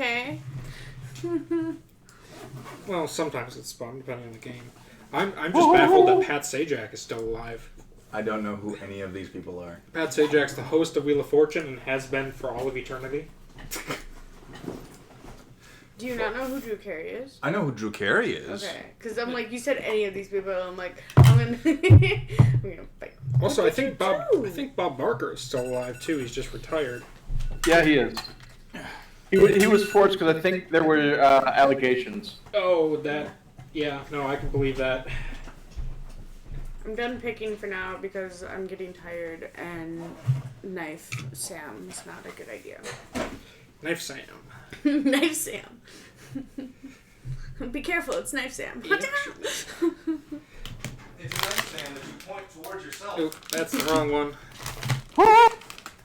okay. Well, sometimes it's fun, depending on the game. I'm just baffled that Pat Sajak is still alive. I don't know who any of these people are. Pat Sajak's the host of Wheel of Fortune and has been for all of eternity. Do you not know who Drew Carey is? I know who Drew Carey is. Okay, because I'm like, you said any of these people, I'm like, I'm gonna fight. Also, I think Bob Barker is still alive too. He's just retired. Yeah, he is. He was forced because I think there were allegations. Oh, that. Yeah, no, I can believe that. I'm done picking for now because I'm getting tired and Knife Sam is not a good idea. Knife Sam. Knife Sam. Be careful, it's Knife Sam. It's a knife Sam that you point towards yourself. Oh, that's the wrong one. I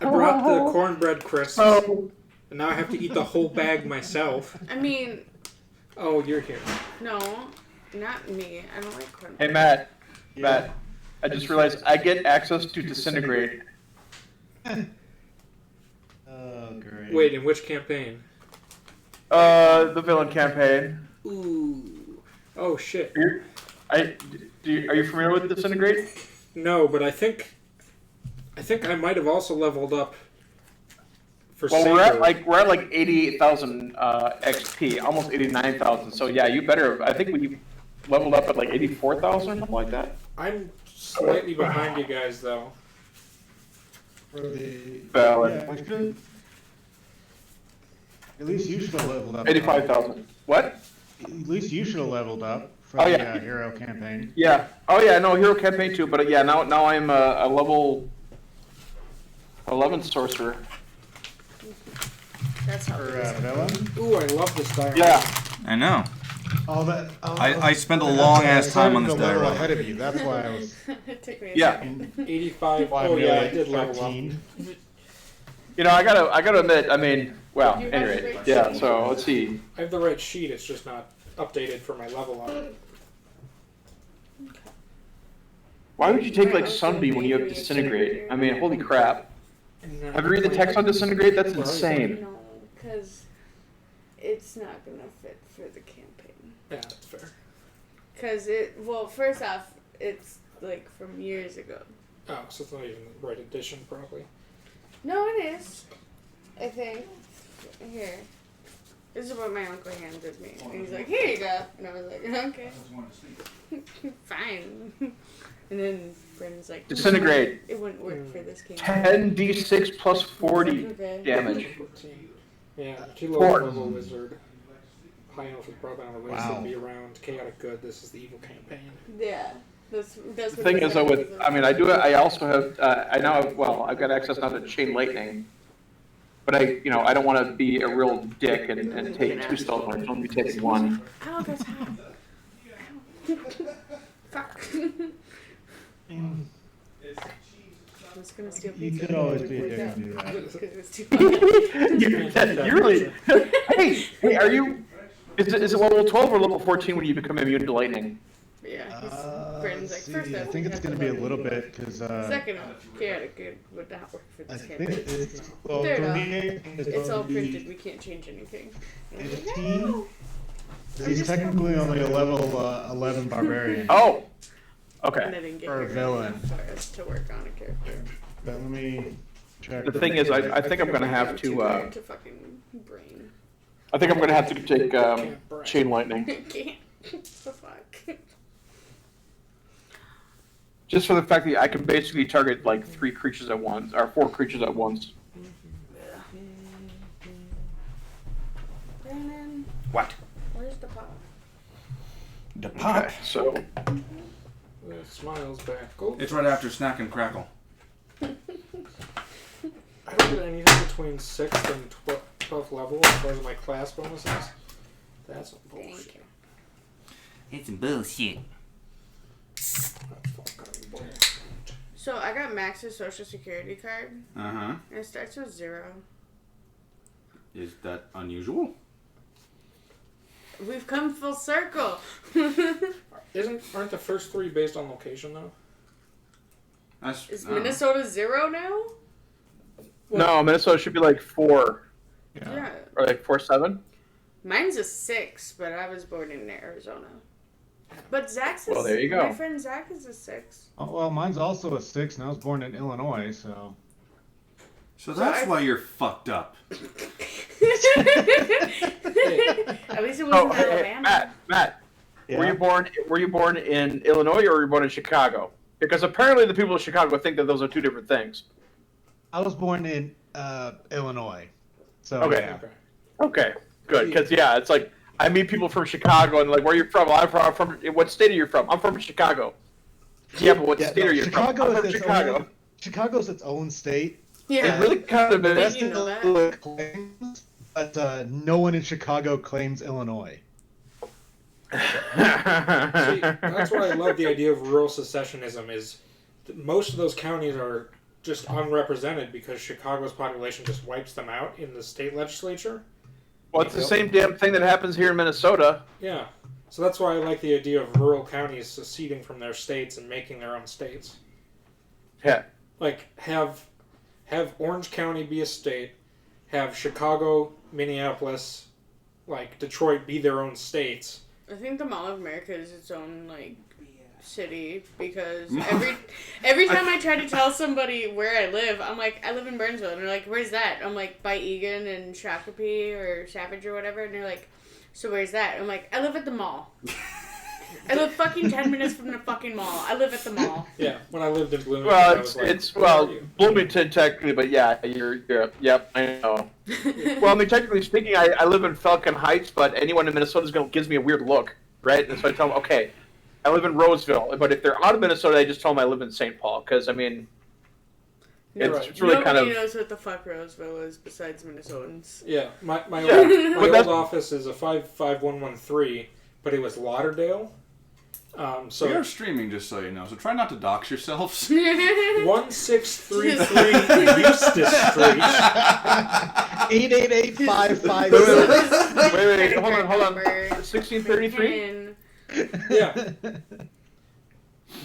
brought the cornbread crisps, and now I have to eat the whole bag myself. I mean... Oh, you're here. No, not me. I don't like cornbread. Hey, Matt. Matt, I just realized I get access to Disintegrate. Oh, great. Wait, in which campaign? The villain campaign. Ooh. Oh, shit. Are you familiar with Disintegrate? No, but I think I might have also leveled up for Well, Saber. we're at like 88,000 XP, almost 89,000. So yeah, you better. I think we leveled up at like 84,000 or something like that. I'm slightly behind you guys, though. For the... Valid. Yeah, should... At least you should have leveled up. 85,000. What? At least you should have leveled up for Oh, the yeah. hero campaign. Yeah. Oh yeah. No, hero campaign too. But yeah, now I'm a level 11 sorcerer. That's how For it is. villain. Ooh, I love this diary. Yeah. I know. All that. I spent a long ass time on this level diary. ahead of you. That's why I was. It took me a Yeah. second. 85. Why Oh, I'm yeah, I really did level up. 13. You know, I gotta admit. I mean, well, You have anyway, the right yeah. sheet. So let's see. I have the right sheet, it's just not updated for my level up. Why would you take like Sunbeam when you have Disintegrate? I mean, holy crap. Have you read the text on Disintegrate? That's insane. No, because it's not going to fit for the campaign. Yeah, that's fair. Because well, first off, it's like from years ago. Oh, so it's not even the right edition, probably. No, it is. I think. Here. This is what my uncle handed me. And he's like, here you go. And I was like, okay. Fine. And then Brandon's like, Disintegrate. it wouldn't work for this campaign. 10d6 plus 40 Okay. damage. 14. Yeah, two Four. low level wizard. High enough with probably on a race Wow. to be around chaotic good. This is the evil campaign. Yeah. That's The what thing it is, though, said. I also have, I now have, well, I've got access now to Chain Lightning. But I don't want to be a real dick and take 2 stealth points. I'll be taking 1. Ow, that's hot. Ow. Fuck. Mm, I was gonna steal You pizza. could always be a Worked dick out. and do that. Because it was too You really, hey, are you, is it level 12 or level 14 when you become immune to lightning? Yeah, Brandon's like, See, first I off, think we it's have going to to be a level. little bit because Second off, chaotic good would not work for I this think campaign. it's well, Third for off, me It's all going to be printed. We can't change anything. And I'm like, 15. no. He's technically only a level 11 barbarian. Oh, And I okay. didn't get Or a here villain. enough for us to work on a character. But let me check. The thing is, I think I'm going to have I'm too to, tired to fucking brain. I think I'm going to have to take Chain Lightning. Can't. The fuck. Just for the fact that I can basically target like 3 creatures at once, or 4 creatures at once. Brandon, What? where's the pot? The pot. Okay, so, Smiles back. Oh, It's right after Snack and Crackle. I don't get anything between 6th and 12th level as far as my class bonuses. That's some Thank bullshit. you. It's bullshit. That's fucking bullshit. So I got Max's social security card, Uh-huh. and it starts with 0. Is that unusual? We've come full circle. Aren't the first 3 based on location though? That's, Is Minnesota 0 now? no, Minnesota should be like 4. Yeah. Or like 4-7? Mine's a 6, but I was born in Arizona. But Zach's Well, there you go. My friend Zach is a 6. Oh, well, mine's also a 6, and I was born in Illinois, so. So that's why you're fucked up. At least it wasn't Alabama. Matt, Yeah. were you born in Illinois or were you born in Chicago? Because apparently the people of Chicago think that those are two different things. I was born in Illinois. So, Okay. yeah. Okay, good. Because, yeah, it's like, I meet people from Chicago and like, where are you from? I'm from, what state are you from? I'm from Chicago. Yeah, but what state are you from? I'm from Chicago. Chicago's its own state. Yeah. It really kind of Did is. you know that? Claims, but no one in Chicago claims Illinois. See, that's why I love the idea of rural secessionism. Is that most of those counties are just unrepresented because Chicago's population just wipes them out in the state legislature. Well, it's the same damn thing that happens here in Minnesota. Yeah, so that's why I like the idea of rural counties seceding from their states and making their own states. Yeah. Like have Orange County be a state, have Chicago, Minneapolis, like Detroit be their own states. I think the Mall of America is its own, like, city, because every time I try to tell somebody where I live, I'm like, I live in Burnsville, and they're like, where's that? I'm like, by Egan and Shakopee or Savage or whatever, and they're like, so where's that? I'm like, I live at the mall. I live fucking 10 minutes from the fucking mall. I live at the mall. Yeah, when I lived in Bloomington, Well, I was like, it's where are you? Bloomington technically, but yeah, you're yep, I know. Well, I mean, technically speaking, I live in Falcon Heights, but anyone in Minnesota gives me a weird look, right? And so I tell them, okay, I live in Roseville, but if they're out of Minnesota, I just tell them I live in St. Paul, because I mean, it's really kind of. Nobody knows what the fuck Roseville is besides Minnesotans. Yeah, my Yeah. old office is a 55113, but it was Lauderdale. We are So streaming, just so you know, so try not to dox yourselves. 1633 Eustis Street. 888-556. Wait, hold on. 1633? Yeah,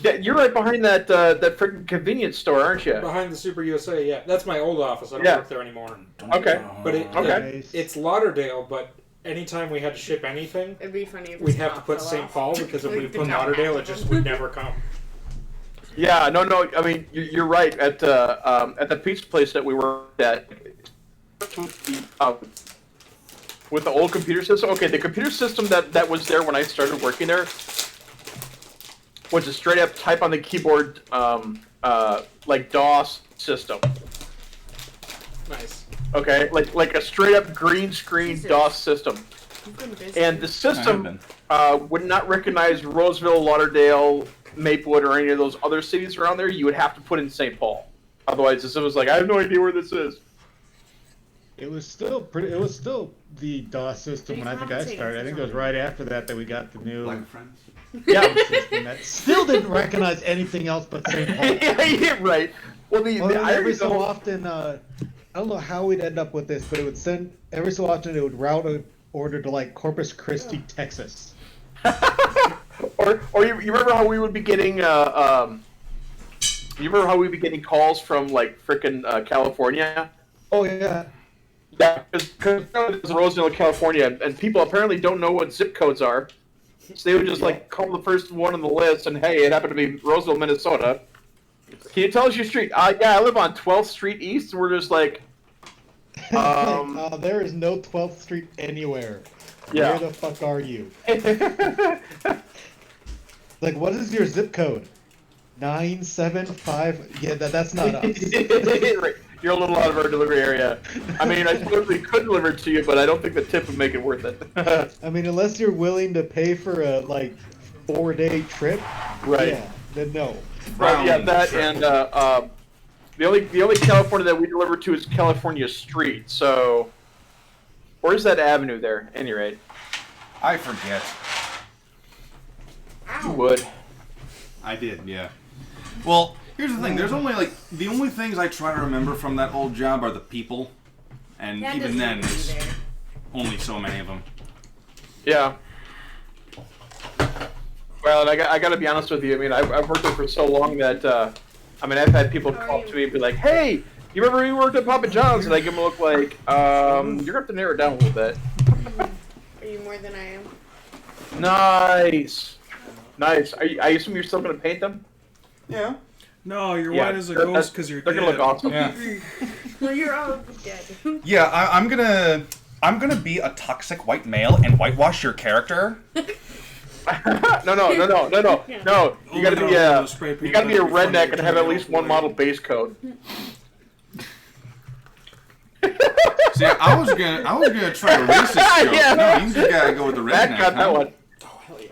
Yeah, you're right behind that freaking convenience store, aren't you? behind the Super USA. Yeah, that's my old office. I don't Yeah. work there anymore. Okay. But Okay. it's Lauderdale. But anytime we had to ship anything, It'd be funny if we'd the have to top put fell St. off. Paul because if we Like the put top Lauderdale, half it just of would them. never come. Yeah, no. I mean, you're right. At the pizza place that we worked at, with the old computer system. Okay, the computer system that was there when I started working there was a straight up type on the keyboard, like DOS system. Nice. Okay, like a straight up green screen Jesus. DOS system. You've been busy. And the system been. would not recognize Roseville, Lauderdale, Maplewood, or any of those other cities around there. You would have to put in St. Paul. Otherwise, the system was like, I have no idea where this is. It was still the DOS system when I think I started. I think it was right after that we got the new Like friends. Yeah, system that still didn't recognize anything else but St. Paul. yeah, right. Well, the Well, every irony so though- often, I don't know how we'd end up with this, but it would send every so often it would route an order to like Corpus Christi, Texas. or you remember how we would be getting you remember how we'd be getting calls from like frickin' California? Oh yeah. Yeah, because it's Roseville, California, and people apparently don't know what zip codes are. So they would just like call the first one on the list, and hey, it happened to be Roseville, Minnesota. Can you tell us your street? Yeah, I live on 12th Street East, and we're just like, there is no 12th Street anywhere. Yeah. Where the fuck are you? Like, what is your zip code? 975. Yeah, that's not us. Right. You're a little out of our delivery area. I mean, I suppose we could deliver it to you, but I don't think the tip would make it worth it. I mean, unless you're willing to pay for a like 4-day trip, Right. Yeah, then no. Right, yeah, that and the only California that we deliver to is California Street. So, where's that avenue there? At any rate, I forget. you would. I did, yeah. Well, here's the thing. There's only like the only things I try to remember from that old job are the people, and That even doesn't then, need to be there's there. only so many of them. Yeah. Well, and I got to be honest with you. I mean, I've worked there for so long that I mean, I've had people How are call you? to me and be like, "Hey, You remember we worked at Papa John's and I give him a look like, you're gonna have to narrow it down a little bit. Are you more than I am? Nice. Nice. I assume you're still gonna paint them? Yeah. No, you're white as a ghost because you're They're dead. gonna look awesome. Yeah. Well, you're all dead. Yeah, I'm gonna be a toxic white male and whitewash your character. No. You gotta be a redneck and have at least one model base coat. See, I was gonna try a racist joke. Yeah. No, you just gotta go with the redneck. That got that one. Oh, hell yeah.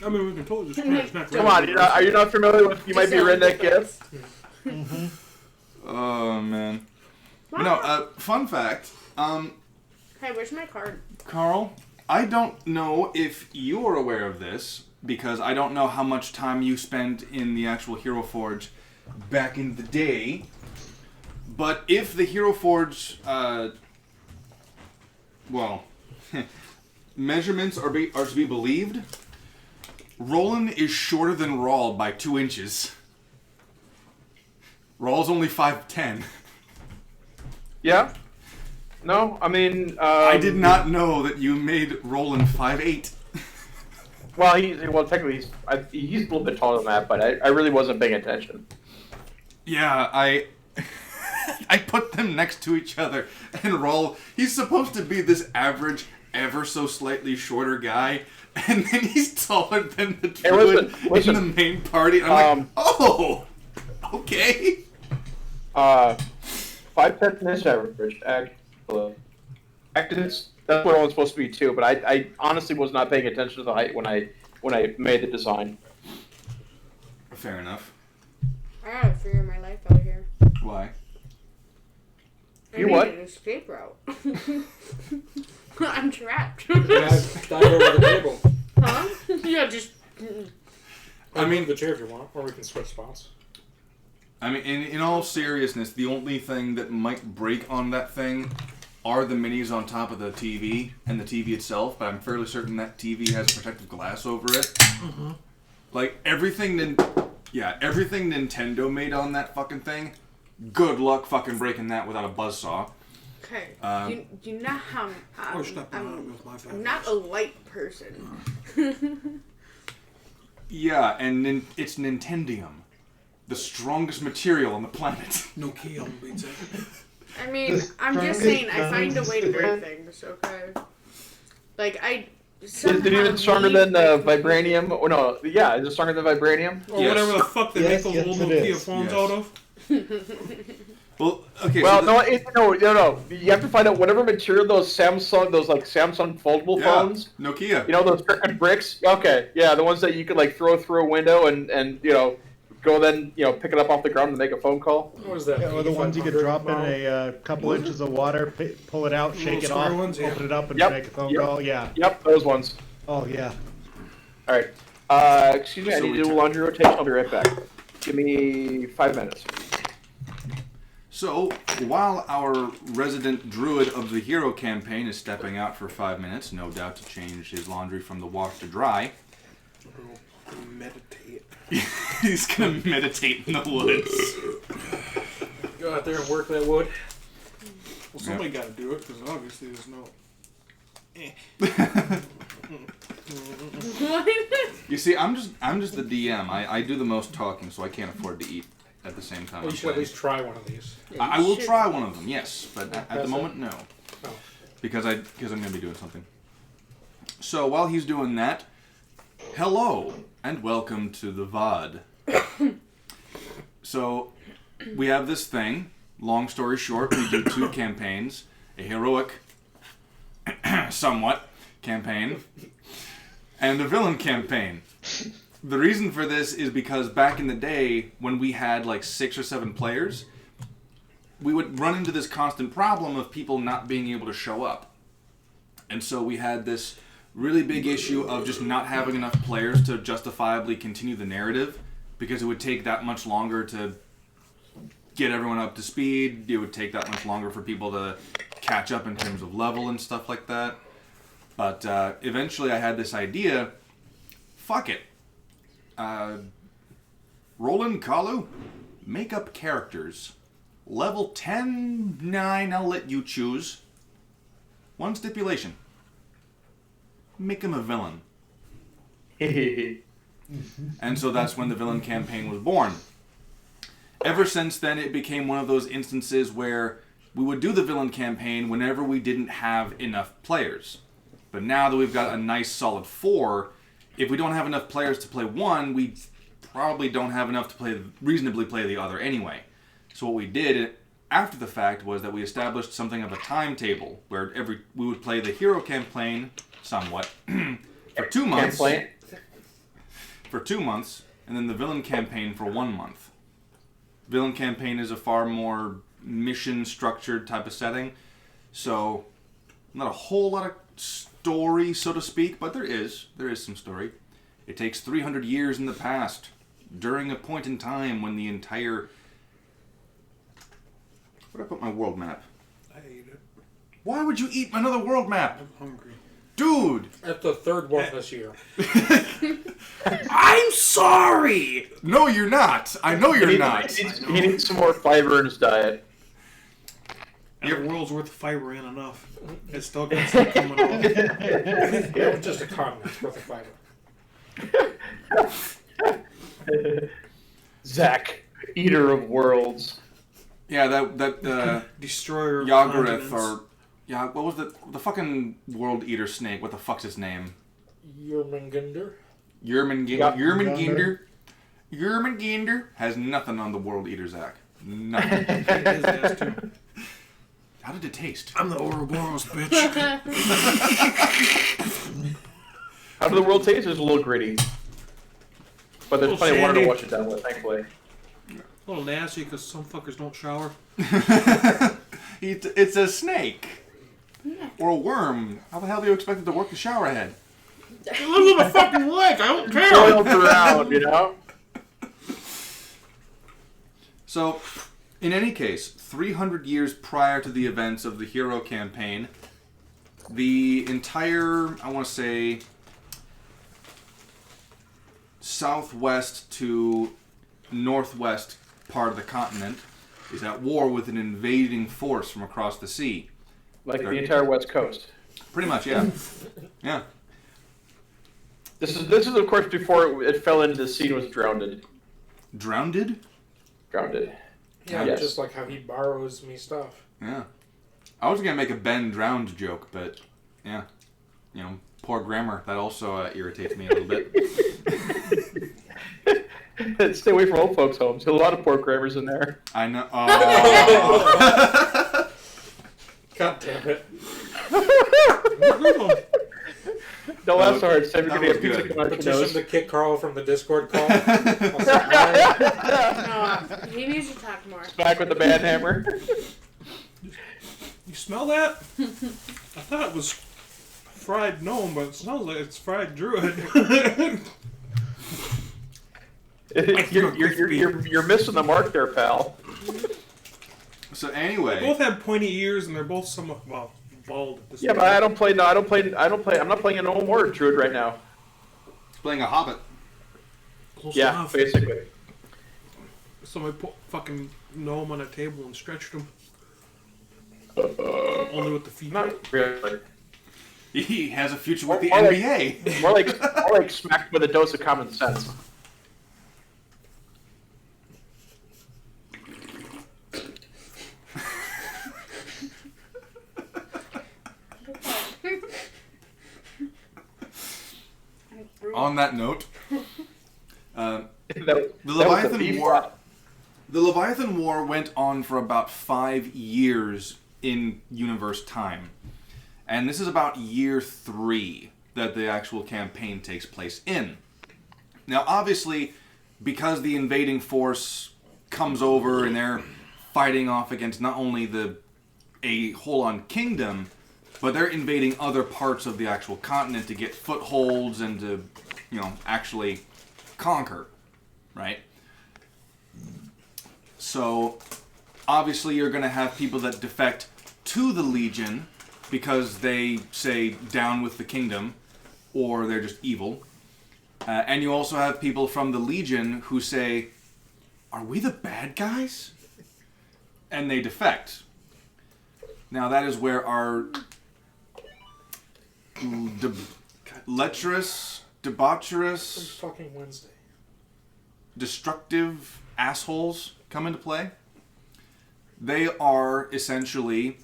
I mean, we can totally just not Come on, are you not familiar with You Might Be a Redneck Kid? Oh man. No, fun fact. Hey, where's my card? Carl, I don't know if you're aware of this because I don't know how much time you spent in the actual Hero Forge back in the day. But if the Hero Forge, measurements are to be believed, Roland is shorter than Rawl by 2 inches. Rawl's only 5'10". Yeah? No, I mean, I did not know that you made Roland 5'8". Well, technically he's a little bit taller than that, but I really wasn't paying attention. Yeah, I put them next to each other, and Rawl, he's supposed to be this average, ever so slightly shorter guy, and then he's taller than the druid listen. in the main party. I'm like, oh, okay. 5'10" finish average. Actors, that's what I was supposed to be too, but I honestly was not paying attention to the height when I made the design. Fair enough. I gotta figure my life out here. Why? I You need what? an escape route. I'm trapped. Dive over the table. Huh? Yeah, just. I mean, the chair if you want, or we can switch spots. I mean, in all seriousness, the only thing that might break on that thing are the minis on top of the TV and the TV itself, but I'm fairly certain that TV has a protective glass over it. Mm-hmm. Like, everything Nintendo made on that fucking thing, good luck fucking breaking that without a buzzsaw. Okay. You know how I'm not a light person. Yeah, and it's Nintendium. The strongest material on the planet. No key on pizza. I mean, I'm just saying, I find a way to break things, okay? Like, Is it even stronger than vibranium? Oh no, yeah, is it stronger than vibranium? Or Yes. whatever the fuck they make those old Nokia phones out of. Well, okay. Well, so no. You have to find out whatever material those Samsung foldable phones. Nokia. You know those frickin' bricks? Okay, yeah, the ones that you could like throw through a window and go then pick it up off the ground and make a phone call. What is that? Yeah, or the ones you could drop in a couple inches of water, pull it out, shake it off, ones, yeah. open it up, and Yep, make a phone yep. call. Yeah. Yep, those ones. Oh yeah. All right. Excuse me, I need to do a laundry rotation. I'll be right back. Give me 5 minutes. So, while our resident druid of the hero campaign is stepping out for 5 minutes, no doubt to change his laundry from the wash to dry, Meditate. he's gonna meditate in the woods. Go out there and work that wood. Well, somebody got to do it because obviously there's no. You see, I'm just the DM. I do the most talking, so I can't afford to eat at the same time. Well, you should at least try one of these. I will try one of them, yes, but at the moment, no, Oh. because I'm gonna be doing something. So while he's doing that, hello and welcome to the VOD. So we have this thing. Long story short, we do 2 campaigns: a heroic, somewhat, campaign, and a villain campaign. The reason for this is because back in the day, when we had like 6 or 7 players, we would run into this constant problem of people not being able to show up. And so we had this really big issue of just not having enough players to justifiably continue the narrative, because it would take that much longer to get everyone up to speed. It would take that much longer for people to catch up in terms of level and stuff like that. But eventually I had this idea, fuck it. Roland, Kalu, make up characters. Level 10, 9, I'll let you choose. One stipulation. Make him a villain. And so that's when the villain campaign was born. Ever since then, it became one of those instances where we would do the villain campaign whenever we didn't have enough players. But now that we've got a nice solid 4, if we don't have enough players to play one, we probably don't have enough to reasonably play the other anyway. So what we did after the fact was that we established something of a timetable where we would play the hero campaign somewhat for 2 months. For 2 months, and then the villain campaign for 1 month. Villain campaign is a far more mission-structured type of setting, so not a whole lot of story, so to speak, but there is some story. It takes 300 years in the past, during a point in time when the entire... Where'd I put my world map? I ate it. Why would you eat another world map? I'm hungry. Dude! That's the third one this year. I'm sorry! No, you're not. I know you're not. He needs some more fiber in his diet. And the world's worth of fiber ain't enough. It's still got some coming off. Yeah, just a continent's worth of fiber. Zach, eater of worlds. Yeah, that Destroyer of Yaggorath, continents. or... Yeah, what was the fucking world eater snake? What the fuck's his name? Yermungandr? Yermungandr has nothing on the world eater, Zach. Nothing. His ass too. How did it taste? I'm the Ouroboros, bitch. How did the world taste? It's a little gritty. But there's plenty of water to wash it down with, thankfully. A little nasty because some fuckers don't shower. It's a snake. Or a worm. How the hell do you expect it to work the shower head? It lives in a fucking lake. I don't care. Boiled around, you know? So, in any case, 300 years prior to the events of the hero campaign, the entire, I want to say, southwest to northwest part of the continent is at war with an invading force from across the sea. Like the entire West Coast. Pretty much, yeah. Yeah. This is of course before it fell into the sea and was drowned. Drowned? Drowned. Yeah, Yes. just like how he borrows me stuff. Yeah. I was going to make a Ben drowned joke, but yeah. You know, poor grammar. That also irritates me a little bit. Stay away from old folks' homes. There's a lot of poor grammars in there. I know. Oh. God damn it. No, that's hard. Sam, you're That going to was get pizza good. come out your Petition nose. to kick Carl from the Discord call. No, he needs to talk more. Back with the bad hammer. You smell that? I thought it was fried gnome, but it smells like it's fried druid. You're missing the mark there, pal. So They anyway. both have pointy ears, and they're both somewhat bald. At this Yeah, point. but I don't play. I'm not playing a gnome or a druid right now. Playing a hobbit. Close Yeah, enough. basically. Somebody put fucking gnome on a table and stretched him. Only with the feet. Not really. He has a future with the More like- NBA. More like smacked with a dose of common sense. On that note, the The Leviathan War. The Leviathan War went on for about 5 years in universe time, and this is about year 3 that the actual campaign takes place in. Now, obviously, because the invading force comes over and they're fighting off against not only a whole-on kingdom, but they're invading other parts of the actual continent to get footholds and to, actually conquer, right? So, obviously you're going to have people that defect to the Legion because they say down with the kingdom, or they're just evil. And you also have people from the Legion who say, are we the bad guys? and they defect. Now that is where our lecherous, debaucherous, fucking Wednesday. destructive assholes come into play. They are essentially,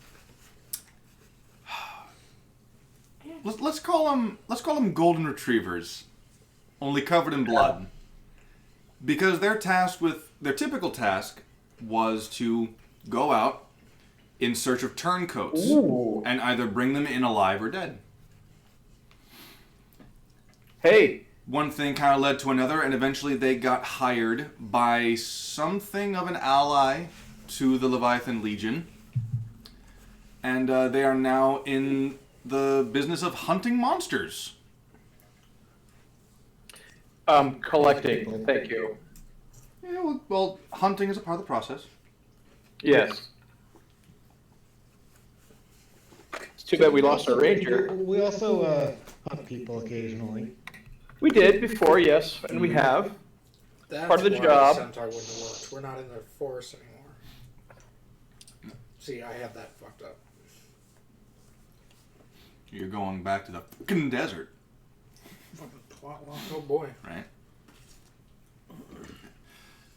let's call them golden retrievers, only covered in blood, because their typical task was to go out in search of turncoats and either bring them in alive or dead. Hey. One thing kind of led to another, and eventually they got hired by something of an ally to the Leviathan Legion. And they are now in the business of hunting monsters. Collecting. Thank you. Yeah, well, hunting is a part of the process. Yes. It's too bad we lost our ranger. We also hunt people occasionally. We did before, yes, and we have. That's Part of the why job. Centaur wouldn't have worked. We're not in the forest anymore. See, I had that fucked up. You're going back to the fucking desert, Fucking plot line. Oh boy. right?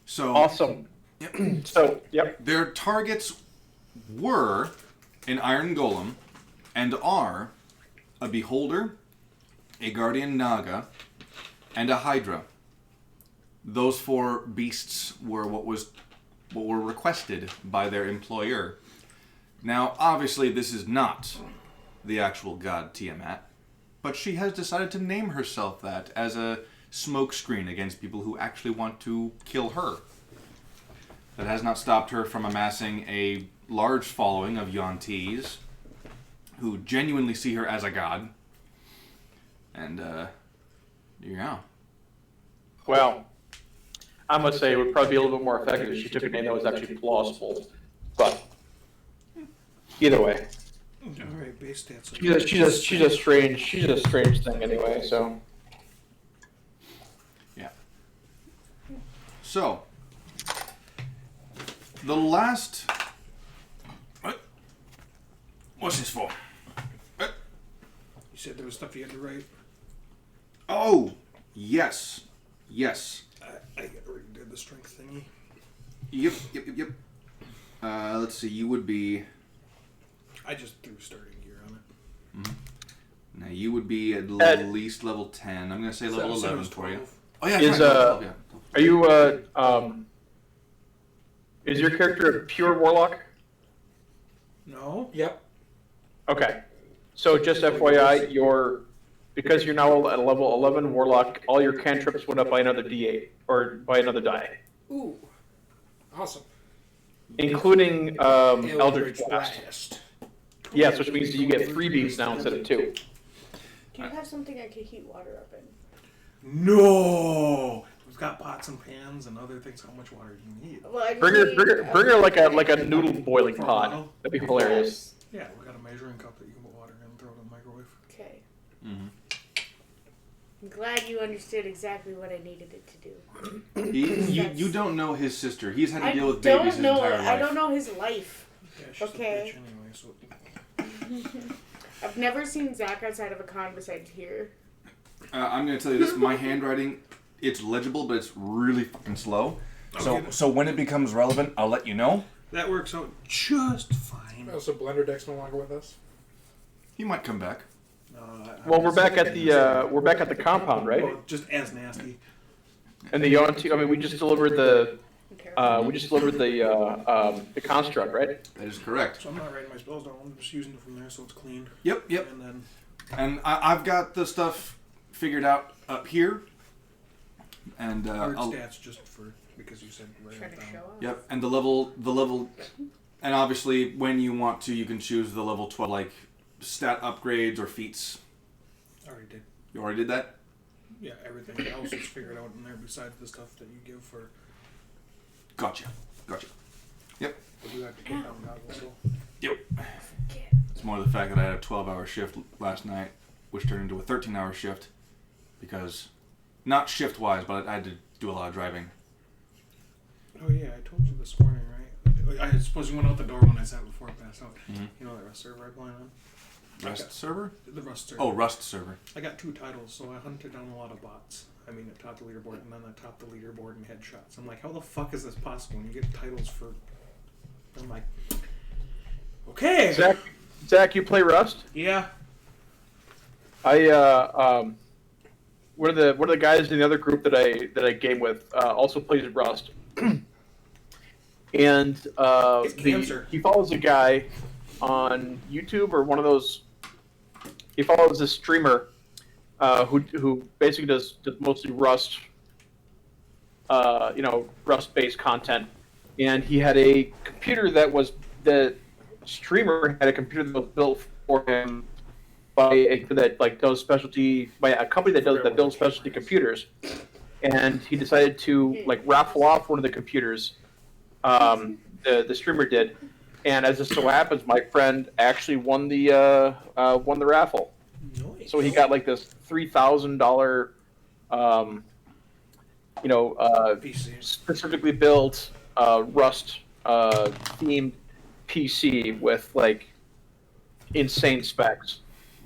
So Awesome. So, yep. their targets were an Iron Golem and are a Beholder, a Guardian Naga, and a Hydra. Those 4 beasts were what were requested by their employer. Now, obviously, this is not the actual god Tiamat, but she has decided to name herself that as a smokescreen against people who actually want to kill her. That has not stopped her from amassing a large following of Yontees who genuinely see her as a god. And, yeah. Well, I must say it would probably be a little bit more effective if she took a name that was actually plausible. But either way, Alright, base stats. she's a strange thing anyway. So Yeah. So, the last... What? What's this for? You said there was stuff you had to write. Oh! Yes. Yes. I already did the strength thingy. Yep. Let's see, you would be... I just threw starting gear on it. Mm-hmm. Now, you would be at least level 10. I'm going to say level 11 for you. Oh, yeah, Is, right. Yeah. are you is your character a pure warlock? No? Yep. Okay. So just FYI, because you're now at a level 11 warlock, all your cantrips went up by another D8 or by another die, Ooh. Awesome. including Eldritch Blast. Blast. Yes, which means that you get 3 beats now instead of 2. Do you have something I could heat water up in? No! We've got pots and pans and other things. How much water do you need? Well, I just Bring her, need, bring her like a noodle boiling pot. That'd be hilarious. Yeah, we got a measuring cup that you can put water in and throw it in the microwave. Okay. Mm-hmm. I'm glad you understood exactly what I needed it to do. You don't know his sister. He's had to I deal with don't babies his know. entire life. I don't know his life. Yeah, she's Okay. a bitch anyway, so... I've never seen Zach outside of a con besides here. I'm going to tell you this. My handwriting, it's legible, but it's really fucking slow. So when it becomes relevant, I'll let you know. That works out just fine. Oh, so Blender Deck's no longer with us? He might come back. Well, we're back at the compound, right? Well, just as nasty. And the Yonti. I mean, we just delivered the construct, right? That is correct. So I'm not writing my spells down. I'm just using it from there so it's clean. Yep. And then... And I've got the stuff figured out up here. And hard I'll... stats just for... Because you said write Try it to down. show off. Yep, and the level, and obviously when you want to, you can choose the level 12, like, stat upgrades or feats. I already did. You already did that? Yeah, everything else is figured out in there besides the stuff that you give for... Gotcha. Yep. I do have to get down goggles, so... Yep. It's more the fact that I had a 12-hour shift last night, which turned into a 13-hour shift, because, not shift-wise, but I had to do a lot of driving. Oh yeah, I told you this morning, right? I suppose you went out the door when I said it before I passed out. Mm-hmm. You know that Rust server I play on? Rust server? The Rust server. Oh, Rust server. I got 2 titles, so I hunted down a lot of bots. I mean, I topped the leaderboard, and then I topped the leaderboard in headshots. I'm like, how the fuck is this possible? And you get titles for... I'm like... Okay! Zach, you play Rust? Yeah. One of the guys in the other group that I game with also plays Rust, and he follows a guy on YouTube or one of those. He follows this streamer who basically does mostly Rust, Rust-based content, and he had a computer the streamer had a computer that was built for him by a company that builds specialty computers, and he decided to raffle off one of the computers. The streamer did, and as it so happens, my friend actually won the raffle. Nice. So he got this $3,000, PC. specifically built Rust themed PC with insane specs.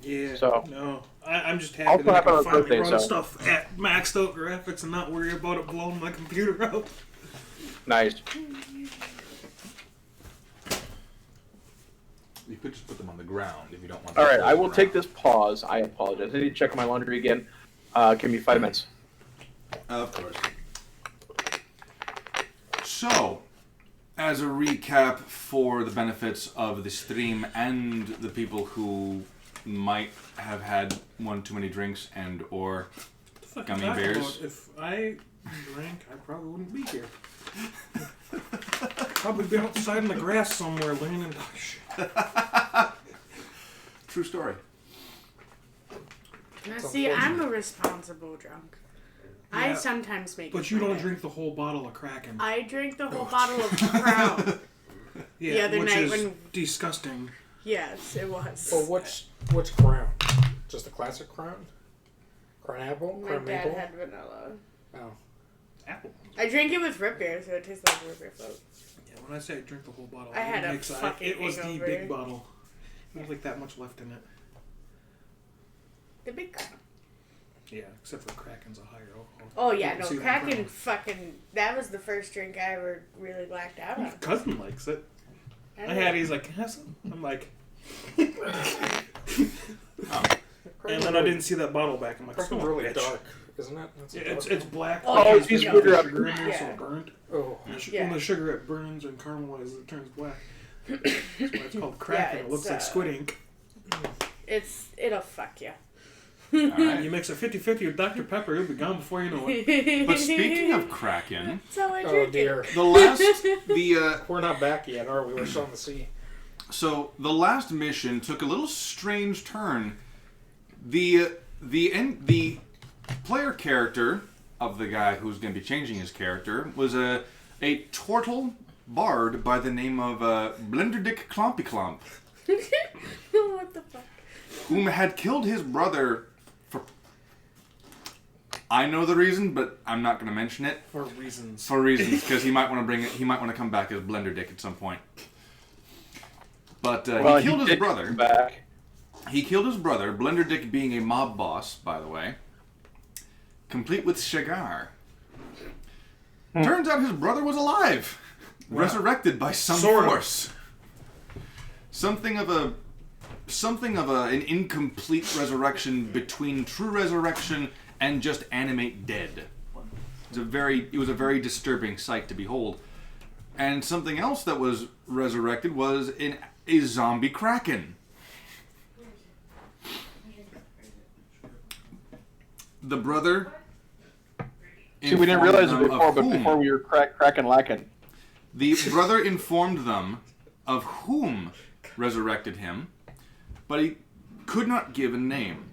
Yeah. So no, I'm just I'll happy that I clap on can a finally birthday, run so. stuff at maxed out graphics and not worry about it blowing my computer out. nice. You could just put them on the ground if you don't want. All right, I will take this pause. I apologize. I need to check my laundry again. Give me 5 minutes. Of course. So, as a recap for the benefits of the stream and the people who might have had one too many drinks and or What the fuck gummy are you talking bears. about? If I drank, I probably wouldn't be here. Probably be outside in the grass somewhere, laying in shit. True story. Now, see, I'm a responsible drunk. I Yeah, sometimes make. But you don't drink the whole bottle of Kraken. I drank the whole bottle of Crown. Yeah, the other which night is when- disgusting. Yes, it was. Well, which crown? Just the classic crown? Crown apple? My Crown dad maple? had vanilla. Oh. Apple. I drank it with root beer, so it tastes like root beer float. Yeah, when I say I drink the whole bottle, I had a it fucking was the hangover. big bottle. There was like that much left in it. The big Crown. Yeah, except for Kraken's a higher alcohol. Oh yeah, You no, see that Kraken Crown. fucking. That was the first drink I ever really blacked out My on. cousin likes it. I had. He's like, have some? I'm like. And then I didn't see that bottle back. I'm like, Kraken's son of a really bitch. dark, isn't it? That's a Yeah, dark it's one. black. Oh, because he's they good got at- the sugar in there, so Yeah. it burnt. Oh. Yeah. When the sugar it burns and caramelizes, it turns black. That's why it's called Kraken. Yeah, It looks it's, like squid ink. It'll fuck you. Alright. You mix a 50-50 with Dr. Pepper, it'll be gone before you know it. But speaking of Kraken, That's how I Oh drink dear. the last We're not back yet, are we? We're still on the sea. So the last mission took a little strange turn. The player character of the guy who's going to be changing his character was a turtle bard by the name of Blenderdick Clompy Clomp, What the fuck? whom had killed his brother for... I know the reason, but I'm not going to mention it. For reasons. For reasons, because he might want to bring it. He might want to come back as Blenderdick at some point. But he killed his did brother. come back. He killed his brother, Blenderdick being a mob boss, by the way, complete with Shagar. Turns out his brother was alive, resurrected by some Sort of. force. Something of an incomplete resurrection between true resurrection and just animate dead. It was a very disturbing sight to behold. And something else that was resurrected was a zombie kraken. The brother. See, we didn't realize it informed them before, of but whom- before we were cracking lacking. The brother informed them of whom resurrected him, but he could not give a name.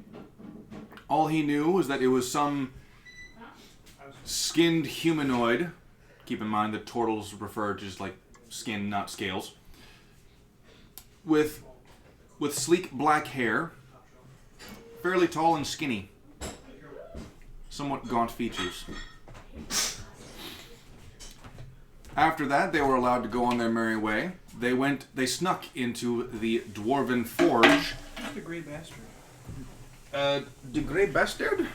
All he knew was that it was some skinned humanoid. Keep in mind that turtles refer to just like skin, not scales. With sleek black hair, fairly tall and skinny, somewhat gaunt features. After that, they were allowed to go on their merry way. They snuck into the Dwarven Forge. Who's the Grey Bastard? The Grey Bastard?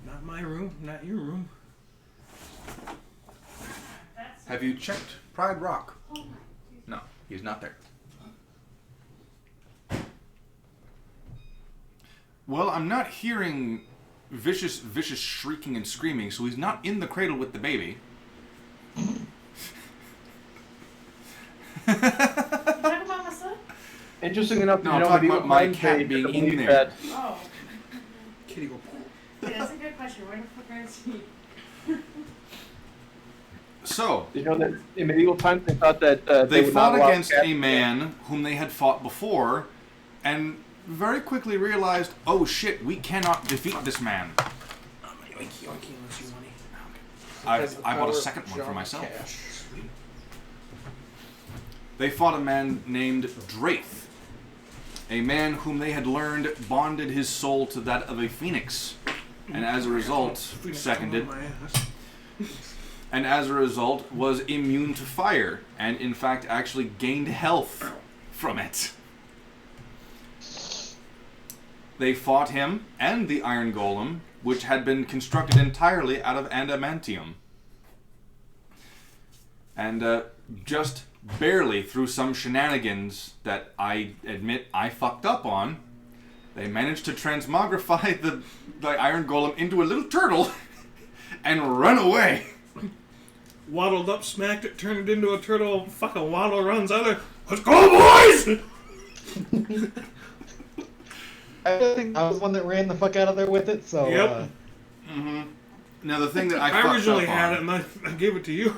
Not my room, not your room. Have you checked Pride Rock? No, he's not there. Well, I'm not hearing vicious shrieking and screaming, so he's not in the cradle with the baby. Interesting enough, No, I'm talking about my cat being in there. That Oh. Kitty go. Yeah, that's a good question. Where the fuck are you? So, you know that in medieval times they thought that they would fought not allow against cats a man whom they had fought before, and very quickly realized, oh shit, we cannot defeat this man. Yoinky, yoinky, unless you want I bought a second one for myself. They fought a man named Draith, a man whom they had learned bonded his soul to that of a phoenix, and as a result, seconded, and as a result was immune to fire, and in fact actually gained health from it. They fought him and the Iron Golem, which had been constructed entirely out of adamantium. And just barely through some shenanigans that I admit I fucked up on, they managed to transmogrify the Iron Golem into a little turtle and run away. Waddled up, smacked it, turned it into a turtle. Fucking Waddle runs out there. Let's go, boys! I think I was the one that ran the fuck out of there with it, so... Yep. Now the thing that I I fucked originally up had on, it and I gave it to you.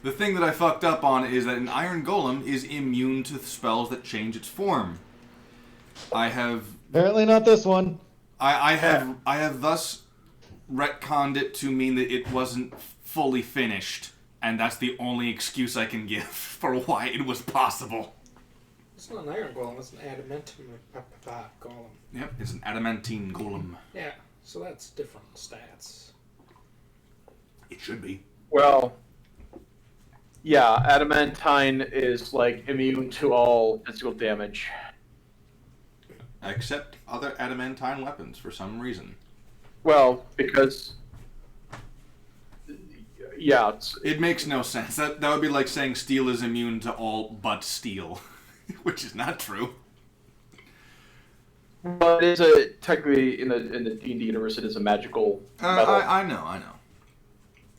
the thing that I fucked up on is that an Iron Golem is immune to spells that change its form. I have Apparently not this one. I have thus retconned it to mean that it wasn't fully finished, and that's the only excuse I can give for why it was possible. It's not an iron golem, it's an adamantium golem. Yep, it's an adamantine golem. Yeah, so that's different stats. It should be. Well, yeah, adamantine is like immune to all physical damage. Except other adamantine weapons for some reason. Well, because yeah, It makes no sense. That would be like saying steel is immune to all but steel, which is not true. but it is technically in the D&D universe, it is a magical metal. I know.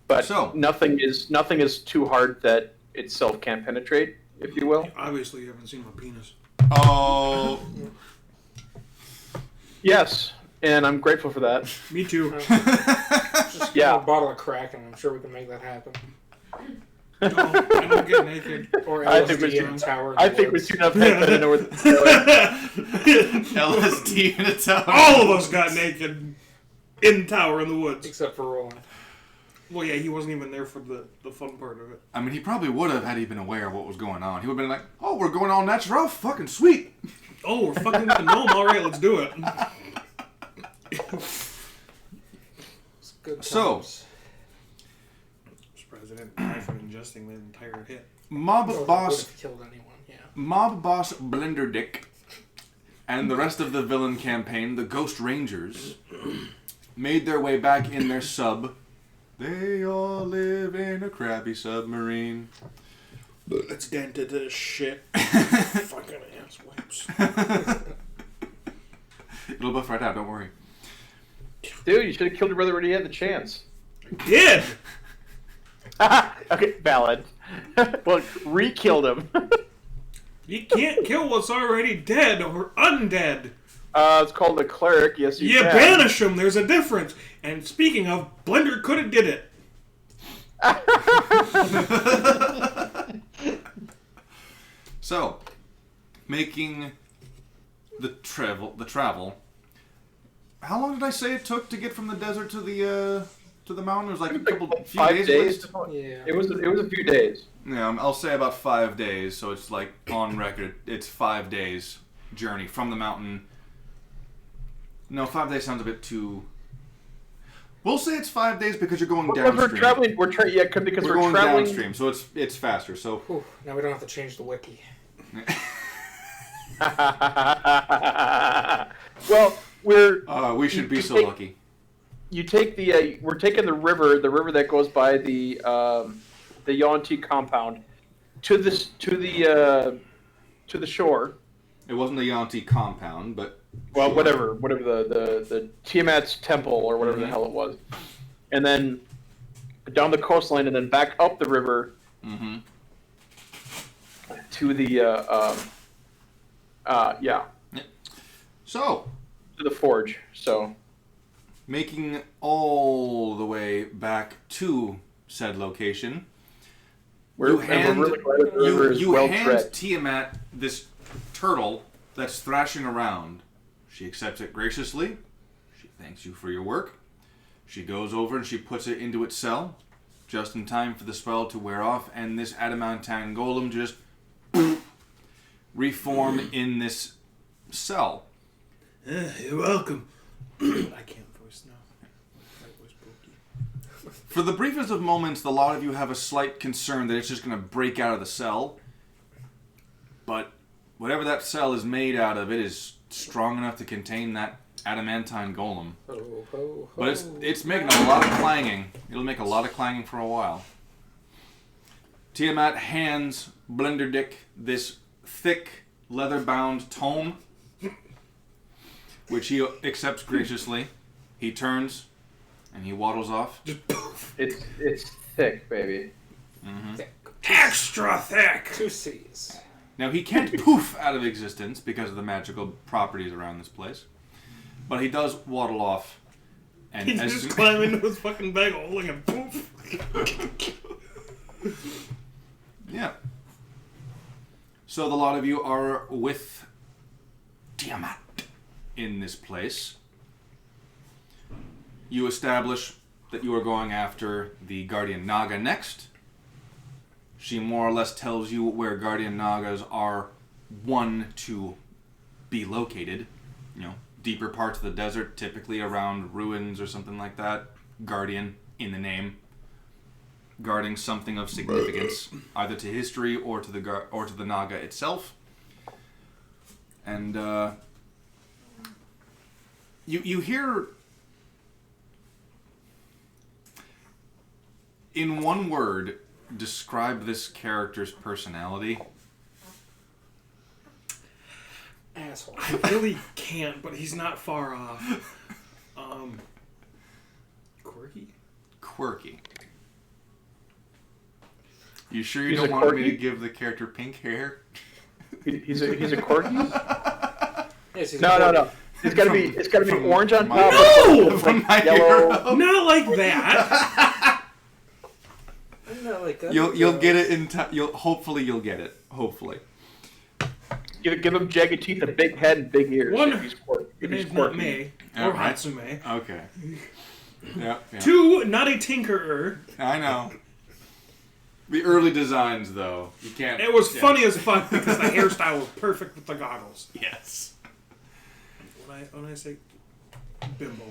But So- nothing is too hard that itself can't penetrate, if you will. Obviously, you haven't seen my penis. Oh, Yes, and I'm grateful for that. Me too. Just give Yeah. him a bottle of crack and I'm sure we can make that happen. No, I don't get naked. Or I think LSD we're in a tower. in I the think we're woods. too enough to know where the LSD in a tower. All of us got naked in the tower in the woods. Except for Roland. Well, yeah, he wasn't even there for the fun part of it. I mean, he probably would have had he been aware of what was going on. He would have been like, "Oh, we're going all natural, fucking sweet." Oh, we're fucking with the gnome. All right, let's do it. It's good So- times. Surprised I didn't die for ingesting the entire hit. Mob Roland boss, would've killed anyone, yeah. Mob boss Blender Dick, and the rest of the villain campaign, the Ghost Rangers, made their way back in their sub. They all live in a crappy submarine. Let's get into this shit. Fucking ass wipes. It'll buff right out. Don't worry. Dude, you should have killed your brother when he had the chance. Did! Okay, valid. Well, re-killed him. You can't kill what's already dead or undead. It's called a cleric. Yes, you You can. banish them. There's a difference. And speaking of, Blender could have did it. So, making the travel. How long did I say it took to get from the desert to the mountain? It was like a few 5 days. days. at least? Yeah. It was a few days. Yeah, I'll say about 5 days. So it's like on record, it's 5 days journey from the mountain. No, 5 days sounds a bit too. We'll say it's 5 days because you're going Because downstream. we're traveling. Because we're we're going traveling downstream, so it's faster. So Whew, now we don't have to change the wiki. Well, we should be so lucky. You take the we're taking the river that goes by the Yuan-Ti compound to the shore. It wasn't the Yuan-Ti compound, but Well, whatever the Tiamat's temple or whatever the hell it was, and then down the coastline and then back up the river to the So to the forge. So making all the way back to said location, you hand Tiamat this turtle that's thrashing around. She accepts it graciously. She thanks you for your work. She goes over and she puts it into its cell, just in time for the spell to wear off, and this adamantine golem just reform in this cell. You're welcome. I can't voice now. My voice broke. For the briefest of moments, the lot of you have a slight concern that it's just going to break out of the cell. But whatever that cell is made out of, it is strong enough to contain that adamantine golem. Ho, ho, ho. But it's making a lot of clanging. It'll make a lot of clanging for a while. Tiamat hands Blender Dick this thick, leather-bound tome, which he accepts graciously. He turns, and he waddles off. it's thick, baby. Thick. Extra thick. 2 C's. Now, he can't poof out of existence because of the magical properties around this place. But he does waddle off. And He just climb into his fucking bag holding and poof. Yeah. So the lot of you are with Tiamat in this place. You establish that you are going after the Guardian Naga next. She more or less tells you where Guardian Nagas are to be located. You know, deeper parts of the desert, typically around ruins or something like that. Guardian in the name, guarding something of significance, either to history or to the Naga itself. And you hear, in one word, describe this character's personality. Asshole. I really can't, but he's not far off. Quirky? Quirky. You sure you He's don't a want me quirky? to give the character pink hair? He's a quirky. Yes, he's No. important. It's gotta be from orange on my- top. No! with, From my yellow. hero. Not like that. I'm not like that. You'll get it in time. Hopefully you'll get it. Hopefully. Give him jagged teeth, a big head, and big ears. One- If he's quirky. Your If he's name's not quirky. May Yeah, or right. Hatsume. Okay. Yeah. 2, not a tinkerer. I know. The early designs, though, you can't. It was yeah. funny as fuck because the hairstyle was perfect with the goggles. Yes. When I say bimbo.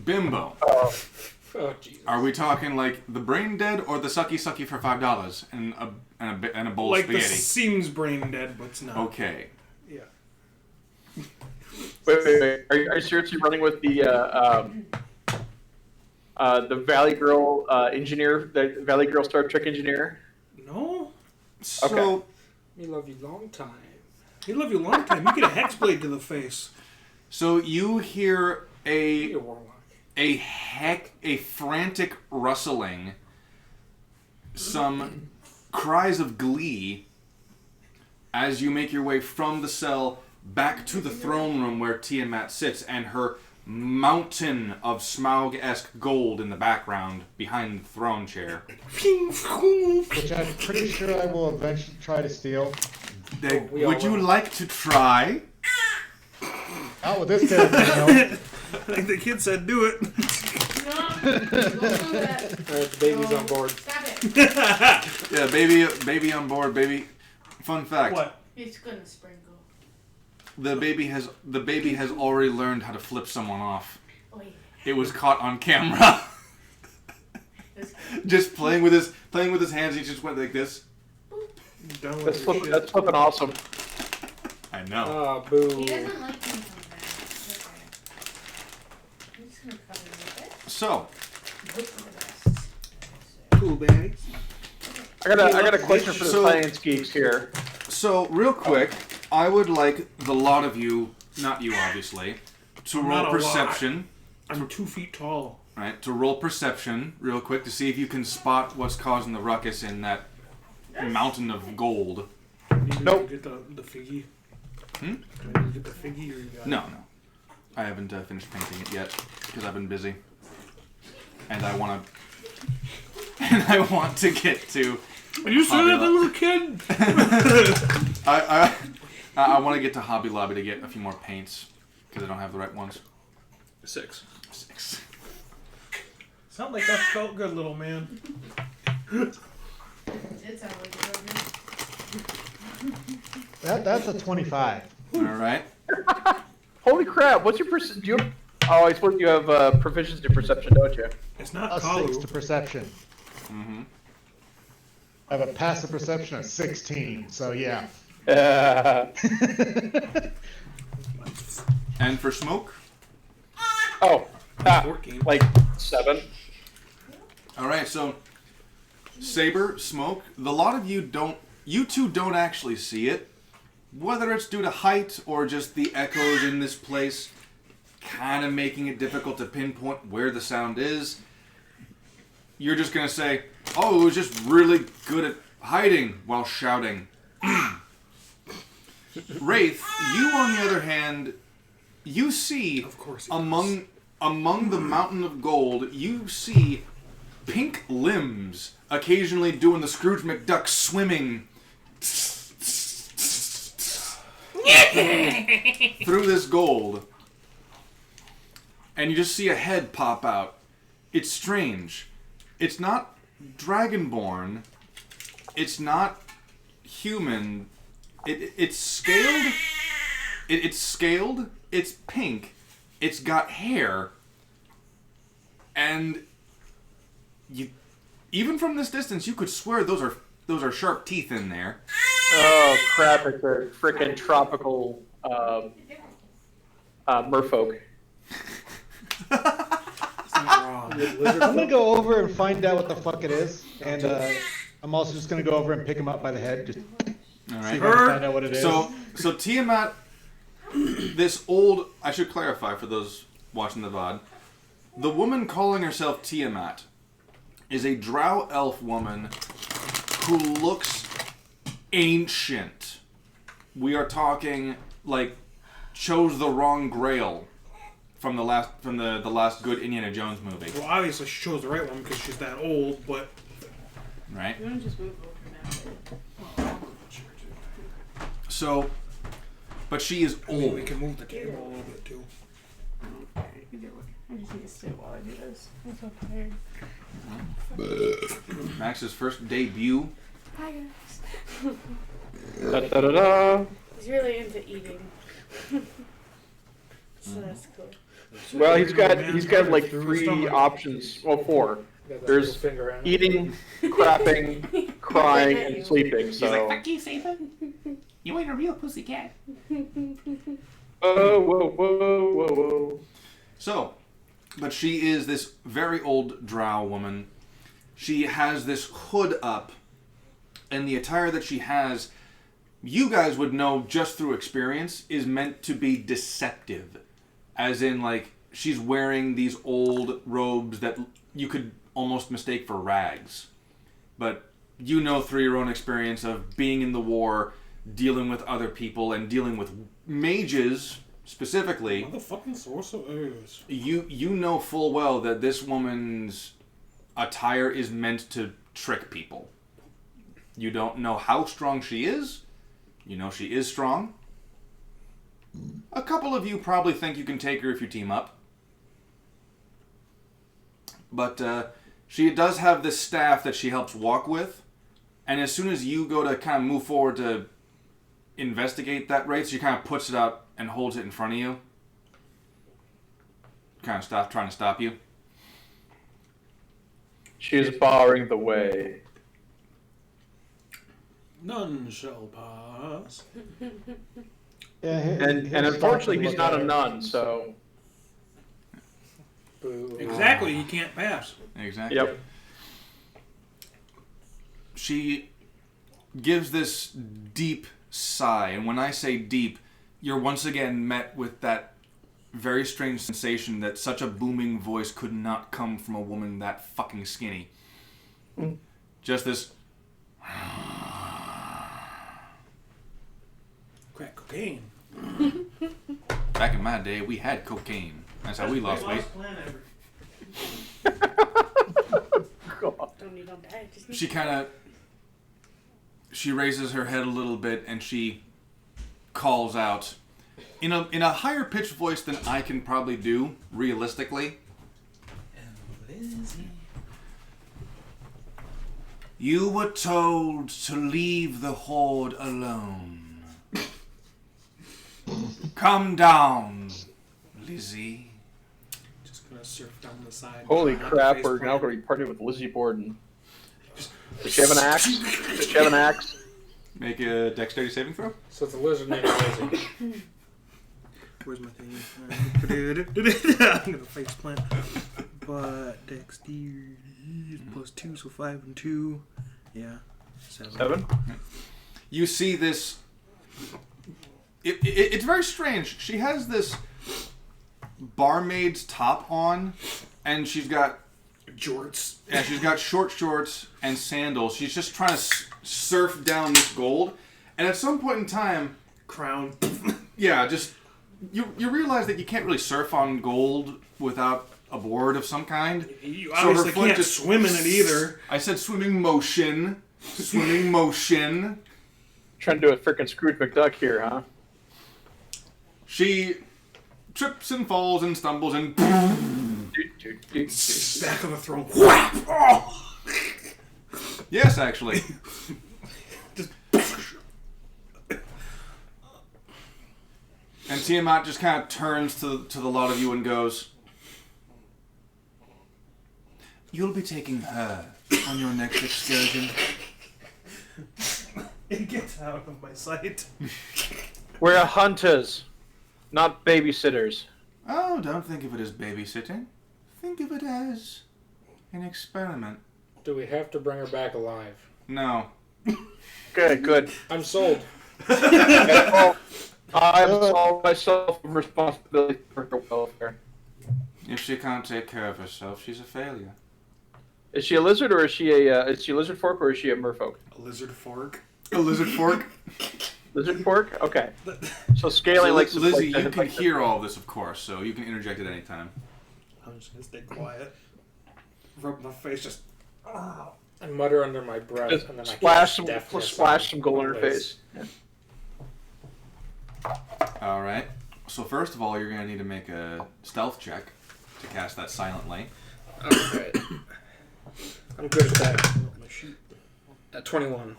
Bimbo. Oh, Jesus. Are we talking like the brain dead or the sucky sucky for $5 and a bowl Like of the spaghetti? seems brain dead, but it's not. Okay. Yeah. Wait. Are you seriously running with the Valley Girl engineer, the Valley Girl Star Trek engineer? No. So We love you long time. He love you a long time. You get a hex blade to the face. so you hear You're a warlock. a frantic rustling, some cries of glee as you make your way from the cell back to the throne room where Tiamat sits, and her mountain of Smaug-esque gold in the background behind the throne chair. Which I'm pretty sure I will eventually try to steal. we all Would you will. like to try? Not with this character, no. Like the kid said, do it. No, don't do that. The baby's on board. Stop it. Yeah, baby on board, baby. Fun fact. What? It's gonna sprinkle. The baby has already learned how to flip someone off. Oh, yeah. it was caught on camera. Just playing with his hands, he just went like this. That's flipping awesome. I know. Oh, boo. He doesn't like him sometimes. Okay. I'm just gonna cover with it. So, Hope for the best. Cool bags. I got a question for the science geeks here. So real quick, I would like the lot of you, not you obviously, to roll perception. I'm 2 feet tall. Right, to roll perception real quick to see if you can spot what's causing the ruckus in that mountain of gold. Nope. Get the figgy. Hmm? Do I need to get the figgy or you got No. I haven't finished painting it yet because I've been busy, and I want to get to. Are you still that little kid? I want to get to Hobby Lobby to get a few more paints because I don't have the right ones. 6. 6. Sound like that felt good, little man. It sounds like it. That's a 25. All right. Holy crap! What's your perception? I suppose you have proficiency in perception, don't you? It's not A 6 to Kalu. perception. Mm-hmm. I have a passive perception of 16, so yeah. And for smoke. 14. Like 7. All right. So Saber, smoke. The lot of you two don't actually see it. Whether it's due to height or just the echoes in this place kind of making it difficult to pinpoint where the sound is, you're just going to say, oh, it was just really good at hiding while shouting. Wraith, you on the other hand, you see Of course he among the mountain of gold, you see pink limbs occasionally doing the Scrooge McDuck swimming through this gold. And you just see a head pop out. It's strange. It's not dragonborn. It's not human. It's scaled. It's scaled. It's pink. It's got hair. And you, even from this distance, you could swear those are sharp teeth in there. Oh crap! It's a frickin' tropical merfolk. It's not wrong. I'm gonna go over and find out what the fuck it is, and I'm also just gonna go over and pick him up by the head, just All see right. if I can find out what it is. So Tiamat, this old. I should clarify for those watching the VOD. The woman calling herself Tiamat is a drow elf woman who looks ancient. We are talking like chose the wrong grail from the last good Indiana Jones movie. Well, obviously she chose the right one because she's that old, but... Right? You want to just move over now? So, but she is I mean, old. we can move the table a little bit too. I just need to sit while I do this. I'm so tired. Max's first debut. Hi guys. Da-da-da-da. He's really into eating. So that's cool. Well, he's got like 3 options. Well, 4. There's eating, crapping, crying, and sleeping. So. Fuck you, Saber. You ain't a real pussycat. Whoa, whoa, whoa, whoa, whoa. So, but she is this very old drow woman. She has this hood up, and the attire that she has, you guys would know just through experience, is meant to be deceptive. As in, like, she's wearing these old robes that you could almost mistake for rags. But you know through your own experience of being in the war, dealing with other people, and dealing with mages specifically, Motherfucking sorcerers. you know full well that this woman's attire is meant to trick people. You don't know how strong she is. You know she is strong. A couple of you probably think you can take her if you team up. But she does have this staff that she helps walk with. And as soon as you go to kind of move forward to investigate that race, she kind of puts it out and holds it in front of you. kind of trying to stop you. She is barring the way. None shall pass. Yeah, And unfortunately, he's not a nun, so... Boo. Exactly, he can't pass. Exactly. Yep. She gives this deep sigh, and when I say deep, you're once again met with that very strange sensation that such a booming voice could not come from a woman that fucking skinny. Just this... Crack cocaine. Back in my day, we had cocaine. That's how we lost weight. Don't die. Just She kind of... She raises her head a little bit and she calls out in a higher pitched voice than I can probably do realistically. You were told to leave the horde alone. Come down, Lizzie. Just gonna surf down the side. Holy Not crap, the we're face now plant. going to be partying with Lizzie Borden. Does she have an axe? Does she have an axe? Make a dexterity saving throw. So it's a lizard named Lizzie. Where's my thing? I'm gonna face plant. But dexterity is +2, so 5 and 2. Yeah. 7. You see this. It's very strange. She has this barmaid's top on, and she's got Jorts. yeah, she's got short shorts and sandals. She's just trying to surf down this gold, and at some point in time, Crown. yeah, just you realize that you can't really surf on gold without a board of some kind. You So her obviously foot can't just swim in it either. I said swimming motion. Swimming motion. Trying to do a freaking Scrooge McDuck here, huh? She trips and falls and stumbles and Back on the throne. Whap! Oh! yes, actually. And Tiamat just kind of turns to the lot of you and goes, "You'll be taking her on your next excursion." It gets out of my sight. We're hunters, not babysitters. Oh, don't think of it as babysitting. Think of it as an experiment. Do we have to bring her back alive? No. Okay, good. I'm sold. Well, I absolve myself of responsibility for her welfare. If she can't take care of herself, she's a failure. Is she a lizard, or is she a lizard fork, or is she a merfolk? A lizard fork. A lizard fork? Lizard fork? Okay. So scaling like Lizzie, you like can hear all this, of course, so you can interject at any time. I'm just gonna stay quiet. Rub my face, just. Oh. I mutter under my breath, Just and then I splash some deafness splash on some gold in my her waist. face. All right. So first of all, you're going to need to make a stealth check to cast that silent light. Alright. I'm good at that. My sheet. At 21.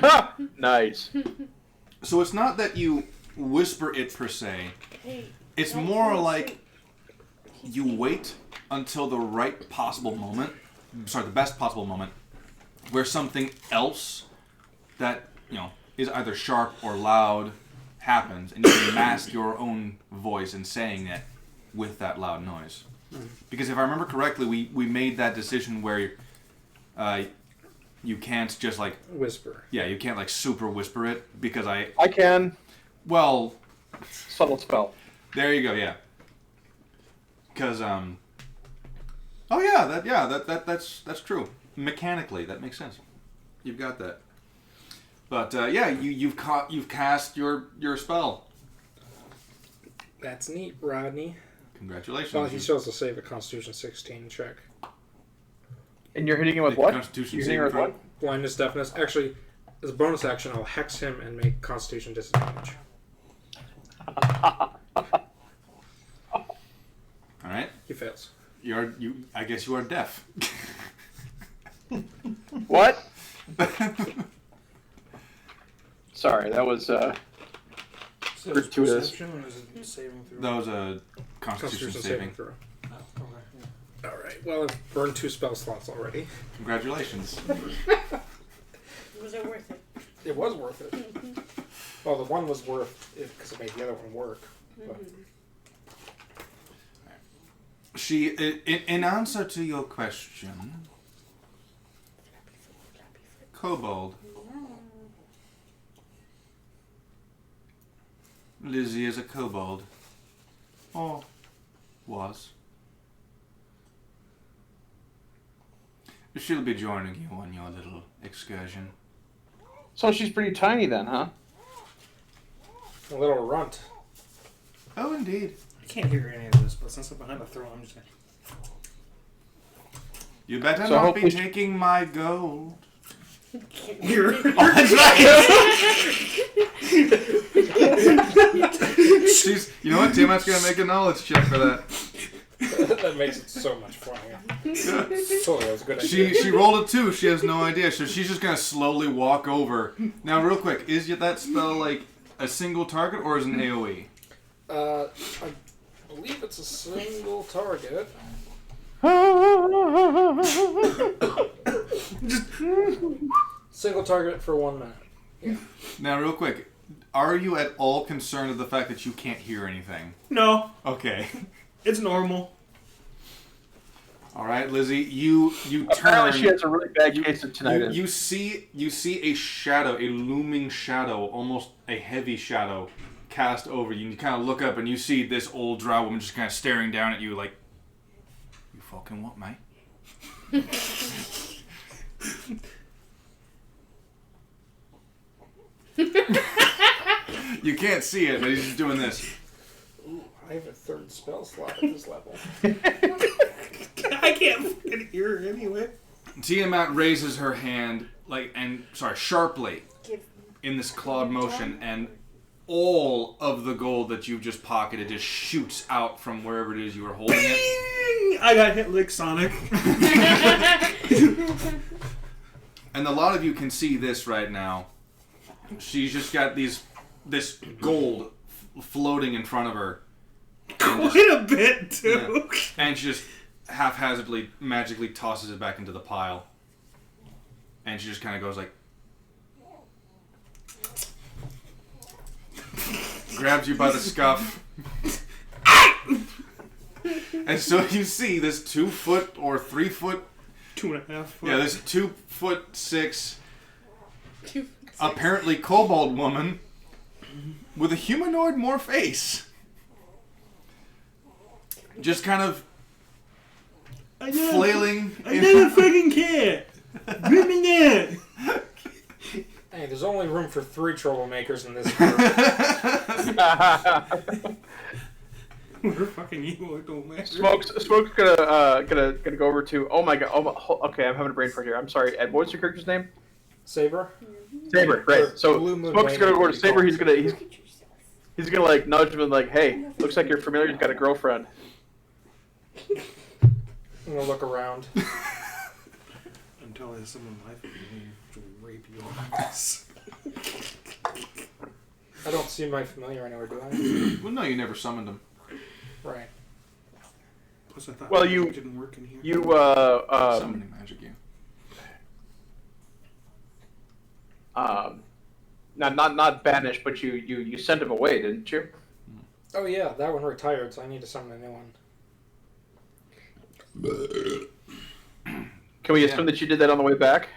Ha! Nice. So it's not that you whisper it per se. Hey, It's don't more fall like asleep. you wait until the right possible moment, sorry, the best possible moment, where something else that, is either sharp or loud happens, and you can mask your own voice in saying it with that loud noise. Because if I remember correctly, we made that decision where you can't just like, Whisper. yeah, you can't like super whisper it, because I can. well, Subtle spell. there you go, yeah. Because, that's true. Mechanically, that makes sense. You've got that. But, you've cast your spell. That's neat, Rodney. Congratulations. Well, he still has to save a Constitution 16 check. And you're hitting him with Make a what? Constitution You're hitting her with saving what? Blindness, deafness. Actually, as a bonus action, I'll hex him and make Constitution disadvantage. Alright. He fails. I guess you are deaf. What? Sorry, that was So it was Gratuitous. perception or is it saving throw? That was a Constitution saving. throw. Oh, okay. Yeah. Alright, well, I've burned 2 spell slots already. Congratulations. Was it worth it? It was worth it. Well, the one was worth it because it made the other one work. But She, in answer to your question, Kobold. Lizzie is a kobold. Or was. She'll be joining you on your little excursion. So she's pretty tiny then, huh? a little runt. Oh, indeed. I can't hear any of this, but since I'm behind the throne, I'm just like... You better So not be hopefully taking my gold. You're... She's, you know what? Tiamat's gonna make a knowledge check for that. That makes it so much funnier. Totally, that was a good idea. She rolled a 2. She has no idea, so she's just gonna slowly walk over. Now, real quick, is that spell like a single target or is it an AOE? I believe it's a single target. Single target for 1 minute. Yeah. Now, real quick, are you at all concerned of the fact that you can't hear anything? No, Okay. it's normal. All right, Lizzie, you Apparently she turn. has a really bad case of tinnitus. You see a shadow, a looming shadow, almost a heavy shadow, cast over you. And you kind of look up and you see this old drow woman just kind of staring down at you, like, "You fucking what, mate?" You can't see it, but he's just doing this. Ooh, I have a 3rd spell slot at this level. I can't fucking hear her anyway. Tiamat raises her hand, sharply, in this clawed motion, and all of the gold that you've just pocketed just shoots out from wherever it is you were holding it. I got hit like Sonic. And a lot of you can see this right now. She's just got this gold floating in front of her. Quite a bit, too. Yeah. And she just haphazardly, magically tosses it back into the pile. And she just kind of goes like... grabs you by the scuff. And so you see this 2 foot or 3 foot... 2.5 foot. Yeah, this 2'6", apparently kobold woman with a humanoid more face. Just kind of flailing. I never fucking care. Bring me there. Hey, there's only room for 3 troublemakers in this group. We're fucking evil. It don't matter. Smoke's gonna go over to. Oh my god. Okay, I'm having a brain fart here. I'm sorry. Ed, what was your character's name? Saber? Saber. Right. So Blue Moon Smoke's gonna go over to Lane, Saber. He's gonna like nudge him and like, hey, looks like your familiar's got a girlfriend. I'm gonna look around. Until I summon my family to rape you on this. I don't see my familiar anywhere, do I? Well, no, you never summoned him. Right. Plus, I thought Well, magic didn't work in here. Summoning magic, yeah. Not banished, but you sent him away, didn't you? Oh yeah, that one retired, so I need to summon a new one. Can we assume that you did that on the way back?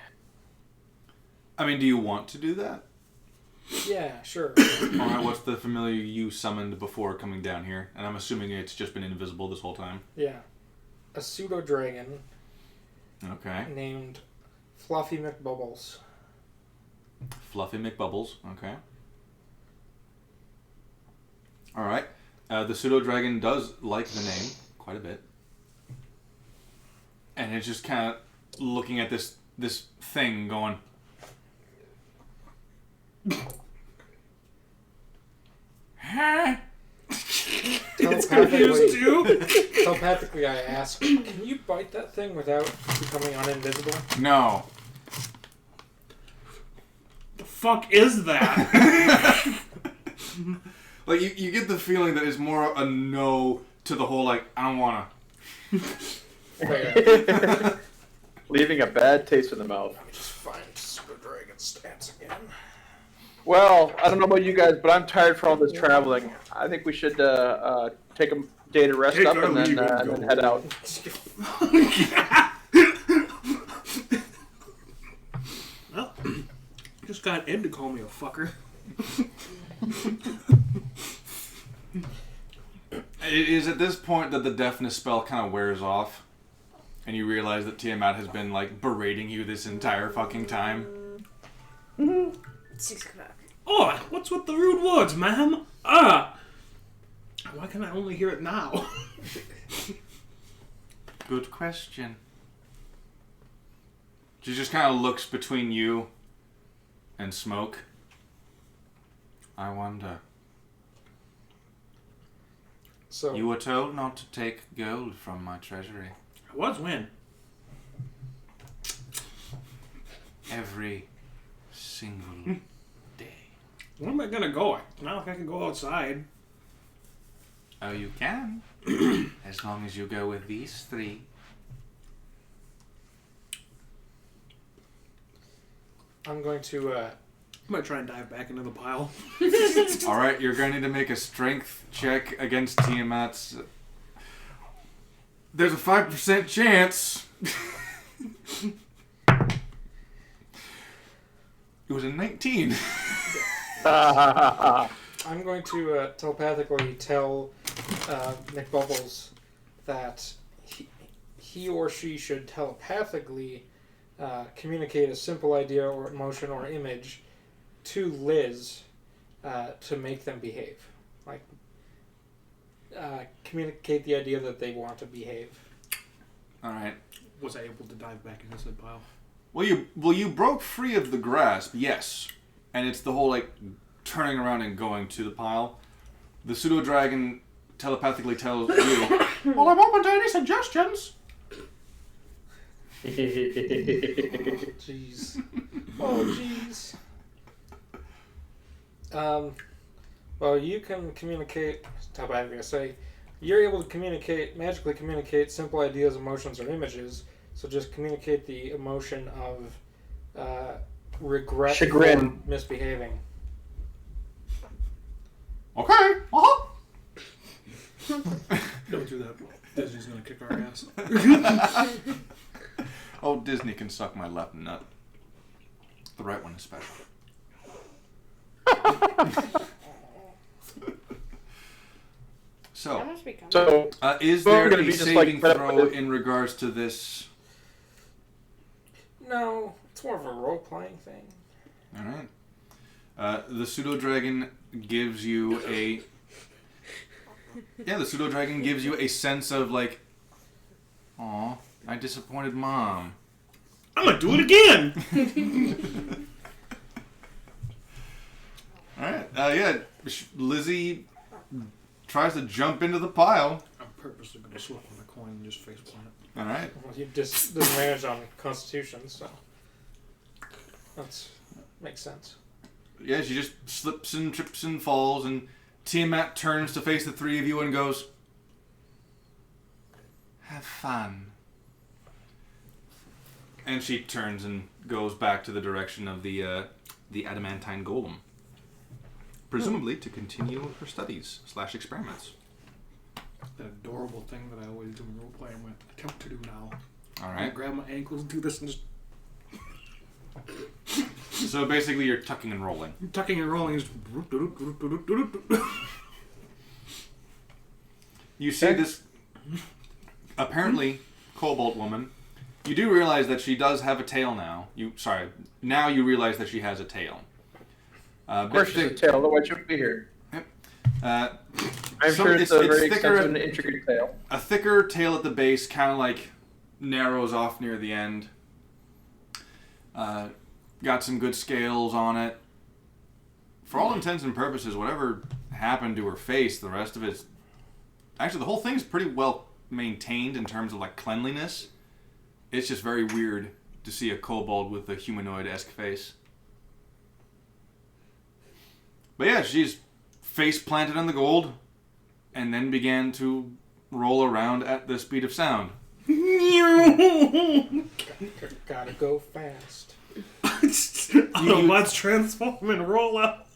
I mean, do you want to do that? Yeah, sure. Alright, what's the familiar you summoned before coming down here? And I'm assuming it's just been invisible this whole time. Yeah. A pseudo-dragon Okay. named Fluffy McBubbles. Fluffy McBubbles, okay. Alright. The pseudo-dragon does like the name quite a bit. And it's just kind of looking at this thing going... Huh? It's confused too. Telepathically, I ask, can you bite that thing without becoming uninvisible? No. The fuck is that? Like, you get the feeling that it's more a no to the whole, like, I don't wanna. Leaving a bad taste in the mouth. Just find Super Dragon stats again. Well, I don't know about you guys, but I'm tired from all this traveling. I think we should take a day to rest up and then head out. Well, just got Ed to call me a fucker. It is at this point that the deafness spell kind of wears off, and you realize that Tiamat has been, like, berating you this entire fucking time. 6 o'clock. Oh, what's with the rude words, ma'am? Ah! Why can I only hear it now? Good question. She just kind of looks between you and Smoke. I wonder. So You were told not to take gold from my treasury. I was when? Every single day. Where am I gonna go? It's not like I can go outside. Oh, you can. As long as you go with these 3. I'm going to. I might try and dive back into the pile. Alright, you're going to need to make a strength check against Tiamat's. There's a 5% chance. It was a 19. I'm going to telepathically tell Nick Bubbles that he or she should telepathically communicate a simple idea or emotion or image to Liz to make them behave. Like, communicate the idea that they want to behave. Alright. Was I able to dive back into the pile? Well, you broke free of the grasp, yes. And it's the whole, like, turning around and going to the pile. The pseudo-dragon telepathically tells you, well, I'm open to any suggestions. Jeez. Oh, jeez. Well, you can communicate, telepathically, I say, you're able to magically communicate simple ideas, emotions, or images. So just communicate the emotion of regret Chagrin. for misbehaving. Okay. Uh-huh. Don't do that. Disney's gonna kick our ass. Oh, Disney can suck my left nut. The right one is special. So, That must be coming. So, is Well, there we're gonna a be just, saving like, throw in regards to this? No, it's more of a role-playing thing. Alright. The pseudo-dragon gives you a... Yeah, the pseudo-dragon gives you a sense of, like, aw, I disappointed Mom. I'm gonna do it again! Alright, yeah, Lizzie tries to jump into the pile. I'm purposely gonna slip on the coin and just faceplant it. Alright. Well, you disadvantage on Constitution, so makes sense. Yeah, she just slips and trips and falls, and Tiamat turns to face the 3 of you and goes, have fun. And she turns and goes back to the direction of the adamantine golem. Presumably to continue her studies / experiments. That adorable thing that I always do in roleplay, I'm gonna attempt to do now. Alright. Grab my ankles, do this, and just So basically you're tucking and rolling. tucking and rolling. Just You see this, apparently, kobold woman. You do realize that she does have a tail now. Now you realize that she has a tail. of course, she's a tail. Otherwise, she wouldn't be here. I'm Some- sure it's a very thicker- extensive and intricate tail. A thicker tail at the base, kind of like narrows off near the end. Got some good scales on it. For all intents and purposes, whatever happened to her face, the rest of it's... Actually, the whole thing's pretty well maintained in terms of, like, cleanliness. It's just very weird to see a kobold with a humanoid-esque face. But yeah, she's face planted on the gold, and then began to roll around at the speed of sound. Gotta go fast. Let's transform and roll out.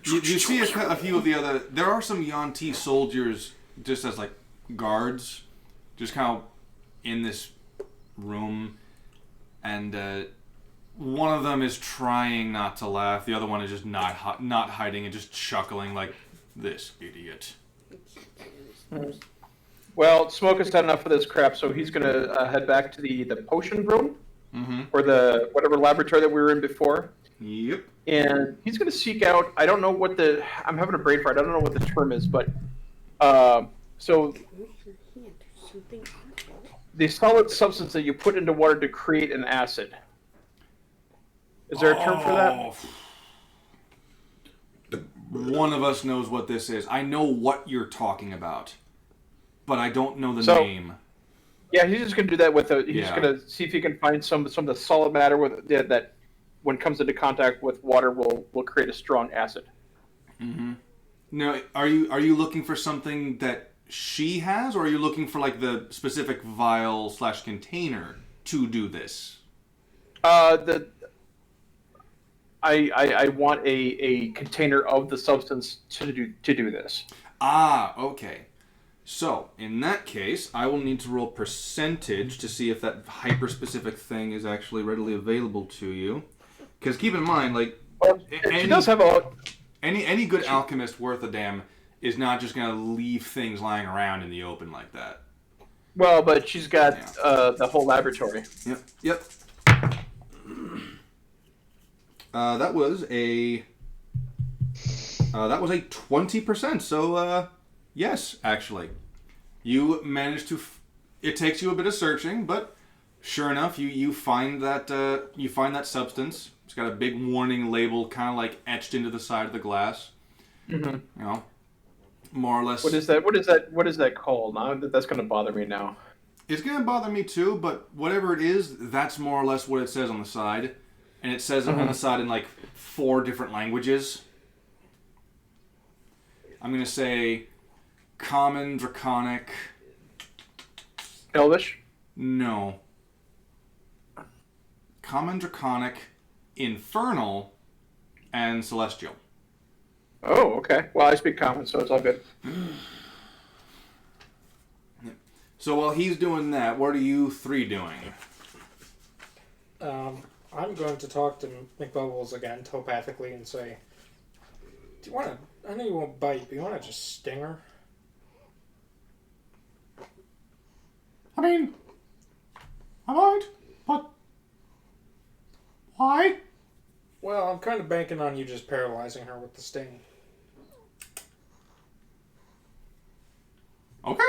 You see a few of the other... There are some Yuan-Ti soldiers just as, like, guards. Just kind of in this room. And one of them is trying not to laugh. The other one is just not hiding and just chuckling like, this idiot. Well, Smoke has had enough of this crap, so he's gonna head back to the potion room. Mm-hmm. Or the whatever laboratory that we were in before. Yep. And he's going to seek out, I don't know what I'm having a brain fart, I don't know what the term is, but, so, the solid substance that you put into water to create an acid. Is there a term for that? One of us knows what this is. I know what you're talking about, but I don't know the name. Yeah, he's just going to do that with he's just going to see if he can find some of the solid matter that when it comes into contact with water will create a strong acid. Mm-hmm. Now, are you looking for something that she has, or are you looking for like the specific vial / container to do this? I want a container of the substance to do this. Ah, okay. So, in that case, I will need to roll percentage to see if that hyper-specific thing is actually readily available to you. Because keep in mind, like... Well, she does have a... Any good alchemist worth a damn is not just going to leave things lying around in the open like that. Well, but she's got the whole laboratory. Yep. That was a 20%, so... yes, actually. You managed to... It takes you a bit of searching, but sure enough, you find that substance. It's got a big warning label kind of like etched into the side of the glass. Mm-hmm. You know, more or less... What is that called? Now that's going to bother me now. It's going to bother me too, but whatever it is, that's more or less what it says on the side. And it says on the side in like 4 different languages. I'm going to say... Common, Draconic... Elvish? No. Common, Draconic, Infernal, and Celestial. Oh, okay. Well, I speak Common, so it's all good. So while he's doing that, what are you 3 doing? I'm going to talk to McBubbles again, telepathically, and say, do you want to... I know you won't bite, but you want to just sting her? I mean, I might, but why? Well, I'm kind of banking on you just paralyzing her with the sting. Okay.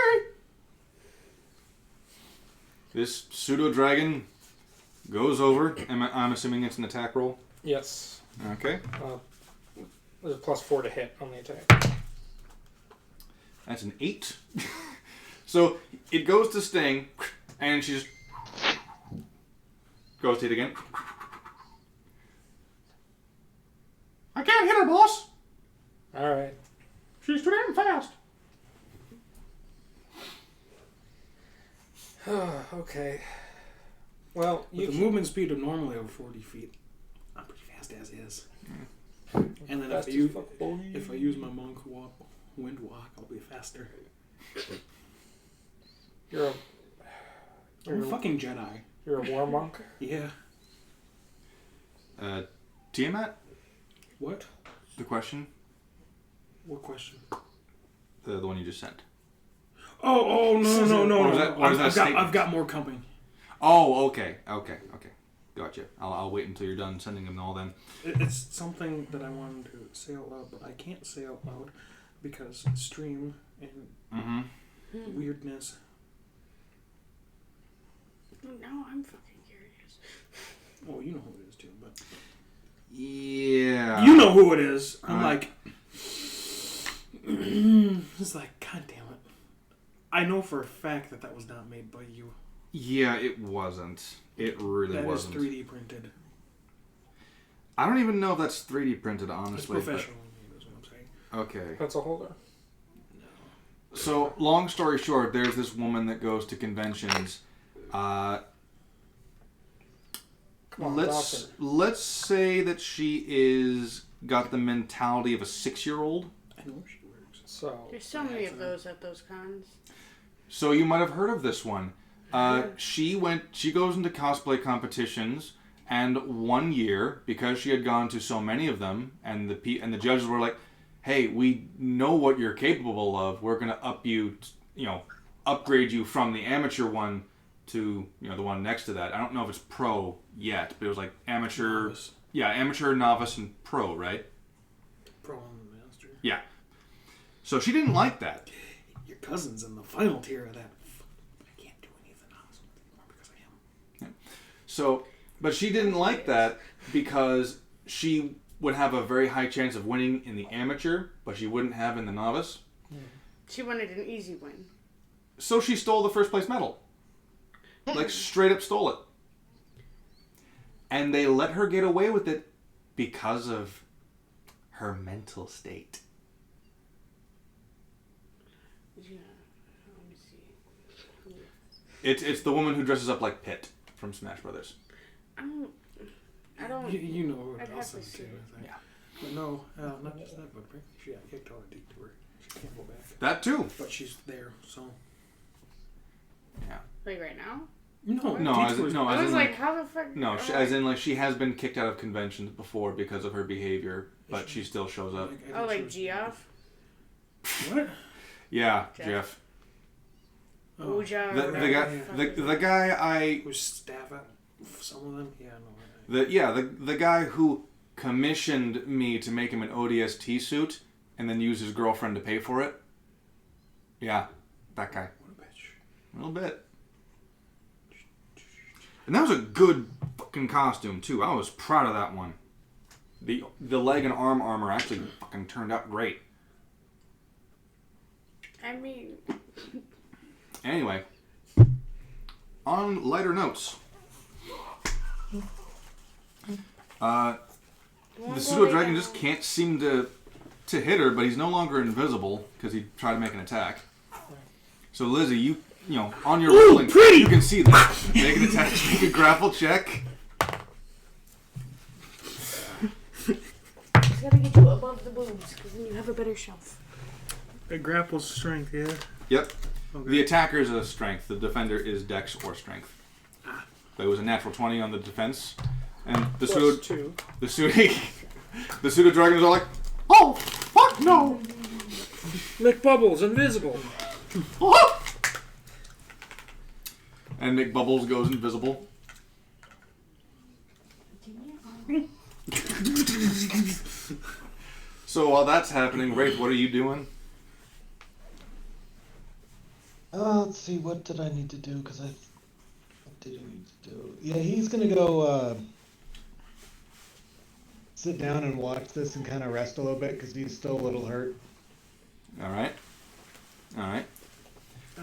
This pseudo-dragon goes over. I'm assuming it's an attack roll? Yes. Okay. There's a +4 to hit on the attack. That's an 8. So it goes to sting, and she just goes to it again. I can't hit her, boss. Alright. She's too damn fast. Okay. Well, With the movement speed of normally over 40 feet, I'm pretty fast as is. And then if I use my monk wind walk, I'll be faster. You're a fucking Jedi. You're a war monk? Yeah. Tiamat? What? The question? What question? The one you just sent. Oh, no. I've got more coming. Oh, okay. Gotcha. I'll wait until you're done sending them all then. It's something that I wanted to say out loud, but I can't say out loud because stream and weirdness. No, I'm fucking curious. Oh, you know who it is too, but... Yeah. You know who it is. I'm like... It's like, God damn it. I know for a fact that was not made by you. Yeah, it wasn't. It really wasn't. That is 3D printed. I don't even know if that's 3D printed, honestly. It's professional, is what I'm saying. Okay. Pencil holder. So, long story short, there's this woman that goes to conventions. Come on, Let's say that she is got the mentality of a 6-year-old. I know where she works. So There's so many of those at those cons. So you might have heard of this one. She goes into cosplay competitions, and one year, because she had gone to so many of them, and the judges were like, "Hey, we know what you're capable of. We're gonna upgrade you from the amateur one to the one next to that. I don't know if it's pro yet, but it was like amateur, Novice. amateur, novice, and pro, right? Pro and master. Yeah. So she didn't like that. Your cousin's in the final tier of that. I can't do anything else anymore because I am. So, but she didn't like that because she would have a very high chance of winning in the amateur, but she wouldn't have in the novice. She wanted an easy win. So she stole the first place medal. Like, straight up stole it. And they let her get away with it because of her mental state. Yeah. Let me see. It's the woman who dresses up like Pit from Smash Brothers. I don't. You know who I'd else have to is see. too, I think. Yeah. But no, not just that, but apparently she got kicked out of Detour. She can't go back. That too. But she's there, so. Yeah. Like right now? No, as in I was like like, how the fuck? no, as in like she has been kicked out of conventions before because of her behavior, but she still shows up. Oh, like Geoff? What? Yeah, Jeff. Jeff. Oh, Geoff. The guy I Who's staff at some of them? Yeah, no. the guy who commissioned me to make him an ODST suit and then use his girlfriend to pay for it. Yeah, that guy. What a bitch. A little bit. And that was a good fucking costume too. I was proud of that one. The leg and arm armor actually fucking turned out great. I mean, Anyway, on lighter notes, the pseudo dragon just can't seem to hit her, but he's no longer invisible because he tried to make an attack. So Lizzie, you on your rolling, you can see that. Make an attack, make a grapple check. it's gotta get you above the boobs because then you have a better shelf. It grapples strength, yeah? Yep. Okay. The attacker is a strength. The defender is dex or strength. But it was a natural 20 on the defense, and the pseudo dragons are like, Oh, fuck no! Lick Bubbles, invisible. and Nick Bubbles goes invisible. So while that's happening, Wraith, what are you doing? Let's see, what did I need to do? What did I need to do? Yeah, he's gonna go, sit down and watch this and kind of rest a little bit, because he's still a little hurt. Alright. I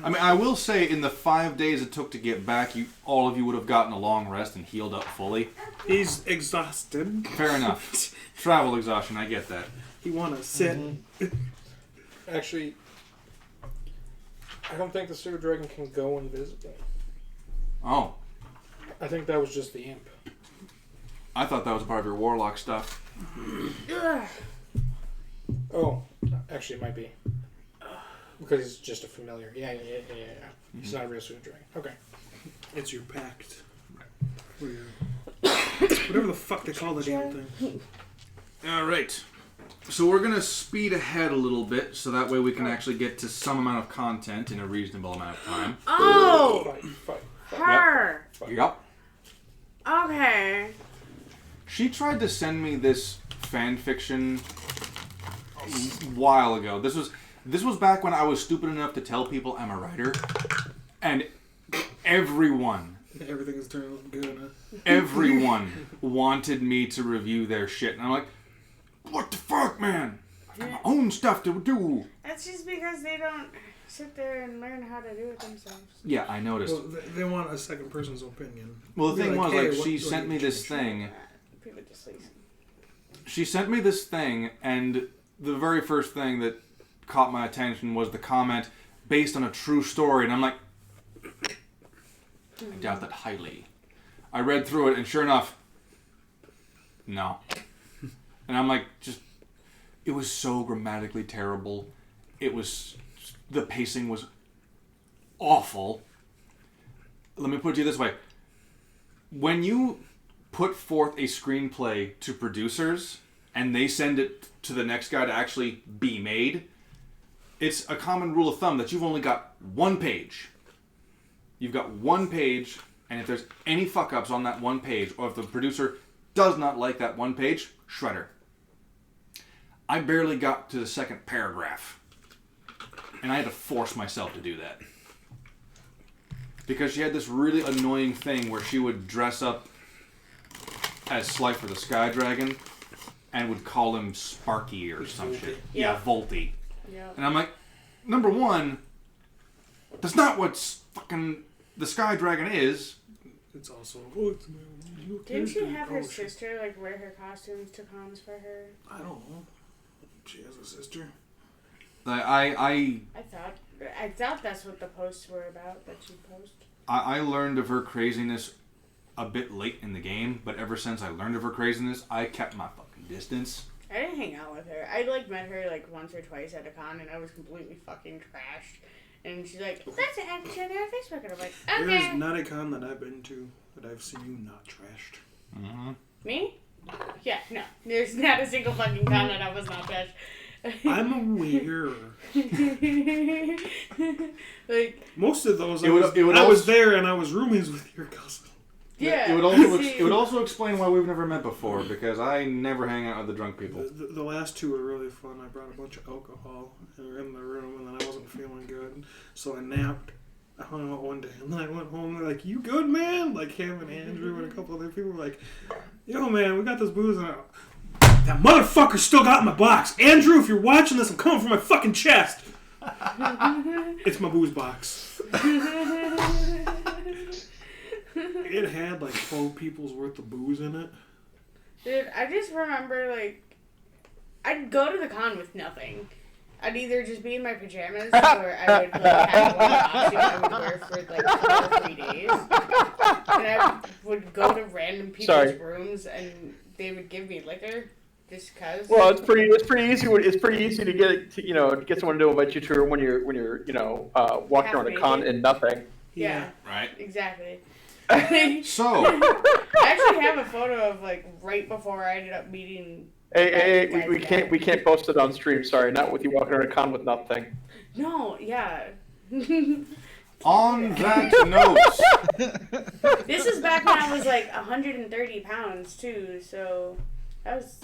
mean, I will say, in the 5 days it took to get back, all of you would have gotten a long rest and healed up fully. He's exhausted. Fair enough. Travel exhaustion, I get that. He wanna sit. Actually, I don't think the pseudo dragon can go invisible. Oh. I think that was just the imp. I thought that was part of your warlock stuff. Oh, actually, it might be. Because he's just a familiar. Yeah. He's not a real pseudo dragon. Okay. It's your pact. Or your... whatever the fuck they call the damn thing. Alright. So we're going to speed ahead a little bit, so that way we can actually get to some amount of content in a reasonable amount of time. Oh! Fight. Her! Yep. Okay. She tried to send me this fan fiction a while ago. This was back when I was stupid enough to tell people I'm a writer, and everyone Everything is turning out good, huh? everyone wanted me to review their shit, and I'm like, what the fuck, man? I got my own stuff to do. That's just because they don't sit there and learn how to do it themselves. Yeah, I noticed. Well, they want a second person's opinion. Well, the They're thing was, hey, like, what she do sent you me this change? thing. People just lazy. She sent me this thing, and the very first thing that caught my attention was the comment based on a true story, and I'm like, I doubt that highly. I read through it, and sure enough, no. And I'm like, it was so grammatically terrible. The pacing was awful. Let me put it to you this way. When you put forth a screenplay to producers, and they send it to the next guy to actually be made, it's a common rule of thumb that you've only got one page. You've got one page, and if there's any fuck-ups on that one page, or if the producer does not like that one page, shredder. I barely got to the second paragraph, and I had to force myself to do that. Because she had this really annoying thing where she would dress up as Slifer the Sky Dragon, and would call him Sparky or some shit. Yeah, Volty. Yeah. And I'm like, number one, that's not what fucking the Sky Dragon is. It's also. Didn't she have her sister like wear her costumes to cons for her? I don't know. She has a sister. I thought that's what the posts were about that she posted. I learned of her craziness a bit late in the game, but ever since I learned of her craziness, I kept my fucking distance. I didn't hang out with her. I met her once or twice at a con, and I was completely fucking trashed. And she's like, let's add each other on Facebook. And I'm like, okay. There's not a con that I've been to that I've seen you not trashed. Mm-hmm. Me? Yeah, no. There's not a single fucking con that I was not trashed. I'm aware. Most of those, I was there and I was roomies with your cousin. Yeah. It would also explain why we've never met before, because I never hang out with the drunk people. The last two were really fun. I brought a bunch of alcohol and we were in the room, and then I wasn't feeling good, so I napped. I hung out one day, and then I went home. They're like, "You good, man?" Like him and Andrew and a couple other people were like, "Yo, man, we got this booze." And that motherfucker still got my box. Andrew, if you're watching this, I'm coming for my fucking chest. It's my booze box. It had 12 people's worth of booze in it. Dude, I just remember I'd go to the con with nothing. I'd either just be in my pajamas, or I would have one costume I would wear for 2 or 3 days. And I would go to random people's rooms, and they would give me liquor. Just cause. Well, it's pretty easy. It's pretty easy to get someone to invite you to when you're walking around a con and nothing. Yeah. Right. Exactly. So. I actually have a photo of right before I ended up meeting. Hey, we can't post it on stream. Sorry, not with you walking around a con with nothing. No. Yeah. On that note. This is back when I was 130 pounds too, so that was.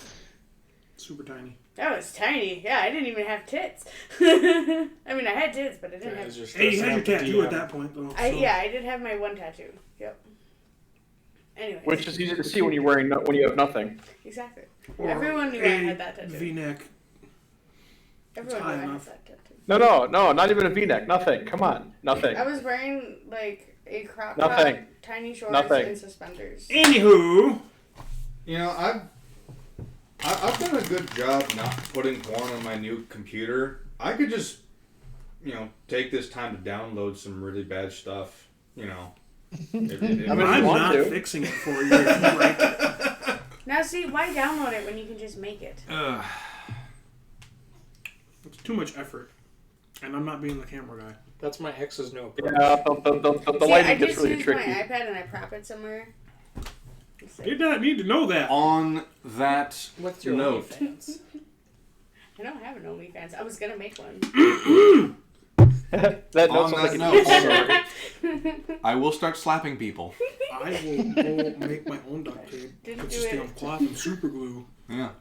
Super tiny. That was tiny. Yeah, I didn't even have tits. I mean, I had tits, but I didn't have. Hey, you had your tattoo at that point, though. I did have my one tattoo. Yep. Anyway. Which is easy to see when you have nothing. Exactly. Or everyone knew I had that tattoo. V-neck. Everyone knew I had that tattoo. No, not even a V-neck. Nothing. Come on, nothing. I was wearing a crop top, tiny shorts, and suspenders. Anywho, I've done a good job not putting porn on my new computer. I could just, take this time to download some really bad stuff, I'm not fixing it for you. Right? Now, see, why download it when you can just make it? It's too much effort, and I'm not being the camera guy. That's my ex's new approach. Yeah, the lighting gets really tricky. I just use my iPad and I prop it somewhere. Did not need to know that. On that What's your note. OnlyFans? I don't have an OnlyFans. I was going to make one. I will start slapping people. I will make my own duct tape. Consisting of cloth and super glue. Yeah.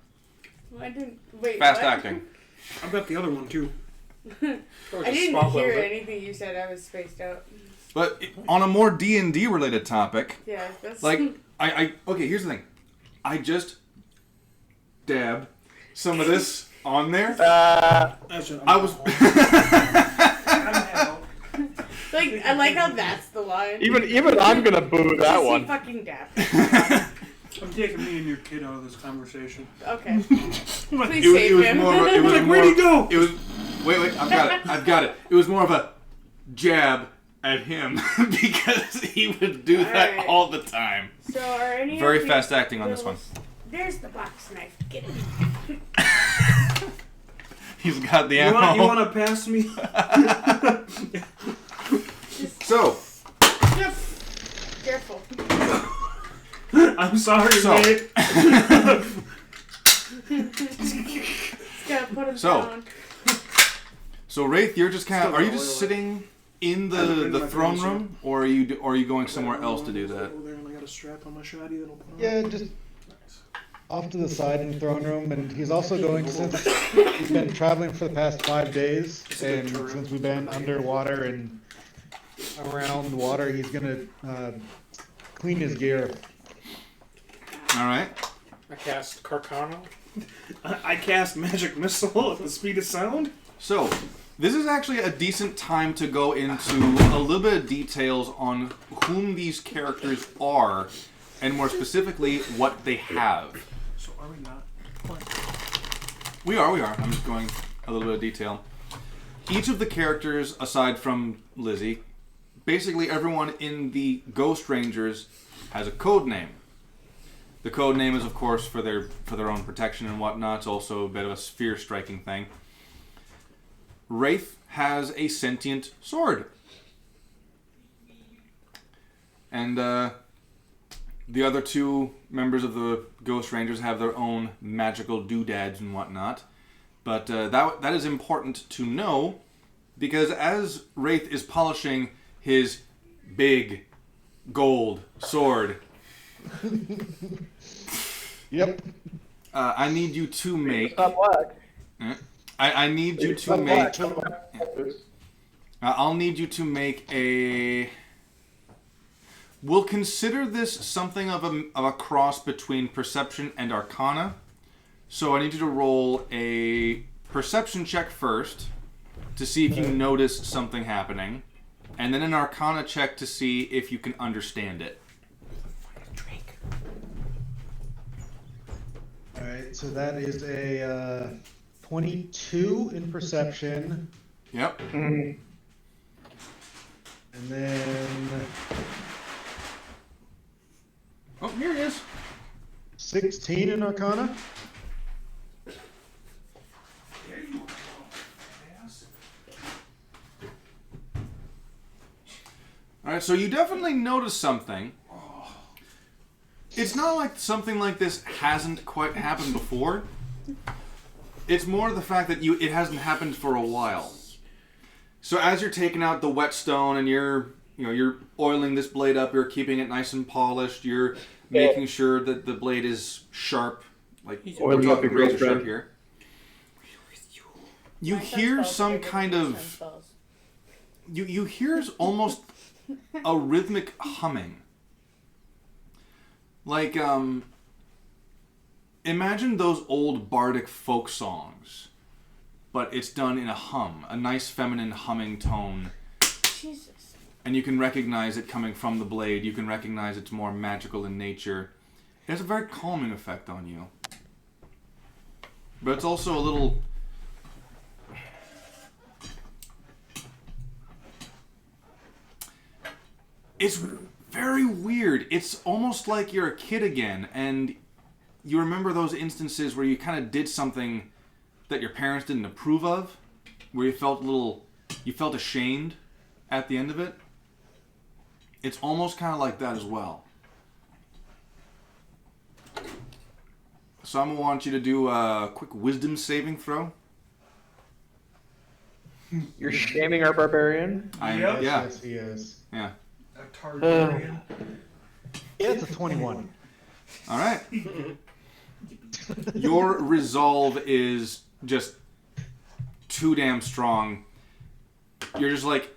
Well, I didn't. Wait. Fast what? acting. I've got the other one too. I didn't hear anything you said. I was spaced out. But on a more D&D related topic. Yeah. That's... Okay, here's the thing. I just dabbed some of this on there. I was. I like how that's the line. Even I'm gonna boo that one. Fucking dab. I'm taking me and your kid out of this conversation. Okay. Please It save was him. more of a, it was Like, more, where'd he go? It was wait, I've got it. It was more of a jab at him because he would do that Alright. all the time. So are any Very of fast these acting on this one. There's the box knife. Get it. He's got the You ammo. want to pass me? So, Careful. I'm sorry, So- mate. Just gotta put him So, down. so Wraith, you're just kind of. Still Are you got just oil. sitting in I haven't been the to my throne parents' room, or are you going somewhere else to do that? Over there, and I got a strap on my shotty that'll put on. Yeah, just off to the side in the throne room, and he's also going, since he's been traveling for the past 5 days, and since we've been underwater and around water, he's gonna clean his gear. All right. I cast Carcano. I cast magic missile at the speed of sound. So, this is actually a decent time to go into a little bit of details on whom these characters are, and more specifically, what they have. So are we not? We are. I'm just going a little bit of detail. Each of the characters, aside from Lizzie, basically everyone in the Ghost Rangers has a code name. The code name is, of course, for their own protection and whatnot. It's also a bit of a spear-striking thing. Wraith has a sentient sword. And the other two members of the Ghost Rangers have their own magical doodads and whatnot. But that is important to know, because as Wraith is polishing his big gold sword, Yep. I need you to make. It's not black. I need you It's to not make. black. I'll need you to make a. We'll consider this something of a cross between perception and arcana. So I need you to roll a perception check first to see if you notice something happening, and then an arcana check to see if you can understand it. Alright, so that is a 22 in perception, Yep. and then Oh, here he is. 16 in arcana. Alright, so you definitely notice something. It's not like something like this hasn't quite happened before. It's more the fact that it hasn't happened for a while. So as you're taking out the whetstone and you're oiling this blade up, you're keeping it nice and polished, you're making sure that the blade is sharp, like we're Oiling up talking your razor sharp girlfriend. here. You hear some kind of you hear almost a rhythmic humming. Like, imagine those old bardic folk songs, but it's done in a hum, a nice feminine humming tone. Jesus. And you can recognize it coming from the blade. You can recognize it's more magical in nature. It has a very calming effect on you. But it's also a little... It's very weird. It's almost like you're a kid again, and you remember those instances where you kind of did something that your parents didn't approve of, where you felt ashamed at the end of it. It's almost kind of like that as well. So I'm going to want you to do a quick wisdom saving throw. You're shaming our barbarian? Yep. Yeah. Yes, he is. Yeah. A Targaryen. Yeah, it's a 21. All right. Your resolve is just too damn strong. You're just like,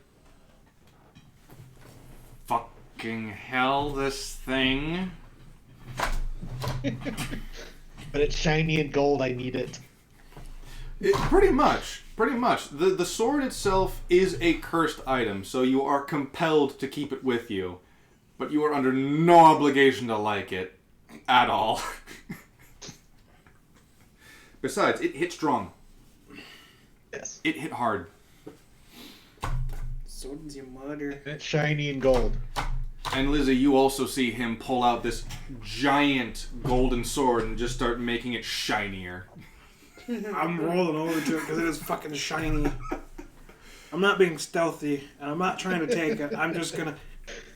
fucking hell, this thing. But it's shiny and gold, I need it. Pretty much. The sword itself is a cursed item, so you are compelled to keep it with you. But you are under no obligation to like it. at all. Besides, it hit strong. Yes. It hit hard. So does your mother. It's shiny and gold. And Lizzie, you also see him pull out this giant golden sword and just start making it shinier. I'm rolling over to it because it is fucking shiny. I'm not being stealthy, and I'm not trying to take it. I'm just gonna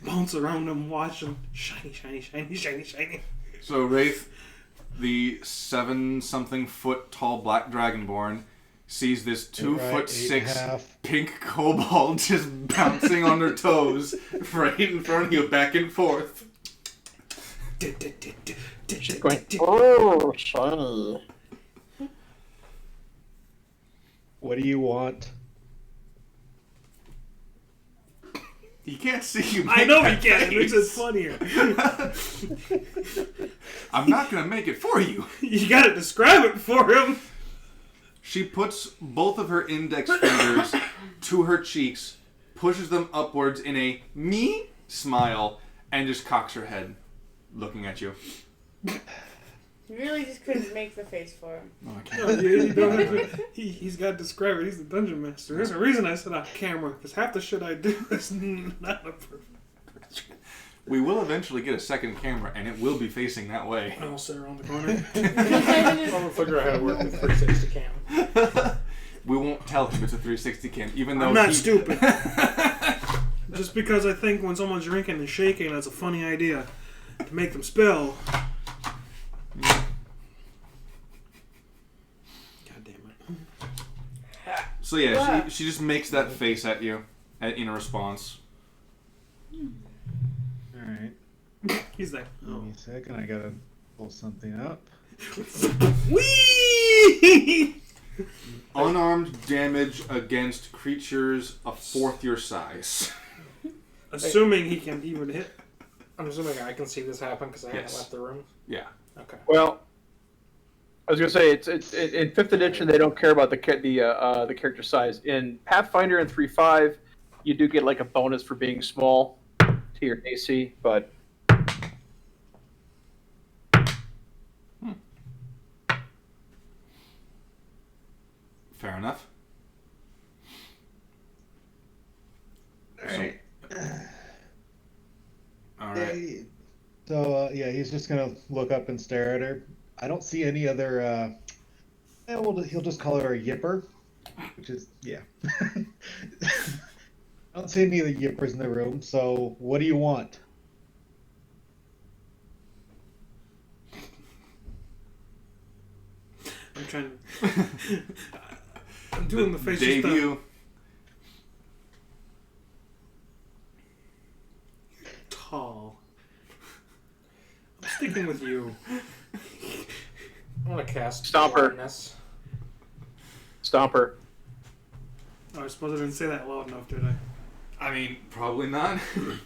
bounce around him, watch him. Shiny, shiny, shiny, shiny, shiny. So Wraith, the 7-something foot tall black dragonborn, sees this 2'6" pink kobold just bouncing on their toes right in front of you, back and forth. Going, oh, shiny. What do you want? He can't see you. I know he can. It makes it funnier. I'm not gonna make it for you. You gotta describe it for him. She puts both of her index fingers to her cheeks, pushes them upwards in a me smile, and just cocks her head, looking at you. You really just couldn't make the face for him. Oh, I No, can't. you don't have to, he's got to describe it. He's the dungeon master. There's a reason I said off camera, because half the shit I do is not a perfect. We will eventually get a second camera, and it will be facing that way. And I'll sit around the corner. I'll figure out how to work the 360 cam. We won't tell him it's a 360 cam, even though I'm not stupid. Just because I think when someone's drinking and shaking, that's a funny idea. To make them spill. God damn it. So yeah, she just makes that face at you in response. Alright. He's like, Give me a second, I gotta pull something up. wee! Unarmed damage against creatures a fourth your size. Assuming he can even hit. I'm assuming I can see this happen because I haven't left the room. Yeah. Okay. Well, I was gonna say it's in 5th edition they don't care about the character size. In Pathfinder and 3.5, you do get like a bonus for being small to your AC, but Fair enough. Alright. Alright. So, yeah, he's just gonna look up and stare at her. I don't see any other, he'll just call her a yipper, which is, yeah. I don't see any of the yippers in the room, so what do you want? I'm trying to... I'm doing the facial stuff. Debut. Tall. I'm sticking with you. I want to cast Stomper. blindness. Stomper. Oh, I suppose I didn't say that loud enough, did I? I mean, probably not.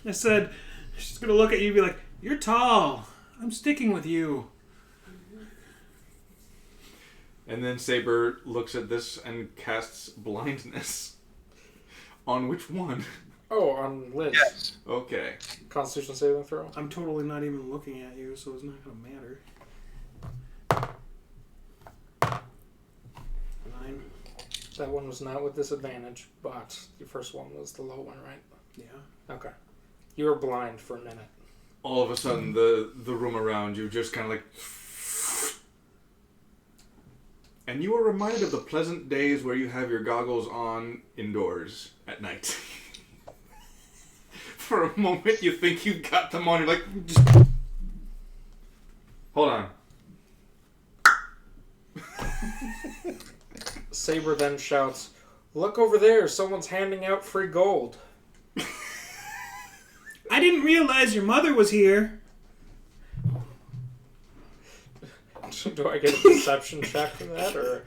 I said, she's gonna look at you and be like, "You're tall. I'm sticking with you." And then Saber looks at this and casts blindness. On which one? Oh, on Liz. Yes. Okay. Constitution saving throw. I'm totally not even looking at you, so it's not gonna matter. 9. That one was not with disadvantage, but your first one was the low one, right? Yeah. Okay. You were blind for a minute. All of a sudden, the room around you just kind of like... And you are reminded of the pleasant days where you have your goggles on indoors at night. For a moment, you think you got them on. You're like, just... Hold on. Saber then shouts, "Look over there, someone's handing out free gold." I didn't realize your mother was here. Do I get a perception check for that, or...?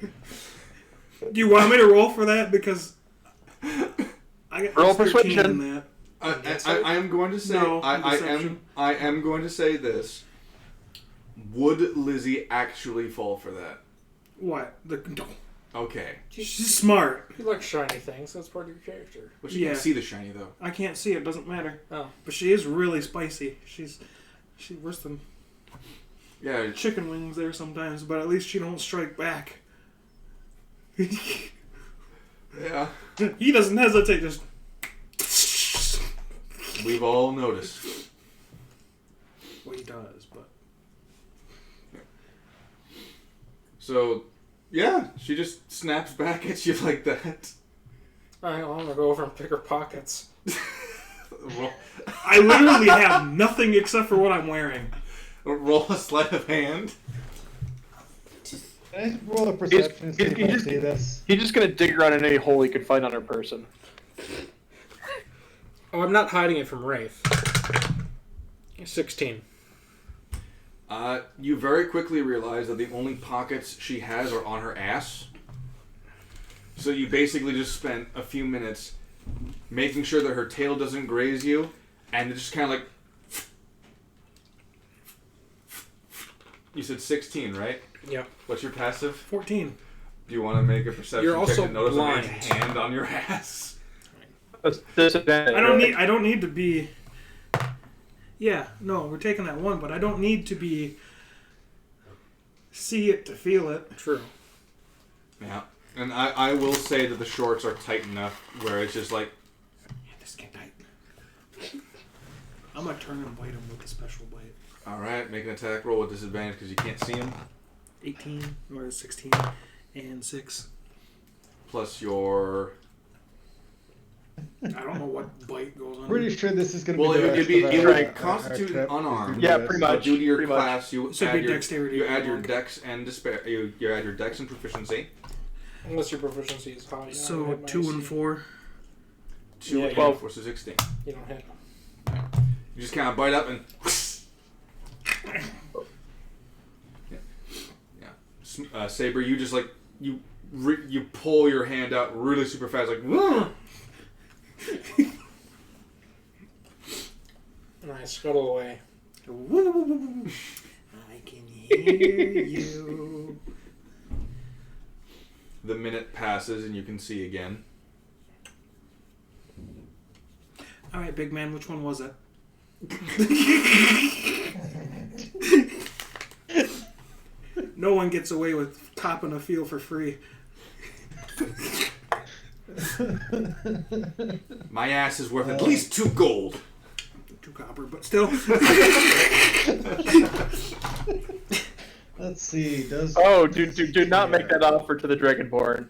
Do you want me to roll for that? Because I got Roll plus 13 persuasion. in that. I am going to say... No, I deception. am going to say this. Would Lizzie actually fall for that? What? Okay. She's smart. You like shiny things, that's part of your character. Well, she Yeah. can't see the shiny, though. I can't see it. Doesn't matter. Oh. But she is really spicy. She's worse than. Yeah. chicken wings there sometimes, but at least she don't strike back. Yeah. He doesn't hesitate, just... We've all noticed. Well, he does, but... So, yeah, she just snaps back at you like that. Alright, well, I'm gonna go over and pick her pockets. I literally have nothing except for what I'm wearing. Roll a sleight of hand. Can I roll a perception and see if I see this? He's just gonna dig around in any hole he can find on her person. Oh, I'm not hiding it from Wraith. 16. You very quickly realize that the only pockets she has are on her ass. So you basically just spent a few minutes making sure that her tail doesn't graze you, and just kind of like... You said 16, right? Yeah. What's your passive? 14. Do you want to make a perception You're check also to notice blind. a man's hand on your ass? That's disadvantage. I don't need to be... Yeah, no, we're taking that one, but I don't need to be... See it to feel it. True. Yeah. And I will say that the shorts are tight enough where it's just like... Yeah, this get tight. I'm gonna turn and bite him with a special bite. Alright, make an attack roll with disadvantage because you can't see him. 18, or 16, and 6. Plus your... I don't know what bite goes on. Pretty sure this is going to Well, be the it'd be rest of either our constituted trip. unarmed. Yeah, pretty much. Due to your pretty much. class, you So add be your dexterity you add your along. dex and despair. You add your dex and proficiency. Unless your proficiency is high. You So don't hit my 2 and AC. 4. 2 Yeah, and 12. 4, so 16. You don't hit. You just kind of bite up and... yeah. Saber, you just like... You pull your hand out really super fast, like... And I scuttle away. I can hear you. The minute passes and you can see again. Alright, big man, which one was it? No one gets away with copping a feel for free. My ass is worth at least 2 gold. 2 copper, but still. Let's see. Does Oh, do not make that offer to the Dragonborn.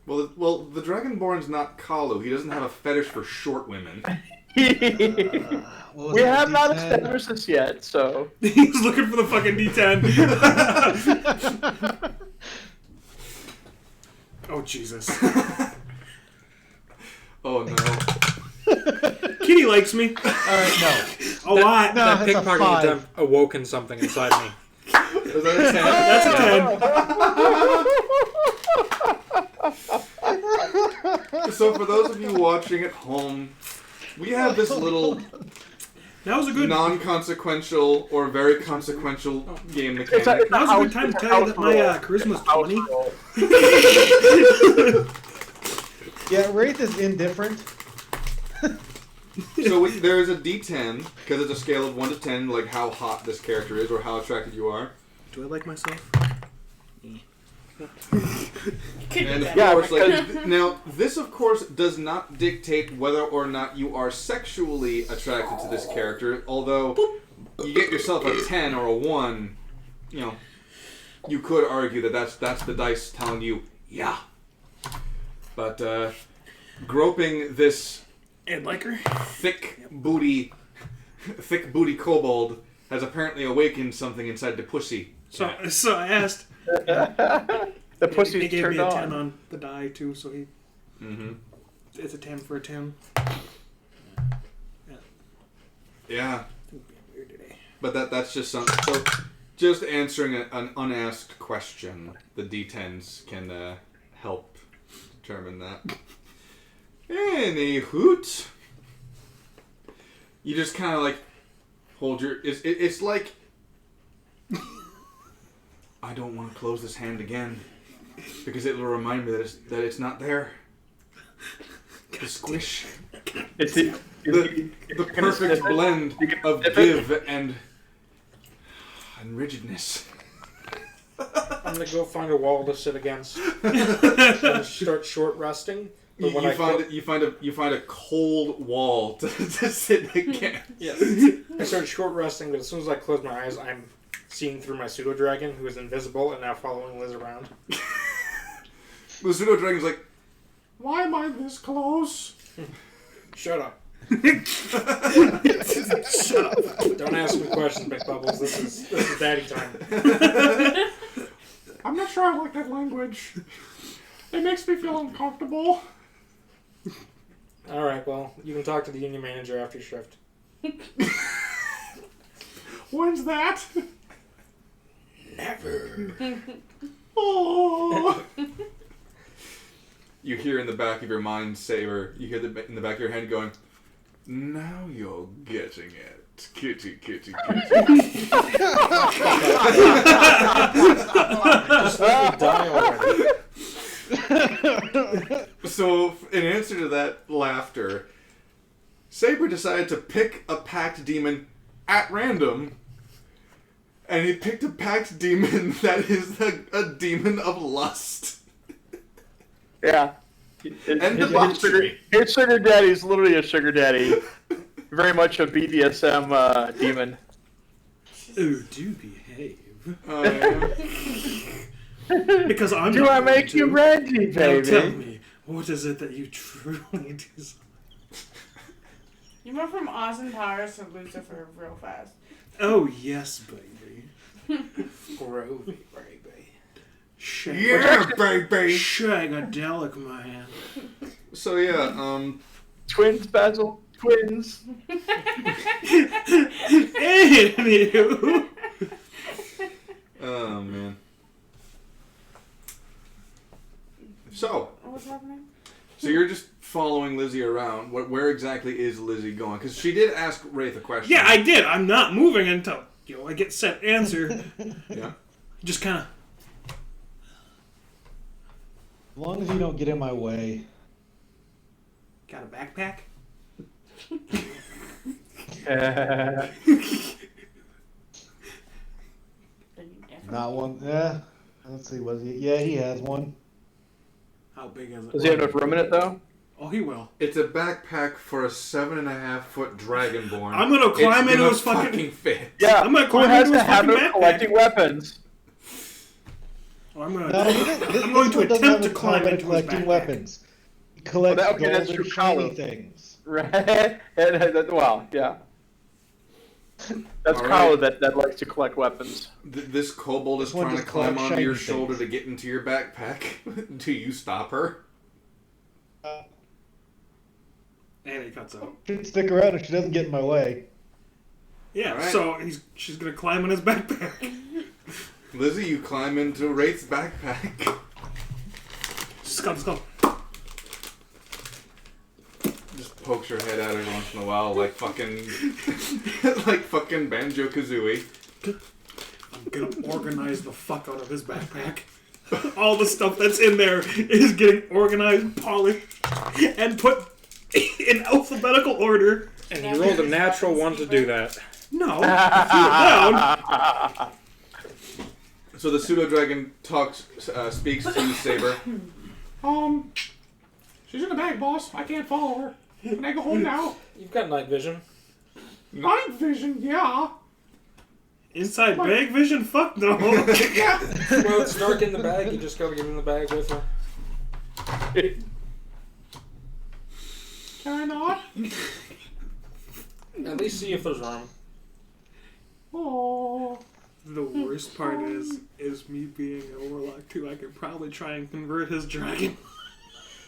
Well, the Dragonborn's not Kalu. He doesn't have a fetish for short women. what was We it, have not D10? established this yet, so... He's looking for the fucking D10. Oh, Jesus. Oh no. Kitty likes me. Alright, no. A lot. No, That it's a pickpocketing 5. attempt awoken something inside me. Is that a 10? That's a 10. So for those of you watching at home, we have this little That was a good... non-consequential or very consequential game It's mechanic. That was a good time to tell you that my charisma's 20. Yeah, Wraith is indifferent. So there's a D10, because it's a scale of 1 to 10, like how hot this character is or how attracted you are. Do I like myself? And of Yeah, course, like, now, this of course does not dictate whether or not you are sexually attracted to this character, although you get yourself a 10 or a 1, you know, you could argue that that's the dice telling you, yeah. But, groping this And like her? thick booty kobold has apparently awakened something inside the pussy. So I asked. The He pussy's gave turned me a 10 on. on the die, too, so he... Mm-hmm. It's a 10 for a 10. Yeah. Weird today. But that's just something. So, just answering an unasked question, the D10s can help determine that. Any hoot. You just kind of like hold your. It's like I don't want to close this hand again because it will remind me that it's not there. The squish. It's the The perfect blend of give and and rigidness. I'm gonna go find a wall to sit against. And start short resting. But when You find a cold wall to sit against. Yes. I started short resting, but as soon as I close my eyes, I'm seeing through my pseudo dragon, who is invisible and now following Liz around. The pseudo dragon's like, Why am I this close? Shut up. Shut up. Don't ask me questions, Big Bubbles. This is daddy time. I'm not sure I like that language. It makes me feel uncomfortable. Alright, well, you can talk to the union manager after shift. When's that? Never. Oh. you hear in the back of your mind, Saber, you hear in the back of your head going, now you're getting it. Kitty, kitty, kitty. Just let me die already. So, in answer to that laughter, Saber decided to pick a packed demon at random, and he picked a packed demon that is a demon of lust. Yeah. And debauchery. His sugar daddy's literally a sugar daddy. Very much a BDSM demon. Ooh, do behave. Yeah. Because I'm Do not I going make to. you ready, Now baby? tell me, what is it that you truly desire? You went from Austin Powers to Lucifer real fast. Oh, yes, baby. Groovy, baby. Yeah, baby! Shagadelic, man. So, yeah, Twins, Basil. Twins. Anywho. oh, man. So, What's happening? So you're just following Lizzie around. Where exactly is Lizzie going? Because she did ask Wraith a question. Yeah, I did. I'm not moving until I get set answer. Yeah. Just kind of. As long as you don't get in my way. Got a backpack? Not one. Yeah. Let's see. Was he? Yeah, he has one. How big is it? Does he have enough room in it, though? Oh, he will. It's a backpack for a 7.5-foot dragonborn. I'm gonna climb It's into gonna his fucking fit. Yeah. I'm gonna Who climb has into to his have fucking it backpack. collecting weapons? Oh, I'm gonna. No, I'm going to attempt to climb into his collecting backpack. weapons. He collects Oh, okay, that's gold true, and shiny Carlo. things. Right? Well, yeah. That's All Carlo right. that likes to collect weapons. This kobold is This one trying to just climb collects onto your shiny shoulder things. to get into your backpack. Do you stop her? And he cuts out. Should stick around if she doesn't get in my way. Yeah, All right. so she's gonna climb in his backpack. Lizzie, you climb into Wraith's backpack. Scum. Just pokes her head out every once in a while, like fucking, like fucking Banjo-Kazooie. I'm gonna organize the fuck out of his backpack. All the stuff that's in there is getting organized, polished, and put in alphabetical order. And he rolled a natural one to do that. No, down. So the pseudo dragon speaks to Saber. She's in the bag, boss. I can't follow her. Can I go home now? You've got night vision. Night vision, yeah. Inside bag vision? Fuck no. Yeah. Well, it's dark in the bag. You just gotta get in the bag with her. Can I not? At least see if there's room. Oh. The worst part is me being a warlock too. I could probably try and convert his dragon.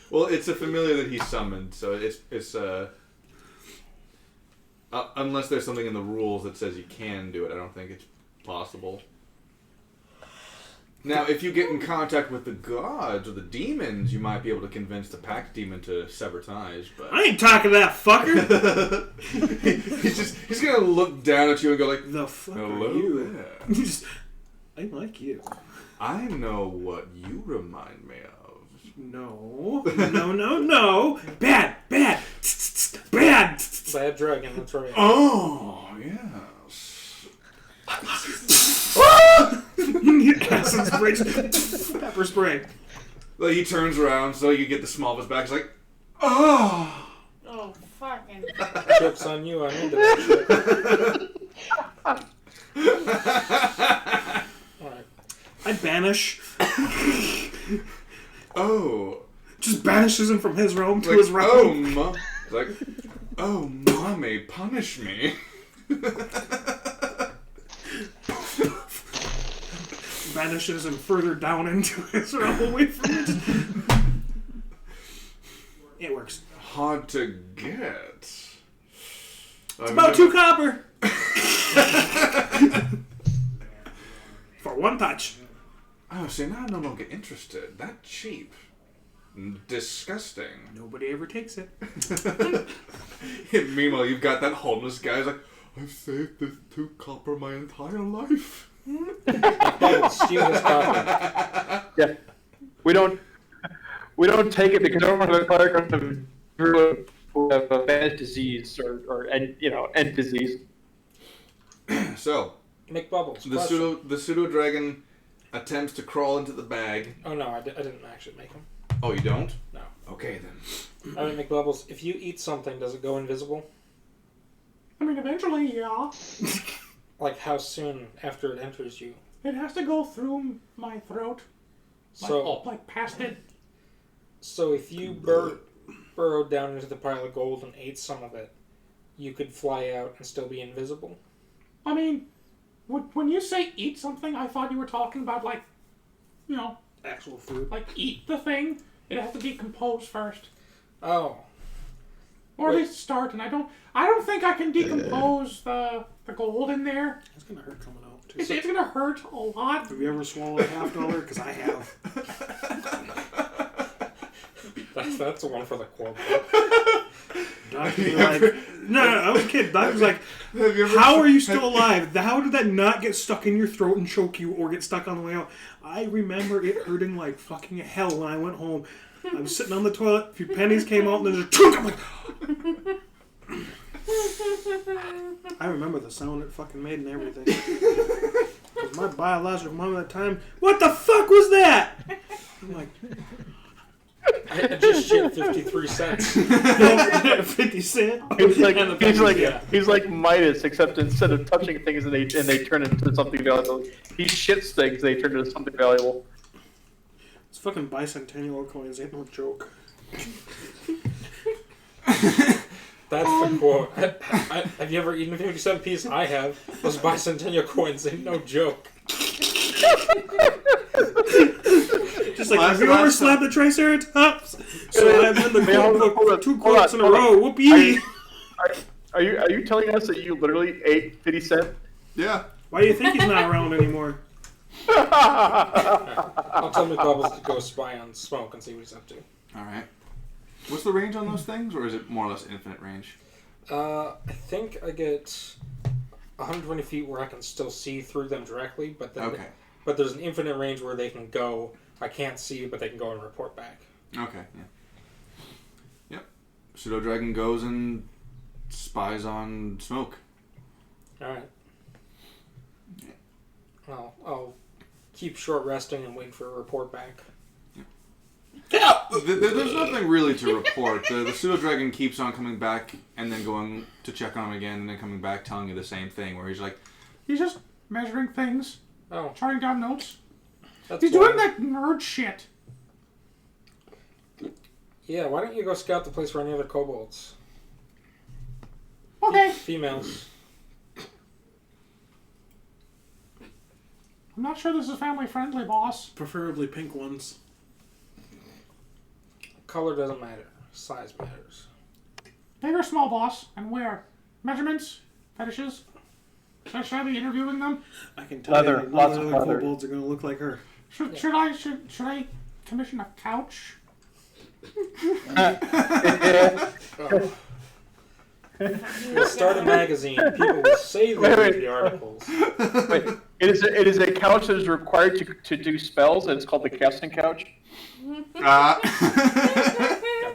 Well, it's a familiar that he summoned, so it's unless there's something in the rules that says you can do it, I don't think it's possible. Now, if you get in contact with the gods or the demons, you might be able to convince the pack demon to sever ties, but I ain't talking to that fucker. he's gonna look down at you and go like, The fuck "Hello are you? there. Just, I like you. I know what you remind me of." No. Bad. Bad. Bad dragon, that's right. Oh yes. Acid spray. Pepper spray. Well, he turns around so you get the small of his back. He's like, oh. Oh, fucking. Joke's on you, I'm into that shit. Alright. I'd banish. Oh. Just banishes him from his realm to Like, his realm. It's like, oh, mommy, punish me. Banishes him further down into his realm away from it. It works. Hard to get. It's about 2 copper. For 1 touch. Oh, see, now I no longer interested. That cheap. Disgusting. Nobody ever takes it. Meanwhile, you've got that homeless guy who's like, I've saved this 2 copper my entire life. Steal his copper. Yeah. We don't take it because we don't want to acquire who have a bad disease or end disease. So, McBubbles. the pseudo dragon attempts to crawl into the bag. Oh no, I didn't actually make him. Oh, you don't? No. Okay then. Alright, McBubbles, if you eat something, does it go invisible? I mean, eventually, yeah. Like how soon after it enters you? It has to go through my throat. Like past it. So if you burrowed down into the pile of gold and ate some of it, you could fly out and still be invisible? I mean, when you say eat something, I thought you were talking about, like, Actual food. like eat the thing. It has to decompose first. Oh. Or at Wait. least start, and I don't think I can decompose the gold in there. It's gonna hurt coming out too. It's gonna hurt a lot. Have you ever swallowed a $50? Because I have. That's the one for the quota. Doctor's like, no, I was a kid. Doctor's like, how are you still alive? How did that not get stuck in your throat and choke you or get stuck on the way out? I remember it hurting like fucking hell when I went home. I was sitting on the toilet, a few pennies came out, and then just chunk. I'm like, I remember the sound it fucking made and everything. Because my biological mom at the time, what the fuck was that? I'm like, I just shit 53 cents. 50 cents. He's like Midas, except instead of touching things and they turn into something valuable, he shits things and they turn into something valuable. It's fucking bicentennial coins, ain't no joke. That's the quote. Have you ever eaten a 57 piece? I have. Those bicentennial coins ain't no joke. Just like, have you ever slapped the Triceratops? So I've been the gold book 2 quotes in a row. Whoopee! Are you telling us that you literally ate 50 cent? Yeah. Why do you think he's not around anymore? I'll tell McBubbles to go spy on Smoke and see what he's up to. Alright. What's the range on those things, or is it more or less infinite range? I think I get 120 feet where I can still see through them directly, but then but there's an infinite range where they can go. I can't see, but they can go and report back. Okay, yeah. Yep. Pseudo Dragon goes and spies on Smoke. Alright. I'll keep short resting and wait for a report back. There's nothing really to report. The Pseudo Dragon keeps on coming back and then going to check on him again and then coming back telling you the same thing where he's like, He's just measuring things, Oh, charting down notes. that's He's doing that nerd shit. Yeah, why don't you go scout the place for any other kobolds? Okay. Females. I'm not sure this is family friendly, boss. Preferably pink ones. Color doesn't matter. Size matters. Big or small, boss? And where? Measurements? Fetishes? Should I be interviewing them? I can tell Leather, you that none lots of of the leather. kobolds are going to look like her. Should I commission a couch? We'll start a magazine. People will save the articles. Wait, it is a couch that is required to do spells, and it's called the casting couch. God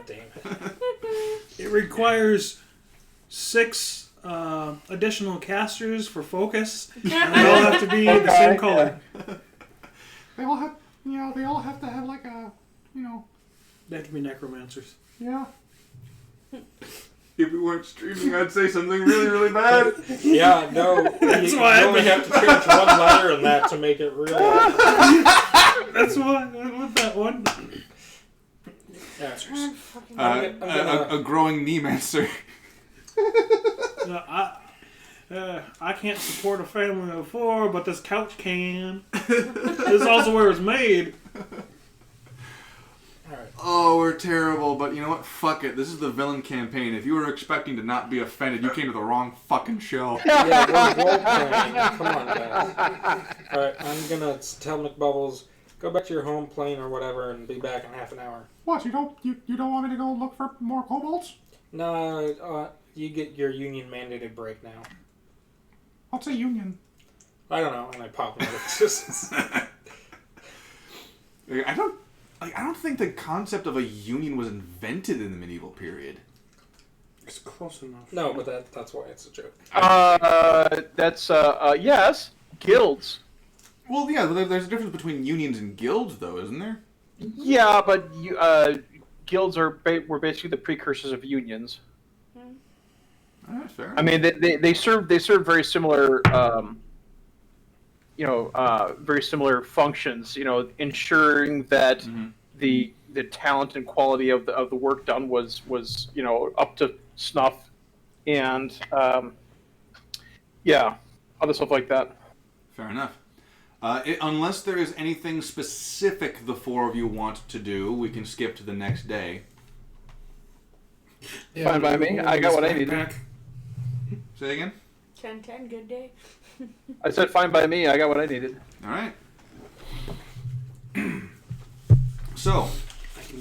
damn it. It requires 6 additional casters for focus, and they all have to be the same color. They all have, they all have to have like a, They have to be necromancers. yeah. If we weren't streaming, I'd say something really, really bad. Yeah, no. you only have to change one letter in that to make it real. That's why I went with that one. A growing Neemancer. I can't support a family of 4, but this couch can. This is also where it's made. Oh, we're terrible, but you know what? Fuck it. This is the villain campaign. If you were expecting to not be offended, you came to the wrong fucking show. Yeah, we're role-playing. Come on, guys. Alright, I'm gonna tell McBubbles, go back to your home plane or whatever and be back in half an hour. What, you don't want me to go look for more kobolds? No, you get your union-mandated break now. What's a union? I don't know, and I pop notices. I don't think the concept of a union was invented in the medieval period. It's close enough. No, but that's why it's a joke. Yes, guilds. Well, yeah, there's a difference between unions and guilds, though, isn't there? Yeah, but guilds were basically the precursors of unions. That's fair. I mean, they serve very similar, very similar functions. Ensuring that the talent and quality of the work done was up to snuff, and other stuff like that. Fair enough. Unless there is anything specific the 4 of you want to do, we can skip to the next day. Yeah, fine by me. I got what I needed. Say again? 10-10, good day. I said fine by me. I got what I needed. All right. So,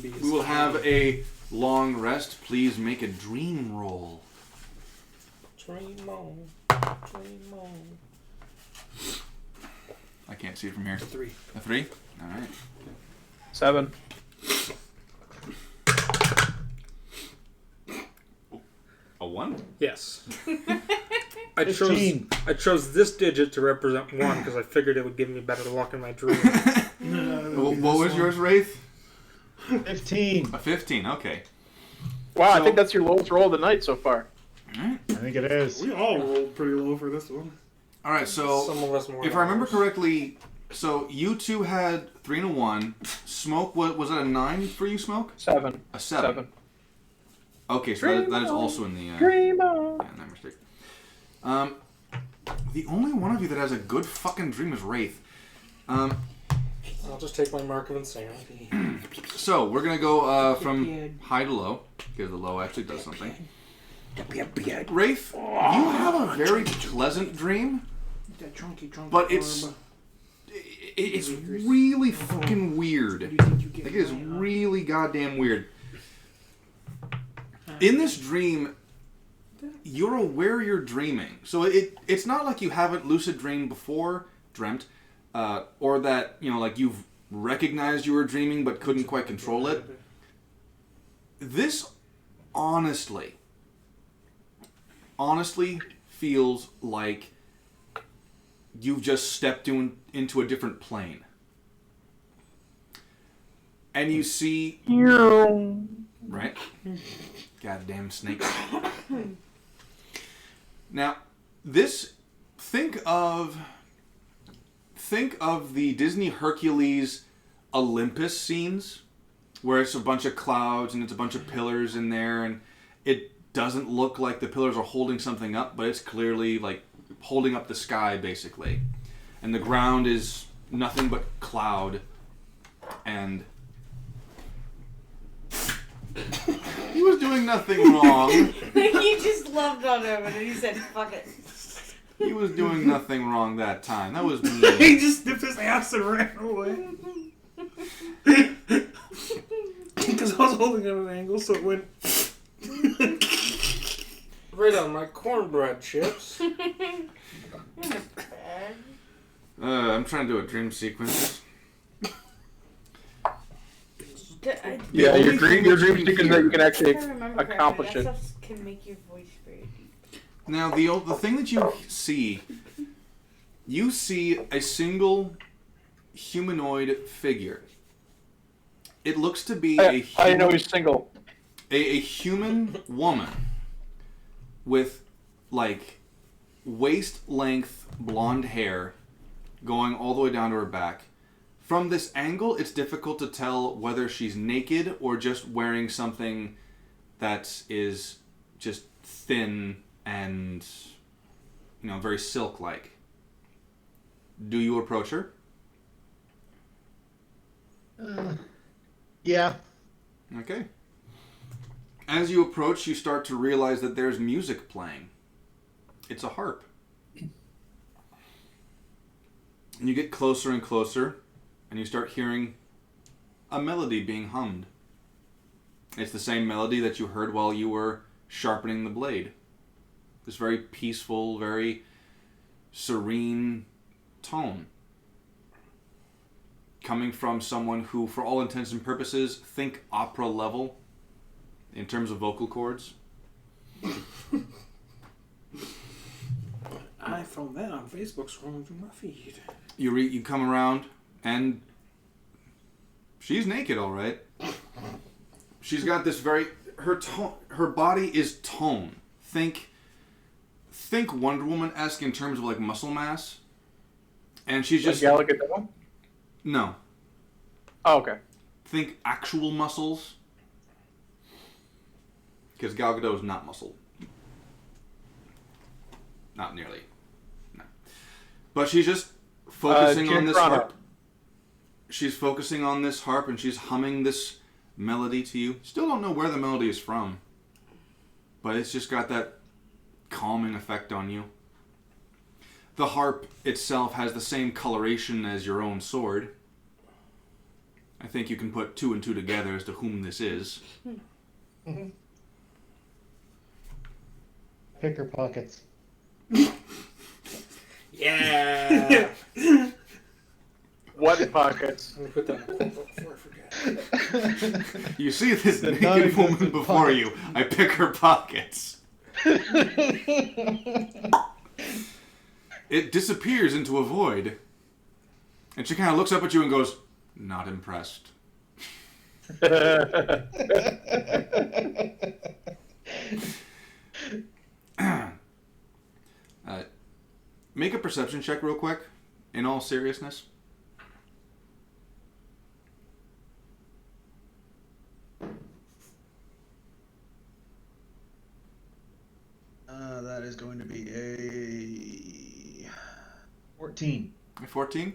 we will have a long rest. Please make a dream roll. Dream on. Dream on. I can't see it from here. A 3. A 3? All right. 7. A 1? Yes. I chose this digit to represent 1 because I figured it would give me better luck in my dream. What was yours, Wraith? 15. A 15, okay. Wow, I think that's your lowest roll of the night so far. All right. I think it is. We all rolled pretty low for this one. All right, so Some of us more if I remember correctly, so you two had 3 and a 1. Smoke, was it a 9 for you, Smoke? 7. A 7. Okay, so that is also in the... Dream on. Yeah, no mistake. The only one of you that has a good fucking dream is Wraith. I'll just take my mark of insanity. So, we're going to go from high to low, because the low actually does something. Wraith, you have a very pleasant dream, but it's really fucking weird. Like, it is really goddamn weird. In this dream, you're aware you're dreaming. So it's not like you haven't lucid dreamed before, or that, like you've recognized you were dreaming but couldn't quite control it. This honestly feels like you've just stepped into a different plane. And you see... Right? Goddamn snakes. Now, think of the Disney Hercules Olympus scenes, where it's a bunch of clouds and it's a bunch of pillars in there, and it doesn't look like the pillars are holding something up, but it's clearly like holding up the sky, basically. And the ground is nothing but cloud, and... He was doing nothing wrong. He just loved on him and he said, fuck it. He was doing nothing wrong that time. That was me. He just sniffed his ass and ran away. Because I was holding it at an angle, so it went... Right on my cornbread chips. I'm trying to do a dream sequence. Yeah, your dream sequence that you can actually accomplish it. That stuff can make your voice very deep. Now, the thing that you see a single humanoid figure. It looks to be I know he's single. A human woman with like waist length blonde hair going all the way down to her back. From this angle, it's difficult to tell whether she's naked or just wearing something that is just thin and, very silk-like. Do you approach her? Yeah. Okay. As you approach, you start to realize that there's music playing. It's a harp. And you get closer and closer, and you start hearing a melody being hummed. It's the same melody that you heard while you were sharpening the blade. This very peaceful, very serene tone. Coming from someone who, for all intents and purposes, think opera level in terms of vocal cords. I found that on Facebook scrolling through my feed. You come around, and she's naked, all right. She's got this her body is tone. Think Wonder Woman-esque in terms of like muscle mass. And she's just Gal Gadot? No. Oh, okay. Think actual muscles. Because Gal Gadot is not muscle. Not nearly. No. But she's just focusing on this harp. She's focusing on this harp and she's humming this melody to you. Still don't know where the melody is from. But it's just got that calming effect on you. The harp itself has the same coloration as your own sword. I think you can put two and two together as to whom this is. Mm-hmm. Pick her pockets. Yeah. What pockets? I'm gonna put that in the quote before I forget. You see this The naked woman non-existent before pockets. you. I pick her pockets. It disappears into a void. And she kind of looks up at you and goes, "Not impressed." Make a perception check real quick, in all seriousness. That is going to be a 14. 14?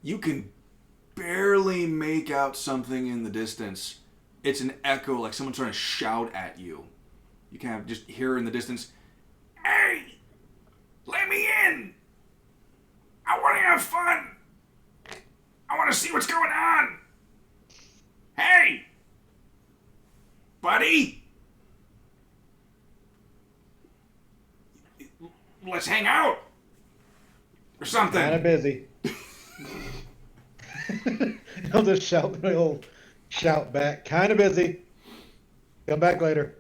You can barely make out something in the distance. It's an echo, like someone trying to shout at you. You kind of just hear in the distance, "Hey! Let me in! I want to have fun! I want to see what's going on! Hey! Buddy! Let's hang out! Or something!" Kind of busy. He'll just shout, he'll shout back. Kind of busy. Come back later.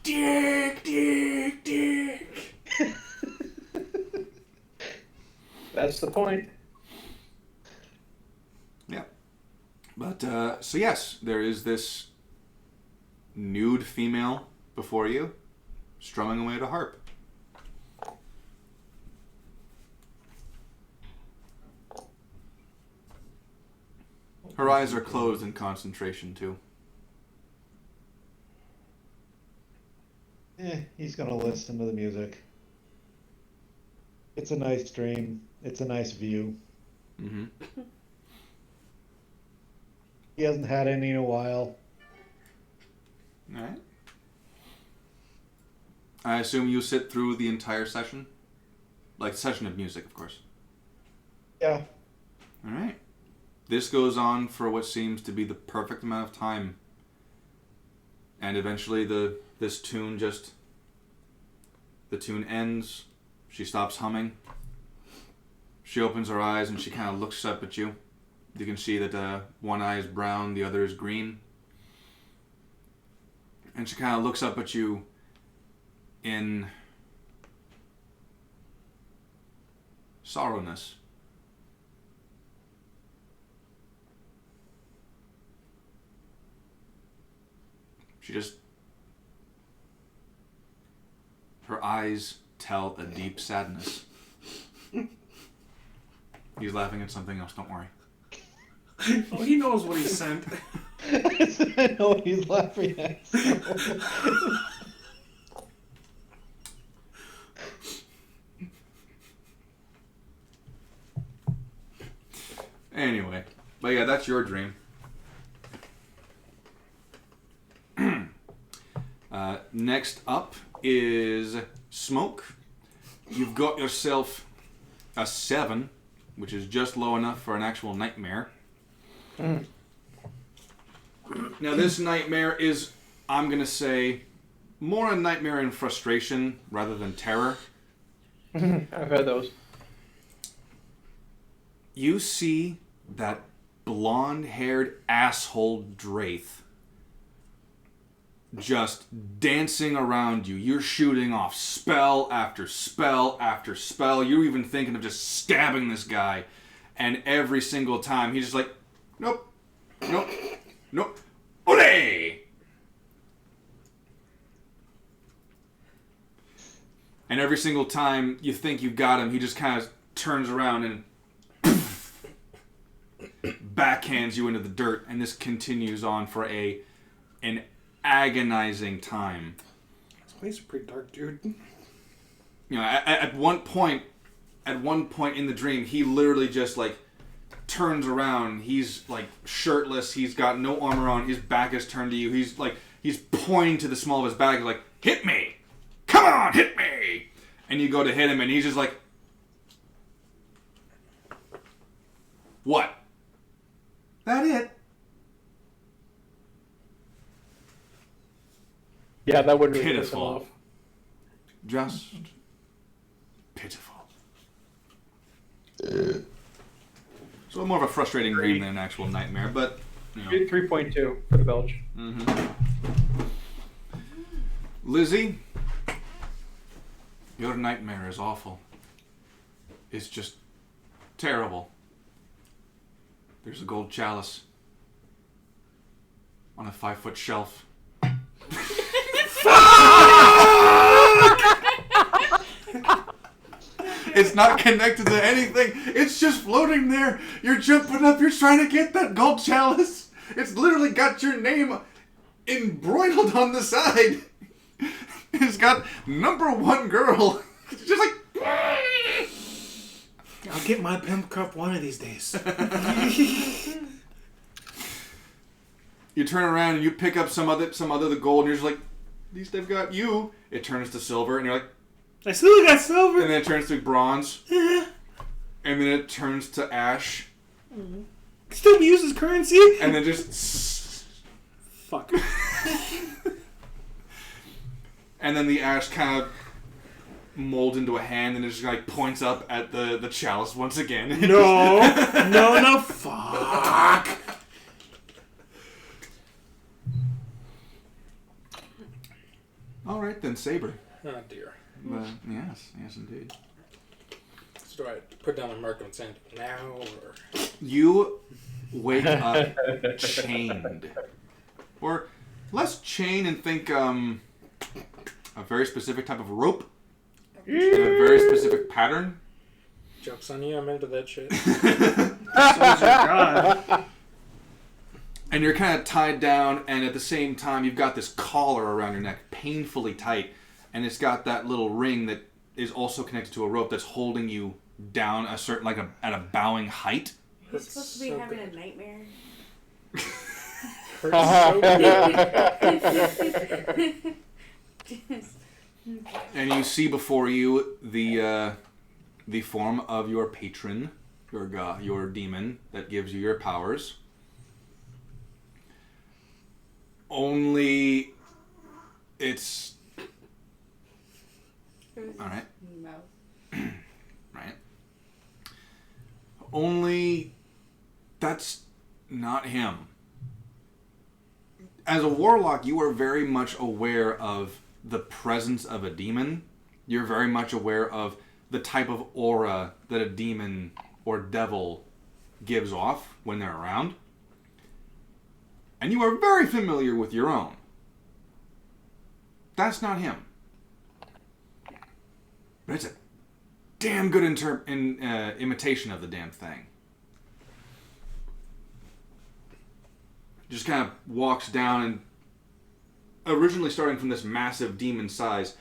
Dick, dick, dick. That's the point. Yeah. But, so yes, there is this nude female before you, strumming away at a harp. Her eyes are closed in concentration, too. He's gonna listen to the music. It's a nice dream. It's a nice view. Mm-hmm. He hasn't had any in a while. All right. I assume you sit through the entire session? Like, session of music, of course. Yeah. All right. This goes on for what seems to be the perfect amount of time. And eventually this tune just... The tune ends. She stops humming. She opens her eyes and she kind of looks up at you. You can see that one eye is brown, the other is green. And she kind of looks up at you in sorrowness. She just... Her eyes tell a deep sadness. He's laughing at something else, don't worry. Oh, he knows what he sent. I know what he's laughing at. Anyway, but yeah, that's your dream. Next up is Smoke. You've got yourself a 7, which is just low enough for an actual nightmare. Now this nightmare is, I'm going to say, more a nightmare in frustration rather than terror. I've had those. You see that blonde-haired asshole Draith just dancing around you. You're shooting off spell after spell after spell. You're even thinking of just stabbing this guy. And every single time, he's just like, nope, nope, nope, ole! And every single time you think you've got him, he just kind of turns around and backhands you into the dirt. And this continues on for an agonizing time. This place is pretty dark, dude. You know, at one point in the dream, he literally just like turns around. He's like shirtless. He's got no armor on. His back is turned to you. He's pointing to the small of his back, like, hit me! Come on, hit me! And you go to hit him, and he's just like, what? That it? Yeah, that would really piss him Pitiful. off. Just pitiful. So more of a frustrating dream than an actual nightmare, but you know. 3.2 for the Belch. Lizzie, your nightmare is awful. It's just terrible. There's a gold chalice on a 5-foot shelf. It's not connected to anything. It's just floating there. You're jumping up. You're trying to get that gold chalice. It's literally got your name embroidered on the side. It's got #1 girl. It's just like... I'll get my pimp cup one of these days. You turn around and you pick up some other the gold, and you're just like, at least I've got you. It turns to silver, and you're like, I still got silver. and then it turns to bronze, and then it turns to ash, Still be used as currency. and then just, Fuck. and then the ash kind of molds into a hand, and it just like points up at the chalice once again. No, fuck. All right then, Saber. Oh dear. Yes, indeed. So do I put down a mark on sand now, or? You wake up chained. Or less chain and think a very specific type of rope. In a very specific pattern. Joke's on you, I'm into that shit. God. And you're kind of tied down, and at the same time you've got this collar around your neck, painfully tight, and it's got that little ring that is also connected to a rope that's holding you down a certain, like at a bowing height. He's supposed to be having a nightmare. And you see before you the form of your patron, your god, your demon that gives you your powers. Only it's all right. Mouth. Right. Only that's not him. As a warlock, you are very much aware of the presence of a demon. You're very much aware of the type of aura that a demon or devil gives off when they're around. And you are very familiar with your own. That's not him. But it's a damn good imitation of the damn thing. Just kind of walks down and, originally starting from this massive demon size,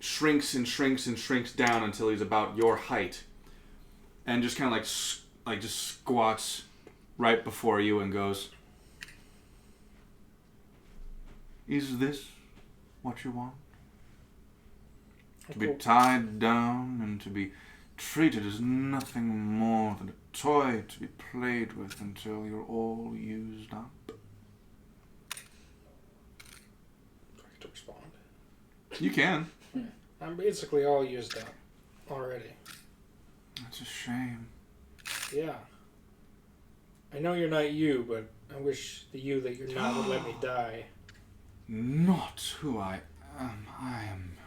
shrinks and shrinks and shrinks down until he's about your height, and just kind of like just squats right before you and goes, "Is this what you want? To be tied down and to be treated as nothing more than a toy to be played with until you're all used up?" Do I get to respond? You can. I'm basically all used up already. That's a shame. Yeah. I know you're not you, but I wish the you that you're not would let me die. Not who I am. I am...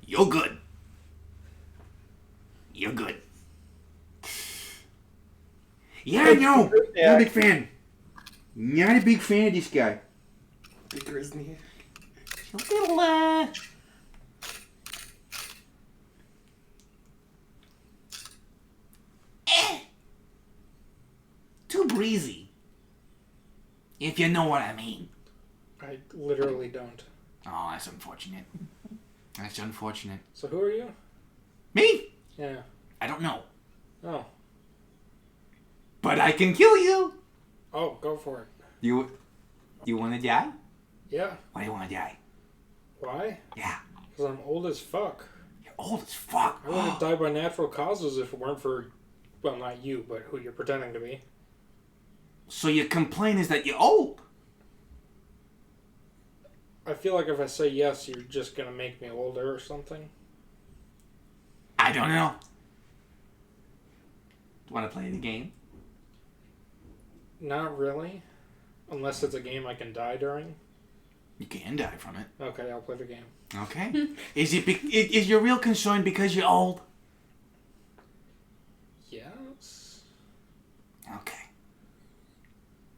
You're good. You're good. Yeah, no. Not a big fan. Not a big fan of this guy. Bigger, isn't he? Too breezy. If you know what I mean. I literally don't. Oh, that's unfortunate. That's unfortunate. So who are you? Me? Yeah. I don't know. Oh. But I can kill you. Oh, go for it. You want to die? Yeah. Why do you want to die? Why? Yeah. Because I'm old as fuck. You're old as fuck. I would have died by natural causes if it weren't for, well, not you, but who you're pretending to be. So your complaint is that you're old? I feel like if I say yes, you're just going to make me older or something. I don't know. Want to play the game? Not really. Unless it's a game I can die during. You can die from it. Okay, I'll play the game. Okay. Is your real concern because you're old? Yes. Okay.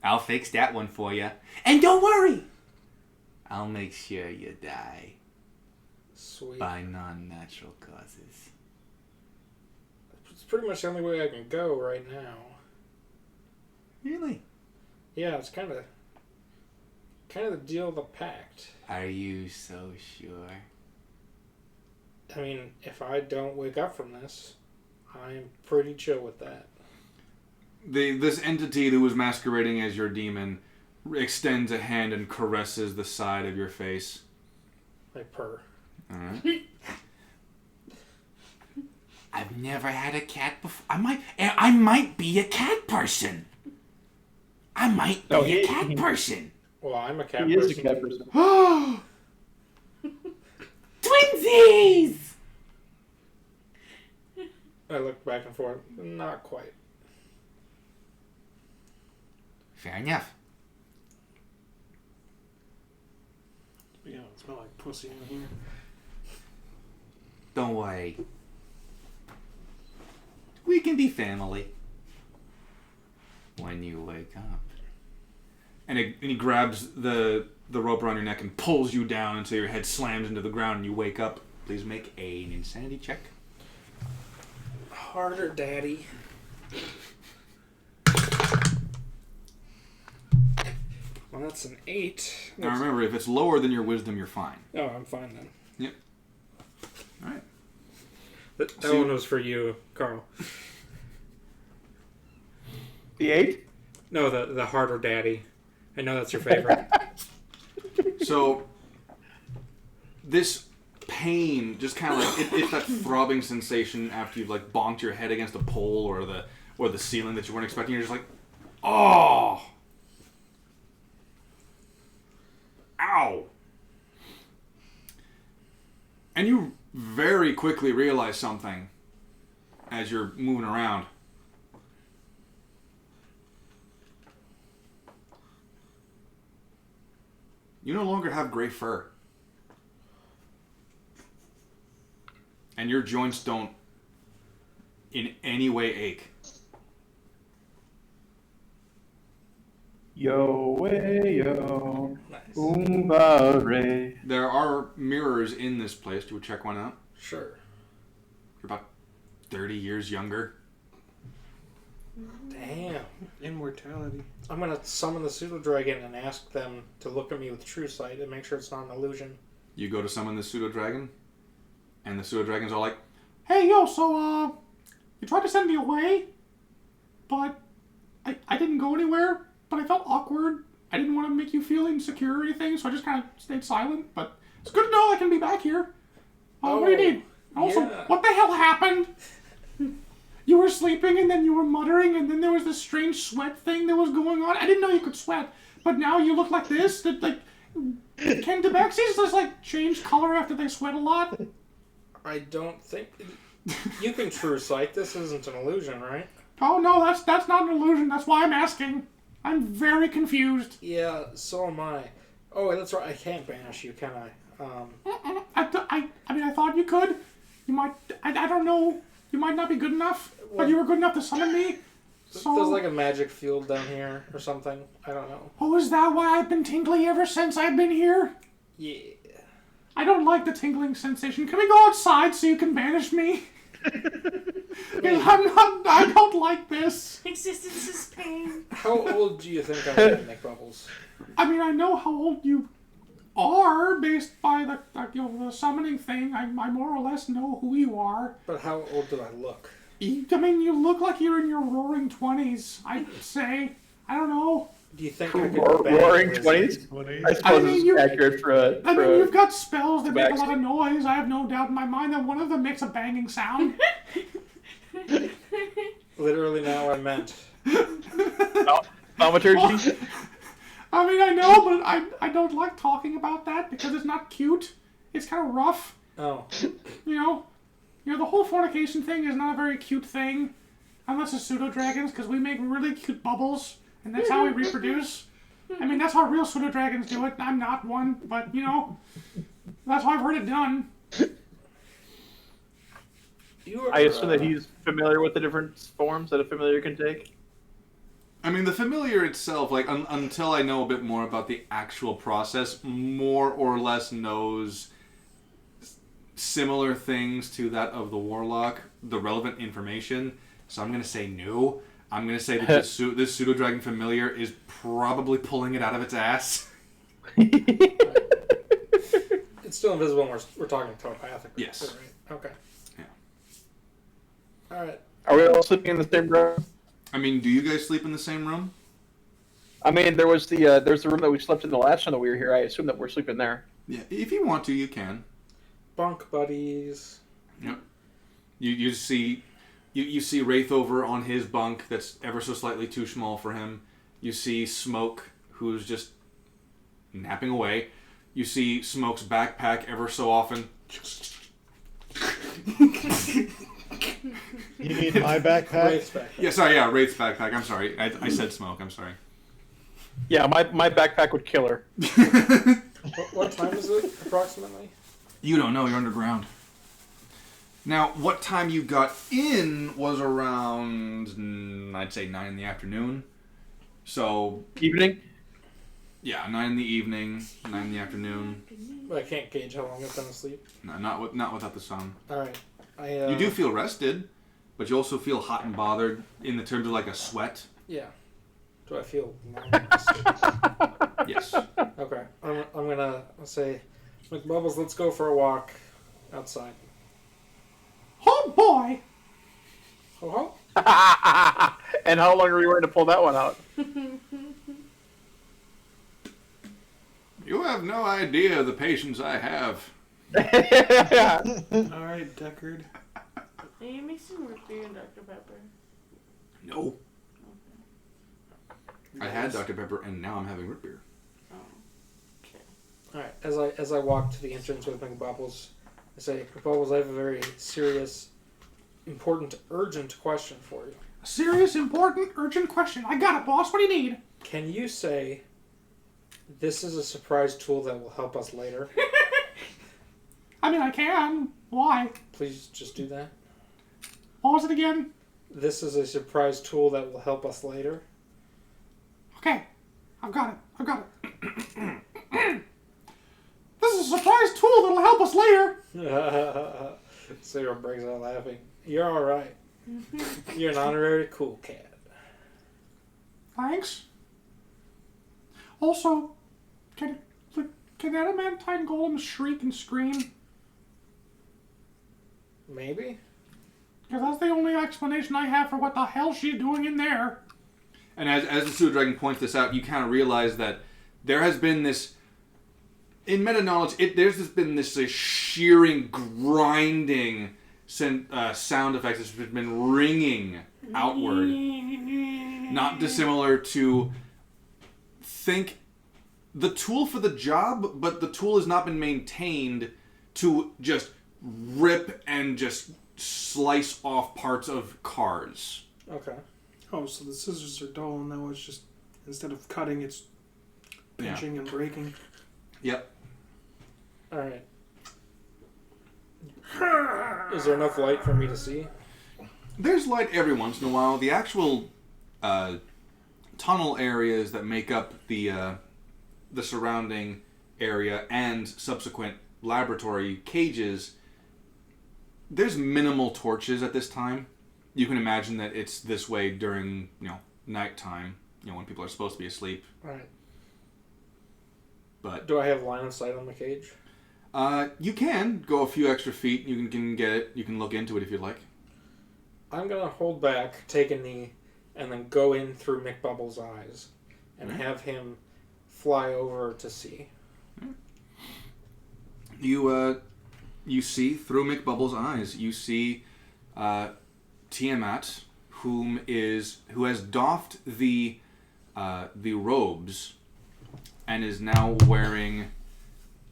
I'll fix that one for you. And don't worry. I'll make sure you die. Sweet. By non-natural causes. It's pretty much the only way I can go right now. Really? Yeah, it's kind of the deal of the pact. Are you so sure? I mean, if I don't wake up from this, I'm pretty chill with that. This entity that was masquerading as your demon extends a hand and caresses the side of your face. Like purr. Alright. I've never had a cat before. I might be a cat person. I might be a cat person. Well, I'm a cat He person. is a cat person. Twinsies! I looked back and forth. Not quite. Fair enough. Yeah, it smells like pussy in here. Don't worry. We can be family. When you wake up. And he grabs the rope around your neck and pulls you down until your head slams into the ground and you wake up. Please make an insanity check. Harder, daddy. Well, that's an 8. Now remember, if it's lower than your wisdom, you're fine. Oh, I'm fine then. Yep. Alright. That So- one was for you, Carl. The 8? No, the harder daddy. I know that's your favorite. So, this pain, just kind of like, it's that throbbing sensation after you've like bonked your head against a pole or the ceiling that you weren't expecting. You're just like, oh! Ow! And you very quickly realize something as you're moving around. You no longer have gray fur. And your joints don't in any way ache. Yo, way, yo. Nice. Umbare. There are mirrors in this place. Do we check one out? Sure. You're about 30 years younger. Damn. Immortality. I'm gonna summon the pseudo dragon and ask them to look at me with true sight and make sure it's not an illusion. You go to summon the pseudo dragon, and the pseudo dragon's all like, Hey, yo, so, you tried to send me away, but I didn't go anywhere, but I felt awkward. I didn't want to make you feel insecure or anything, so I just kind of stayed silent, but it's good to know I can be back here. What do you need? Also, yeah. what the hell happened? You were sleeping, and then you were muttering, and then there was this strange sweat thing that was going on. I didn't know you could sweat, but now you look like this. That, like, can Tabaxis just, like, change color after they sweat a lot? I don't think... You can true sight. This isn't an illusion, right? Oh, no, that's not an illusion. That's why I'm asking. I'm very confused. Yeah, so am I. Oh, that's right. I can't banish you, can I? I mean, I thought you could. You might... I don't know. You might not be good enough, but you were good enough to summon me. So... There's like a magic field down here or something. I don't know. Oh, is that why I've been tingly ever since I've been here? Yeah. I don't like the tingling sensation. Can we go outside so you can banish me? Because I don't like this. Existence is pain. How old do you think I am, Nick Bubbles? I mean, I know how old you are based by the summoning thing. I more or less know who you are. But how old do I look? I mean, you look like you're in your roaring 20s, I'd say. I don't know. Do you think I could Roaring banish 20s? I suppose mean, it's accurate for a... I mean, you've got spells that make a Tabaxi. lot of noise. I have no doubt in my mind that one of them makes a banging sound. Literally now I meant. Thaumaturgy? I mean, I know, but I don't like talking about that because it's not cute. It's kind of rough. Oh. You know, the whole fornication thing is not a very cute thing, unless it's pseudo dragons, because we make really cute bubbles, and that's how we reproduce. I mean, that's how real pseudo dragons do it. I'm not one, but you know, that's how I've heard it done. I assume that he's familiar with the different forms that a familiar can take. I mean, the familiar itself, like, until I know a bit more about the actual process, more or less knows similar things to that of the warlock, the relevant information. So I'm going to say no. I'm going to say that this pseudo-dragon familiar is probably pulling it out of its ass. It's still invisible and we're talking telepathically. Yes. Right? Okay. Yeah. Alright. Are we all sleeping in the same room? I mean, do you guys sleep in the same room? I mean, there's the room that we slept in the last time that we were here. I assume that we're sleeping there. Yeah, if you want to, you can. Bunk buddies. Yep. You see Wraith over on his bunk that's ever so slightly too small for him. You see Smoke, who's just napping away. You see Smoke's backpack ever so often. You need my backpack? Wraith's back. Yeah, sorry, yeah, Wraith's backpack. I'm sorry. I said Smoke, I'm sorry. Yeah, my backpack would kill her. What time is it, approximately? You don't know, you're underground. Now, what time you got in was around, I'd say 9 in the afternoon. So... Evening? Yeah, 9 in the evening, 9 in the afternoon. I can't gauge how long I've been asleep. No, not without the sun. Alright. You do feel rested, but you also feel hot and bothered in the terms of like a sweat. Yeah. Do I feel Yes. Okay. I'm gonna say, McBubbles, let's go for a walk outside. Oh boy! Ho ho? And how long are we going to pull that one out? You have no idea the patience I have. Alright, Deckard. Are you mixing root beer and Dr. Pepper? No. I had Dr. Pepper and now I'm having root beer. Oh. Okay. Alright, as I walk to the entrance with McBubbles, I say, McBubbles, I have a very serious, important, urgent question for you. A serious, important, urgent question. I got it, boss. What do you need? Can you say This is a surprise tool that will help us later. I mean, I can. Why? Please just do that. What was it again? This is a surprise tool that will help us later. Okay. I've got it. This is a surprise tool that'll help us later. Saber breaks out laughing. You're alright. You're an honorary cool cat. Thanks. Also, can adamantine golems shriek and scream? Maybe? Because that's the only explanation I have for what the hell she's doing in there. And as the Sewer Dragon points this out, you kind of realize that there has been this, in meta-knowledge, there's been this shearing, grinding sound effects that's been ringing outward. Not dissimilar to, think, the tool for the job, but the tool has not been maintained to just rip and just slice off parts of cars. Okay. Oh, so the scissors are dull, and now it's just, instead of cutting, it's pinching and breaking. Yep. Alright. Is there enough light for me to see? There's light every once in a while. The actual tunnel areas that make up the surrounding area and subsequent laboratory cages, there's minimal torches at this time. You can imagine that it's this way during, nighttime, when people are supposed to be asleep. Right. But do I have line of sight on the cage? You can go a few extra feet. You can get it. You can look into it if you'd like. I'm gonna hold back, take a knee, and then go in through McBubble's eyes and have him fly over to see. You see through McBubble's eyes. You see Tiamat, who has doffed the robes and is now wearing,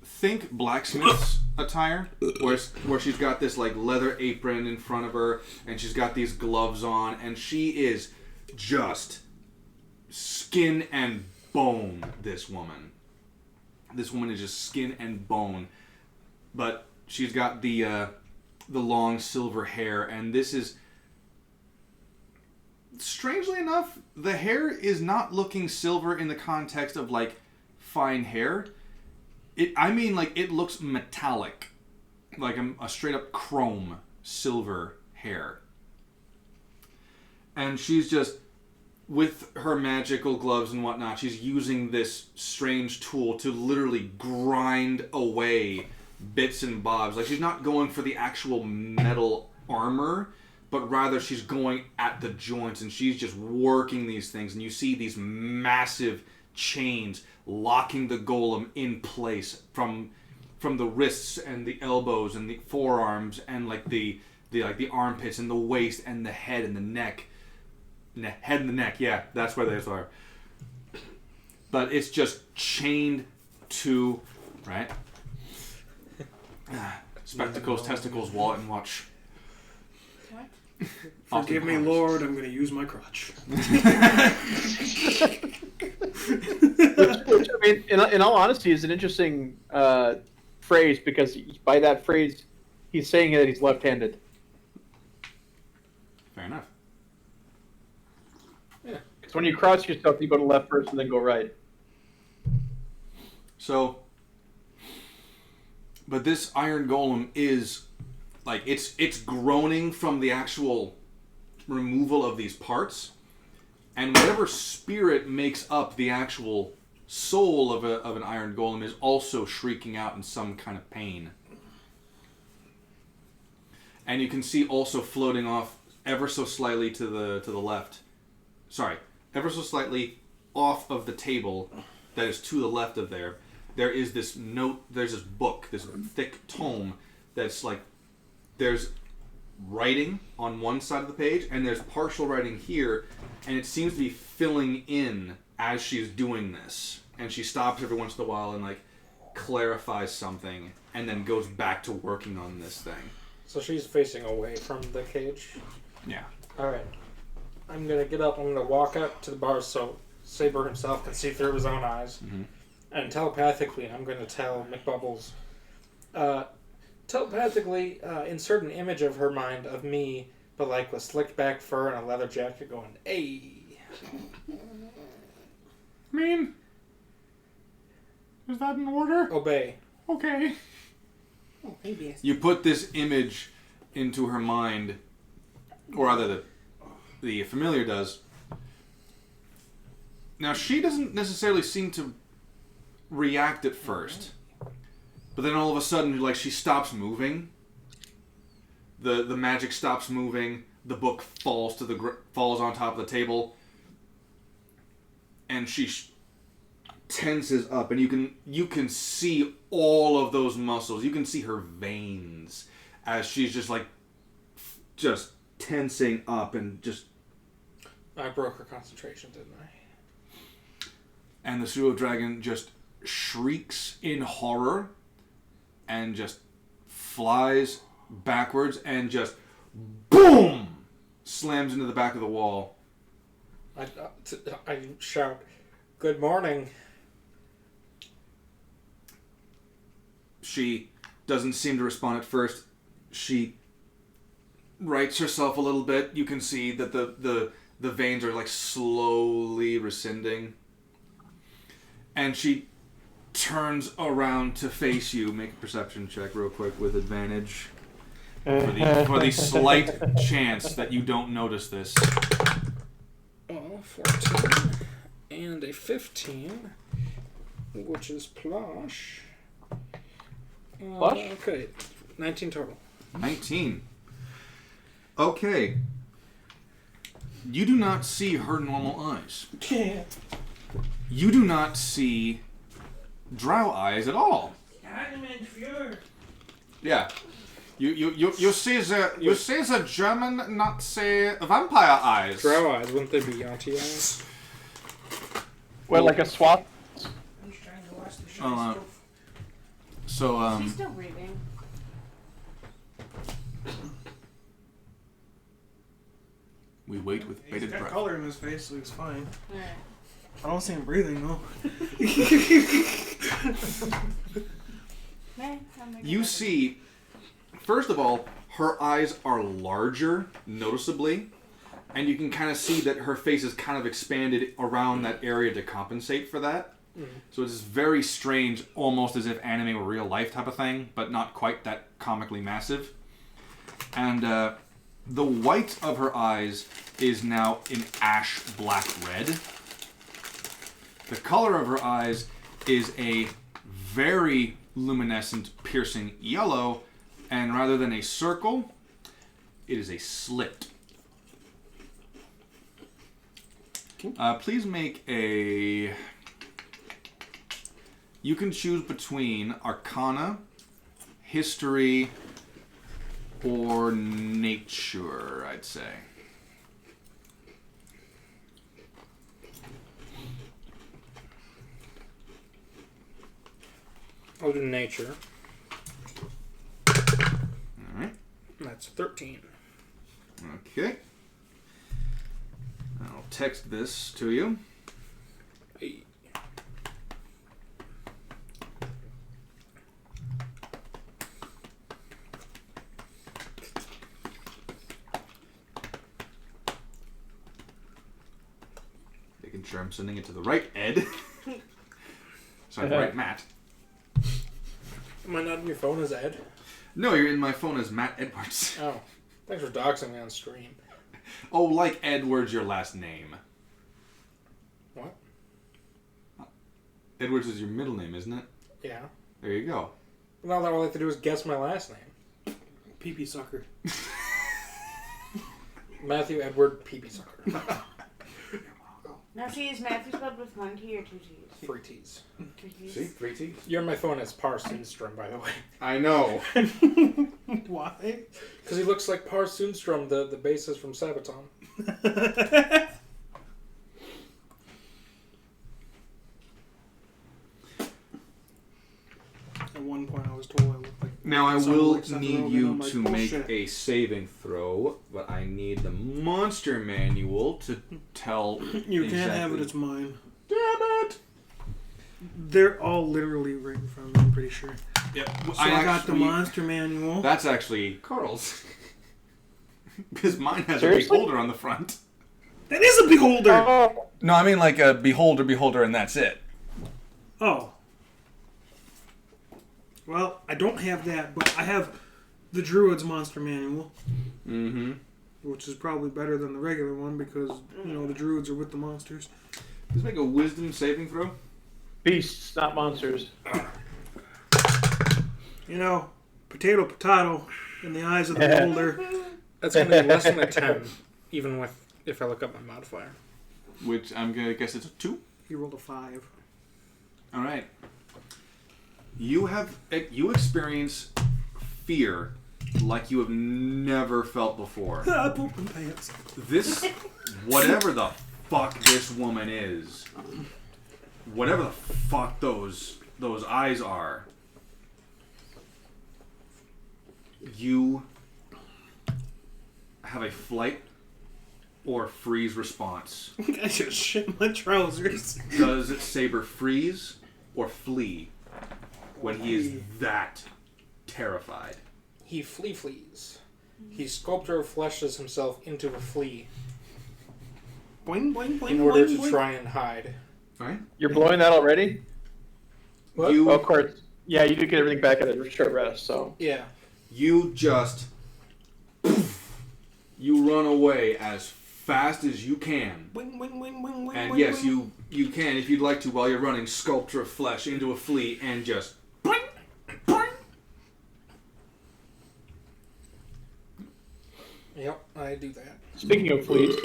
think, blacksmith's attire, where she's got this like leather apron in front of her, and she's got these gloves on, and she is just skin and bone. This woman is just skin and bone, but she's got the long silver hair, and this is, strangely enough, the hair is not looking silver in the context of like fine hair. It looks metallic, like a straight up chrome silver hair. And she's just, with her magical gloves and whatnot, she's using this strange tool to literally grind away bits and bobs. Like, she's not going for the actual metal armor, but rather she's going at the joints, and she's just working these things. And you see these massive chains locking the golem in place from the wrists and the elbows and the forearms and like the armpits and the waist and the head and the neck. Head and the neck, yeah, that's where those are. But it's just chained to, right? Spectacles, testicles, wallet, and watch. Forgive me, Lord, I'm going to use my crutch. Which, I mean, in all honesty, is an interesting phrase, because by that phrase, he's saying that he's left-handed. Fair enough. Yeah. Because when you crouch yourself, you go to left first and then go right. So, but this iron golem is, like, it's groaning from the actual removal of these parts, and whatever spirit makes up the actual soul of an iron golem is also shrieking out in some kind of pain. And you can see also floating off ever so slightly to the left. Sorry, ever so slightly off of the table that is to the left of there. There is this note. There's this book, this thick tome that's like, there's writing on one side of the page, and there's partial writing here, and it seems to be filling in as she's doing this. And she stops every once in a while and like clarifies something, and then goes back to working on this thing. So she's facing away from the cage? Yeah. Alright. I'm gonna get up, I'm gonna walk up to the bar so Saber himself can see through his own eyes. Mm-hmm. And telepathically, I'm going to tell McBubbles. Telepathically, insert an image of her mind of me, but like with slicked back fur and a leather jacket going, "Hey." I mean, is that in order? Obey. Okay. Oh, maybe. You put this image into her mind, or rather the familiar does. Now, she doesn't necessarily seem to react at first, but then all of a sudden, like, she stops moving. The magic stops moving. The book falls falls on top of the table, and she tenses up, and you can see all of those muscles. You can see her veins as she's just tensing up and just. I broke her concentration, didn't I? And the pseudo dragon just shrieks in horror and just flies backwards and just boom slams into the back of the wall. I shout, "Good morning." She doesn't seem to respond at first. She rights herself a little bit. You can see that the veins are like slowly rescinding. And she turns around to face you. Make a perception check real quick with advantage. For the slight chance that you don't notice this. Well, 14 and a 15, which is plush. Plush? Okay, 19 total. 19. Okay. You do not see her normal eyes. Yeah. You do not see drow eyes at all. Yeah. You see the German, not say vampire eyes. Drow eyes, wouldn't they be Yanti eyes? Well, like a swap. She's still breathing. We wait with He's bated got breath. color in his face, so he's fine. Alright. I don't see him breathing, though. You see, first of all, her eyes are larger, noticeably, and you can kind of see that her face is kind of expanded around that area to compensate for that. So it's very strange, almost as if anime were real life type of thing, but not quite that comically massive. And the white of her eyes is now an ash black red. The color of her eyes is a very luminescent, piercing yellow, and rather than a circle, it is a slit. Please make a... You can choose between Arcana, History, or Nature, I'd say. I'll do Nature. Alright. That's 13. Okay. I'll text this to you. Hey. Making sure I'm sending it to the right Ed. Sorry, the right Matt. Am I not in your phone as Ed? No, you're in my phone as Matt Edwards. Oh. Thanks for doxing me on stream. Oh, like Edwards, your last name. What? Edwards is your middle name, isn't it? Yeah. There you go. Now that all I have to do is guess my last name. Pee-pee sucker. Matthew Edward Pee-pee Sucker. Now, see, is Matthew spelled with one T or two T's? 3 T's. 2 T's? See? 3 T's. You're on my phone as Sundstrom, by the way. I know. Why? Because he looks like Sundstrom, the bassist from Sabaton. At one point I was told I looked like... Now I someone will like Seth need Rogen. you I'm like, to make "Bullshit." a saving throw, but I need the monster manual to tell You can't have it, exactly- it's mine. Damn it! They're all literally right in front of me, I'm pretty sure. Yeah. So I got the monster manual. That's actually Carl's. Because mine has Seriously? a beholder on the front. That is a beholder! Oh. No, I mean like a beholder, and that's it. Oh. Well, I don't have that, but I have the Druid's monster manual. Mm-hmm. Which is probably better than the regular one because, the Druids are with the monsters. Let's make a wisdom saving throw. Beasts, not monsters. Potato, in the eyes of the beholder. That's going to be less than a 10, even if I look up my modifier. Which I'm going to guess it's a 2. He rolled a 5. All right. You experience fear like you have never felt before. Poop and pants. This, whatever the fuck this woman is, whatever the fuck those eyes are, you have a flight or freeze response. I just shit my trousers. Does Saber freeze or flee when he is that terrified? He flees. He sculptor fleshes himself into a flea Boing, boing, boing, in order boing, to boing. try and hide. Right? You're blowing that already? What? You, Oh, of course. Yeah, you do get everything back at a short rest, so. Yeah. you just you run away as fast as you can. Boing, boing, boing, boing, boing, And boing, yes, boing. you can, if you'd like to, while you're running, sculpture of flesh into a flea and just boing, boing. Yep, I do that. Speaking of fleas,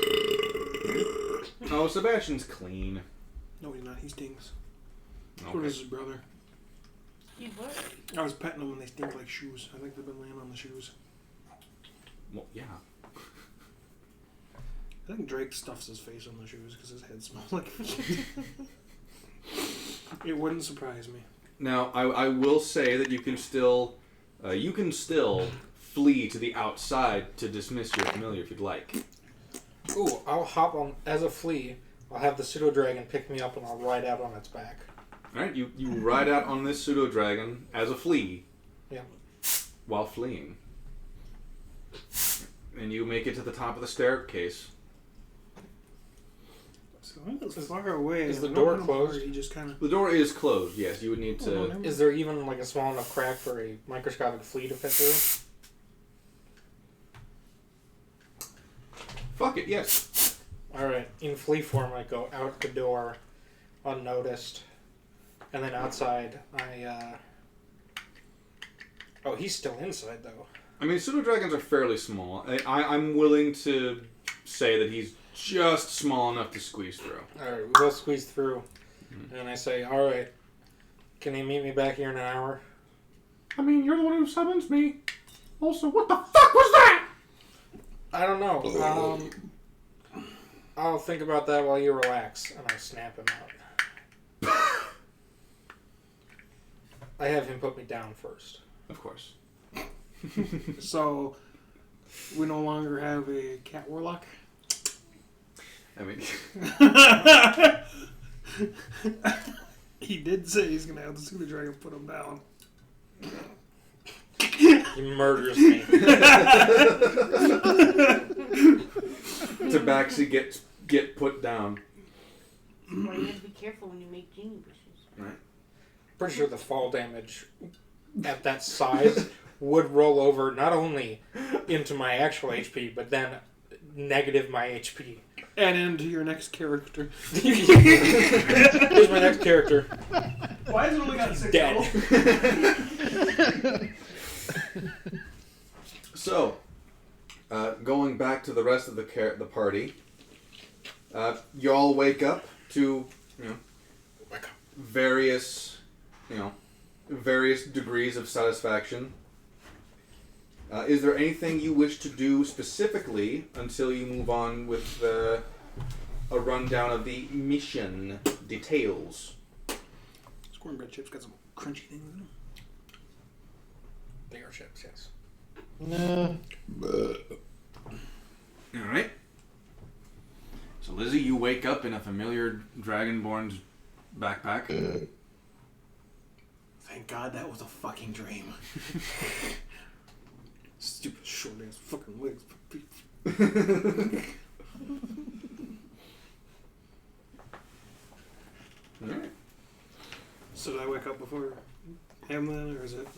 Oh, Sebastian's clean. No, he's not. He stings. So Okay. does his brother. You what? I was petting them when they stink like shoes. I think they've been laying on the shoes. Well, yeah. I think Drake stuffs his face on the shoes because his head smells like shit. It wouldn't surprise me. Now, I will say that you can still flee to the outside to dismiss your familiar if you'd like. Ooh, I'll hop on as a flea. I'll have the pseudo dragon pick me up and I'll ride out on its back. Alright, you ride out on this pseudo dragon as a flea. Yeah. While fleeing. And you make it to the top of the staircase. So it's far away. Is the I don't door know closed? where He just kind of. The door is closed, yes. You would need to... Is there even like a small enough crack for a microscopic flea to fit through? Fuck it, yes. Alright, in flea form I go out the door unnoticed. And then outside I Oh, he's still inside though. I mean, pseudo dragons are fairly small. I'm willing to say that he's just small enough to squeeze through. Alright, we both squeeze through. And I say, alright, can you meet me back here in an hour? I mean, you're the one who summons me. Also, what the fuck was that? I don't know. I'll think about that while you relax. And I snap him out. I have him put me down first. Of course. So, we no longer have a cat warlock? I mean... He did say he's going to have the pseudo dragon put him down. He murders me. Tabaxi get put down. Well, you have to be careful when you make genie wishes. Right. Pretty sure the fall damage at that size would roll over not only into my actual HP, but then negative my HP. And into your next character. Here's my next character. Why has it only got 6 Dead. So, going back to the rest of the party, you all wake up to, various degrees of satisfaction. Is there anything you wish to do specifically until you move on with a rundown of the mission details? Cornbread chips got some crunchy things in them. They are chips, yes. No. Alright. So Lizzie, you wake up in a familiar Dragonborn's backpack. Thank God that was a fucking dream. Stupid short ass fucking legs. Alright. So did I wake up before Hamlin, or is it?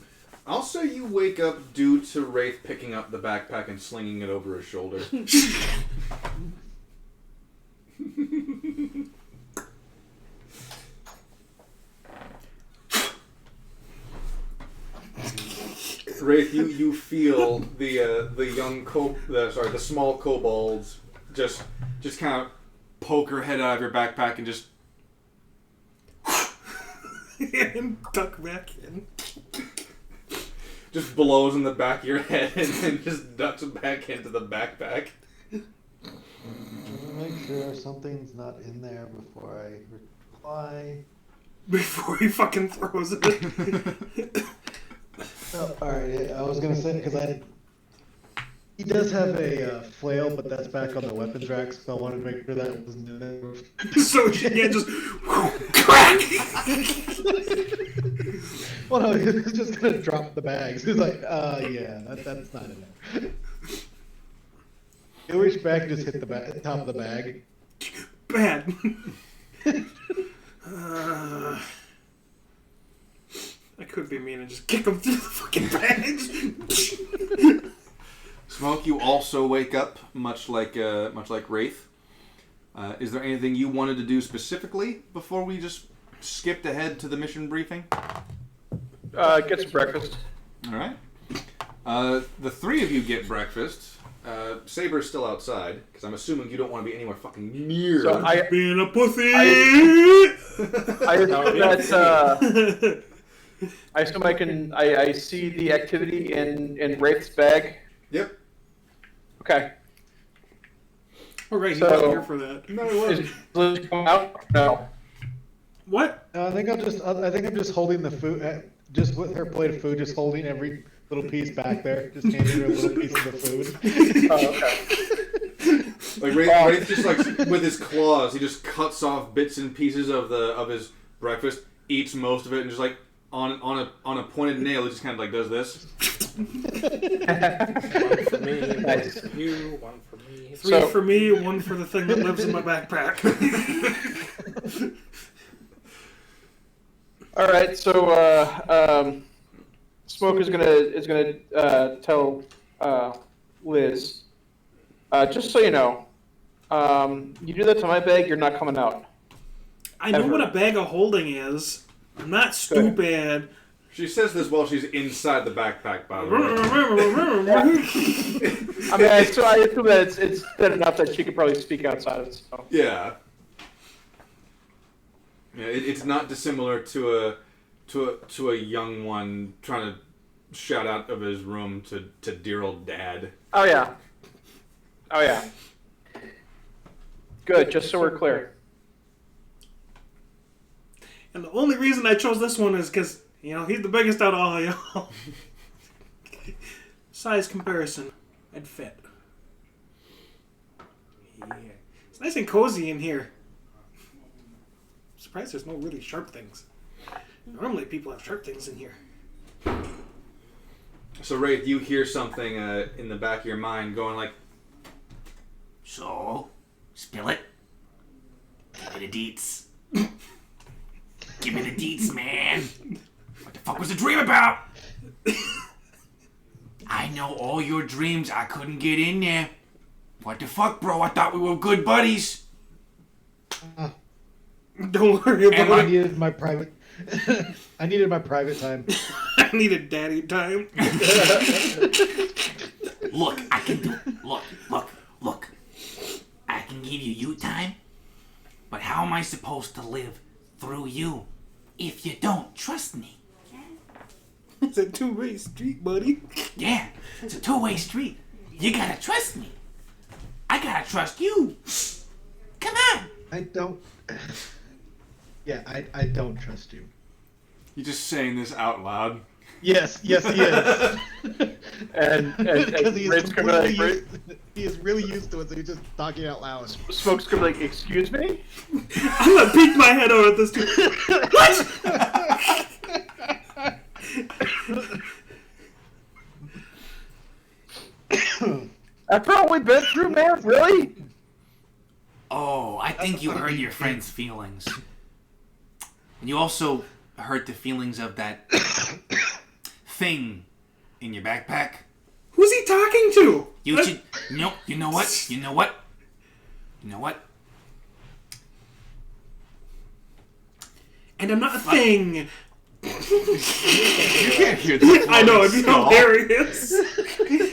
I'll say you wake up due to Wraith picking up the backpack and slinging it over his shoulder. Wraith, you feel the small kobolds just kind of poke her head out of your backpack and just And duck back in. just blows in the back of your head and then just ducks back into the backpack. Make sure something's not in there before I reply. Before he fucking throws it. Oh, alright, I was gonna say, because he does have a flail, but that's back on the weapons rack, so I wanted to make sure that wasn't in there. So she can't just crack. Well, no, he was just gonna drop the bags. He's like, yeah, that's not in there. He'll reach back and just hit the top of the bag. Bad. I could be mean and just kick him through the fucking bags. Smoke, you also wake up, much like Wraith. Is there anything you wanted to do specifically before we just skipped ahead to the mission briefing? Get some breakfast. All right. The three of you get breakfast. Saber's still outside, because I'm assuming you don't want to be anywhere fucking near. So Being a pussy. I assume I can. I see the activity in Wraith's bag. Yep. Okay. Oh, right, he So- wasn't here for that. No, it wasn't. Is Liz coming out? No. What? I think I'm just holding the food, just with her plate of food, just holding every little piece back there, just handing her a little piece of the food. Oh, okay. Like Wraith just like with his claws, he just cuts off bits and pieces of his breakfast, eats most of it, and just like on a pointed nail, he just kind of like does this. One for me, one for you, one for me. Three for me, one for the thing that lives in my backpack. All right. So Smoke is gonna tell Liz. Just so you know, you do that to my bag, you're not coming out. I know what a bag of holding is. I'm not stupid. She says this while she's inside the backpack, by the way. I mean, I assume that it's good enough that she could probably speak outside of it. So. Yeah. Yeah, it's not dissimilar to a young one trying to shout out of his room to dear old dad. Oh yeah. Oh yeah. Good. Just so we're clear. And the only reason I chose this one is because, he's the biggest out of all y'all. Size comparison. I'd fit. Yeah. It's nice and cozy in here. I'm surprised there's no really sharp things. Normally people have sharp things in here. So, Wraith, you hear something in the back of your mind going like, So, spill it. Give me the deets. Give me the deets, man. What the fuck was the dream about? I know all your dreams. I couldn't get in there. What the fuck, bro? I thought we were good buddies. Don't worry about I it. needed my private. I needed my private time. I needed daddy time. Look, I can do. Look. I can give you time. But how am I supposed to live through you if you don't trust me? It's a two-way street, buddy. Yeah, it's a two-way street. You gotta trust me. I gotta trust you. Come on. I don't. Yeah, I don't trust you. you're just saying this out loud. Yes, he is. and Because he Raven's gonna be like, he is really used to it, so he's just talking out loud. Smoke's gonna be like, excuse me? I'm gonna peek my head out at this dude. What? After all we've been through, man, really? Oh, I think you hurt your friend's feelings. And you also hurt the feelings of that thing in your backpack. Who's he talking to? You should... No, you know what? You know what? You know what? And I'm not a thing. You can't hear this. I know, it'd be hilarious.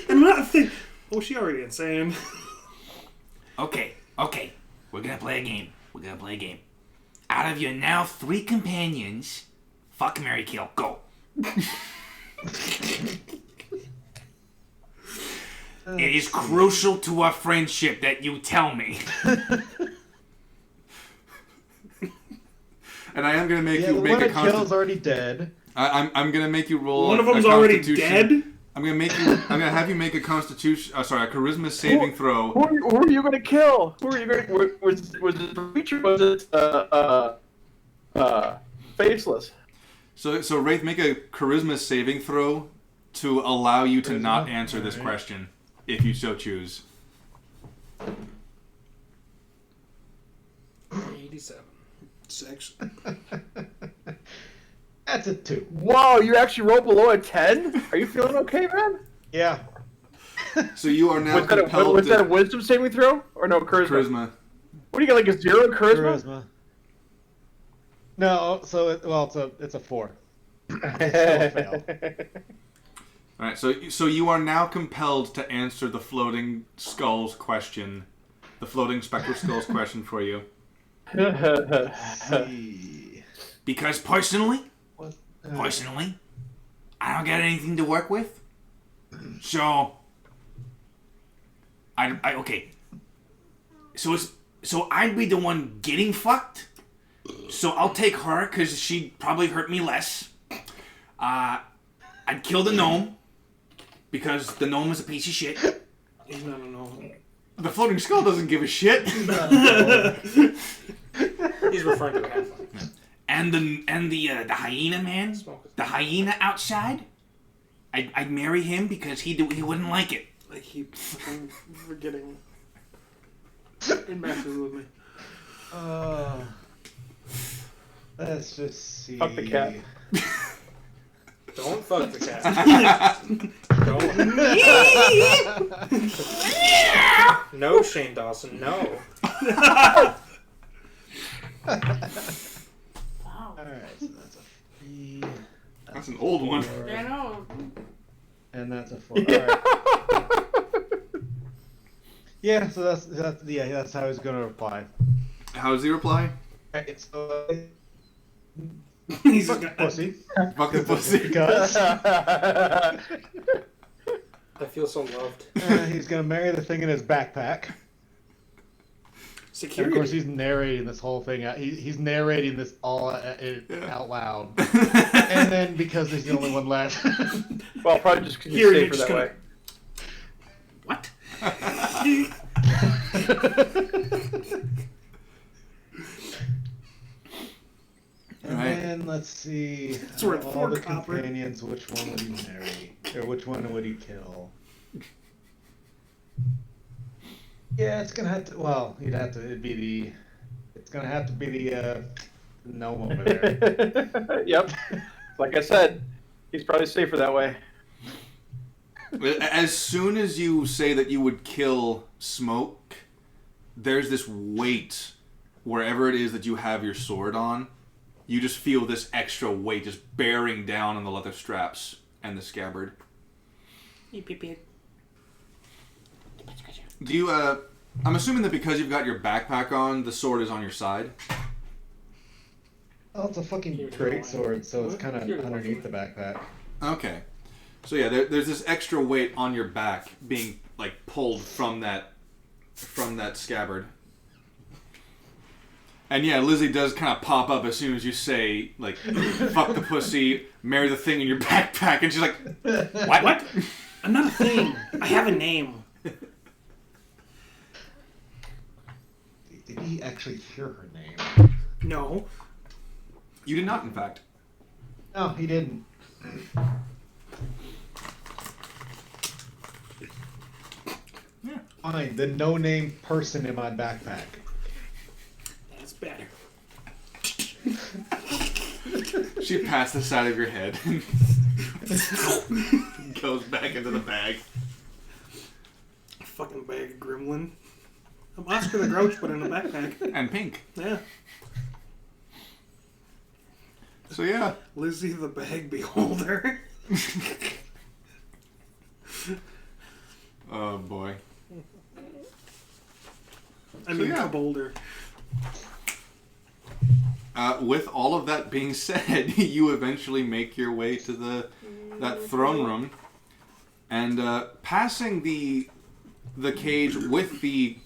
I'm not a thing. Oh, she already insane. Okay. We're gonna play a game. Out of your now 3 companions, fuck, marry, kill. Go. It is crucial to our friendship that you tell me. And I am gonna make you the make one a that kills already dead. I'm gonna make you roll. One of them's already dead? I'm gonna have you make a constitution. A charisma saving throw. Who are you gonna kill? Who are you gonna? Was it the creature? Was it faceless? So Wraith, make a charisma saving throw to allow you to not answer this question, if you so choose. 87. 6. That's a 2. Whoa, you actually rolled below a 10? Are you feeling okay, man? Yeah. So you are now Was that a wisdom saving throw? Or no, charisma? What do you got, like a 0 in charisma? No, so it's a 4. Alright, so you are now compelled to answer the floating skulls question. The floating spectral skulls question for you. Because personally, I don't got anything to work with. So, okay. So I'd be the one getting fucked. So I'll take her because she'd probably hurt me less. I'd kill the gnome because the gnome is a piece of shit. He's not a gnome. The floating skull doesn't give a shit. He's referring to the half-life. And the hyena man, the hyena outside, I'd marry him because he wouldn't like it. I keep forgetting. It messes with me. Let's just see. Fuck the cat. Don't fuck the cat. Don't. No, Shane Dawson, no. Alright, so that's a 3. That's an old one. I know. And that's a 4. Alright. Yeah, so that's how he's gonna reply. How does he reply? Alright, so He's fuck pussy. Fuck the pussy. Because I feel so loved. he's gonna marry the thing in his backpack. And Security. of course, he's narrating this whole thing. He's narrating this all out loud. And then because he's the only one left. Well, probably just because Here, you're you're safer just that gonna- way. What? And then let's see. So we're at all 4 the copper. companions. Which one would he marry, or which one would he kill? Yeah, it's gonna have to. Well, he'd have to. It's gonna have to be the gnome over there. Yep. Like I said, he's probably safer that way. As soon as you say that you would kill Smoke, there's this weight wherever it is that you have your sword on. You just feel this extra weight just bearing down on the leather straps and the scabbard. Do you, I'm assuming that because you've got your backpack on, the sword is on your side? Oh, it's a fucking great sword, so it's kind of underneath the backpack. Okay. So yeah, there's this extra weight on your back being, like, pulled from that scabbard. And yeah, Lizzie does kind of pop up as soon as you say, like, fuck the pussy, marry the thing in your backpack, and she's like, what? I'm not a thing. I have a name. Did he actually hear her name? No. You did not, in fact. No, he didn't. Yeah. Find the no-name person in my backpack. That's better. She pats the side of your head and goes back into the bag. Fucking bag of gremlin. I'm Oscar the Grouch, but in a backpack. And pink. Yeah. So yeah. Lizzie the bag beholder. Oh boy. I mean, yeah. Kobolder. With all of that being said, you eventually make your way to that throne room, and passing the cage with the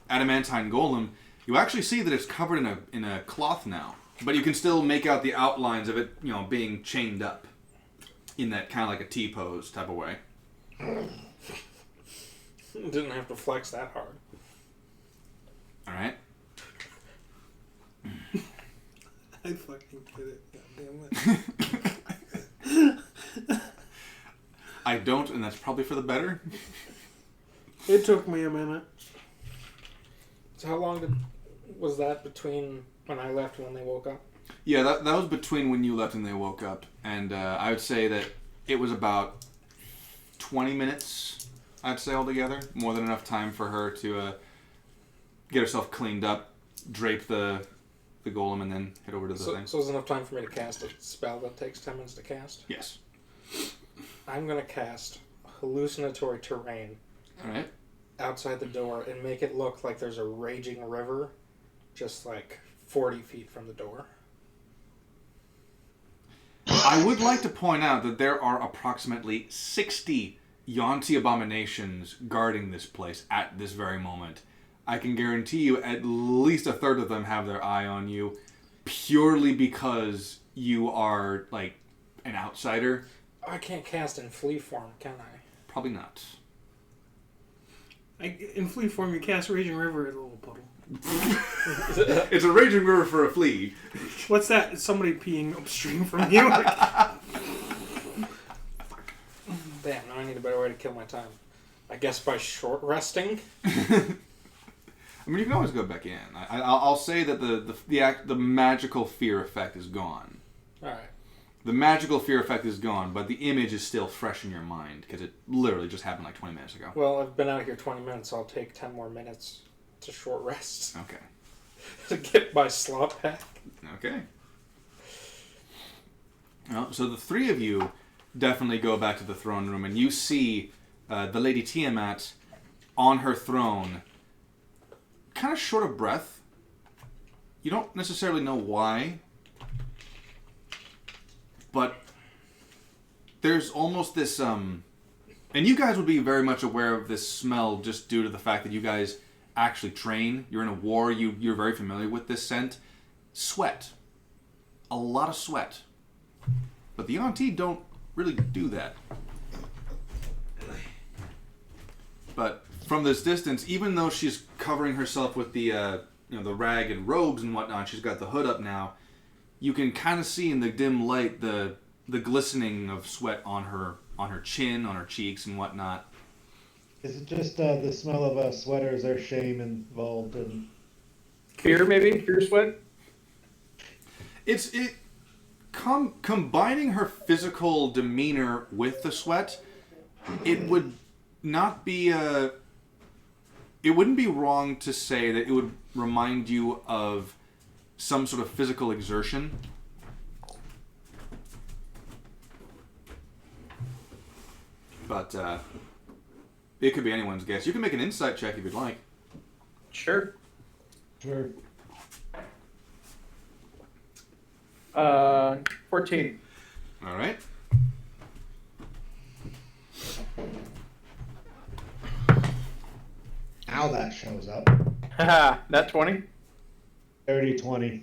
adamantine golem, you actually see that it's covered in a cloth now, but you can still make out the outlines of it, being chained up in that kind of like a T-pose type of way. Didn't have to flex that hard. All right. I fucking get it. God damn it. I don't, and that's probably for the better. It took me a minute. So how long was that between when I left and when they woke up? Yeah, that was between when you left and they woke up, and I would say that it was about 20 minutes, I'd say, altogether. More than enough time for her to get herself cleaned up, drape the golem, and then head over to the thing. So there's enough time for me to cast a spell that takes 10 minutes to cast? Yes. I'm going to cast hallucinatory terrain Alright. outside the door and make it look like there's a raging river just like 40 feet from the door. I would like to point out that there are approximately 60 Yonti abominations guarding this place at this very moment. I can guarantee you at least a third of them have their eye on you purely because you are, like, an outsider. I can't cast in flea form, can I? Probably not. In flea form, you cast Raging River at a little puddle. It's a raging river for a flea. What's that? It's somebody peeing upstream from you. Damn, now I need a better way to kill my time. I guess by short resting? I mean, you can always go back in. I'll say that the magical fear effect is gone. Alright. The magical fear effect is gone, but the image is still fresh in your mind because it literally just happened like 20 minutes ago. Well, I've been out here 20 minutes, so I'll take 10 more minutes to short rest. Okay. To get my slot back. Okay. Well, so the three of you definitely go back to the throne room, and you see the Lady Tiamat on her throne, kind of short of breath. You don't necessarily know why, but there's almost this, and you guys would be very much aware of this smell just due to the fact that you guys actually train. You're in a war. You're very familiar with this scent. Sweat. A lot of sweat. But the Auntie don't really do that. But from this distance, even though she's covering herself with the the rag and robes and whatnot, she's got the hood up now, you can kind of see in the dim light the glistening of sweat on her chin, on her cheeks and whatnot. Is it just the smell of a sweat, or is there shame involved? In... Fear, maybe? Fear sweat? Combining her physical demeanor with the sweat, it would not be it wouldn't be wrong to say that it would remind you of some sort of physical exertion. But it could be anyone's guess. You can make an insight check if you'd like. Sure. Sure. 14. All right. How that shows up. Haha, that 20? 30-20.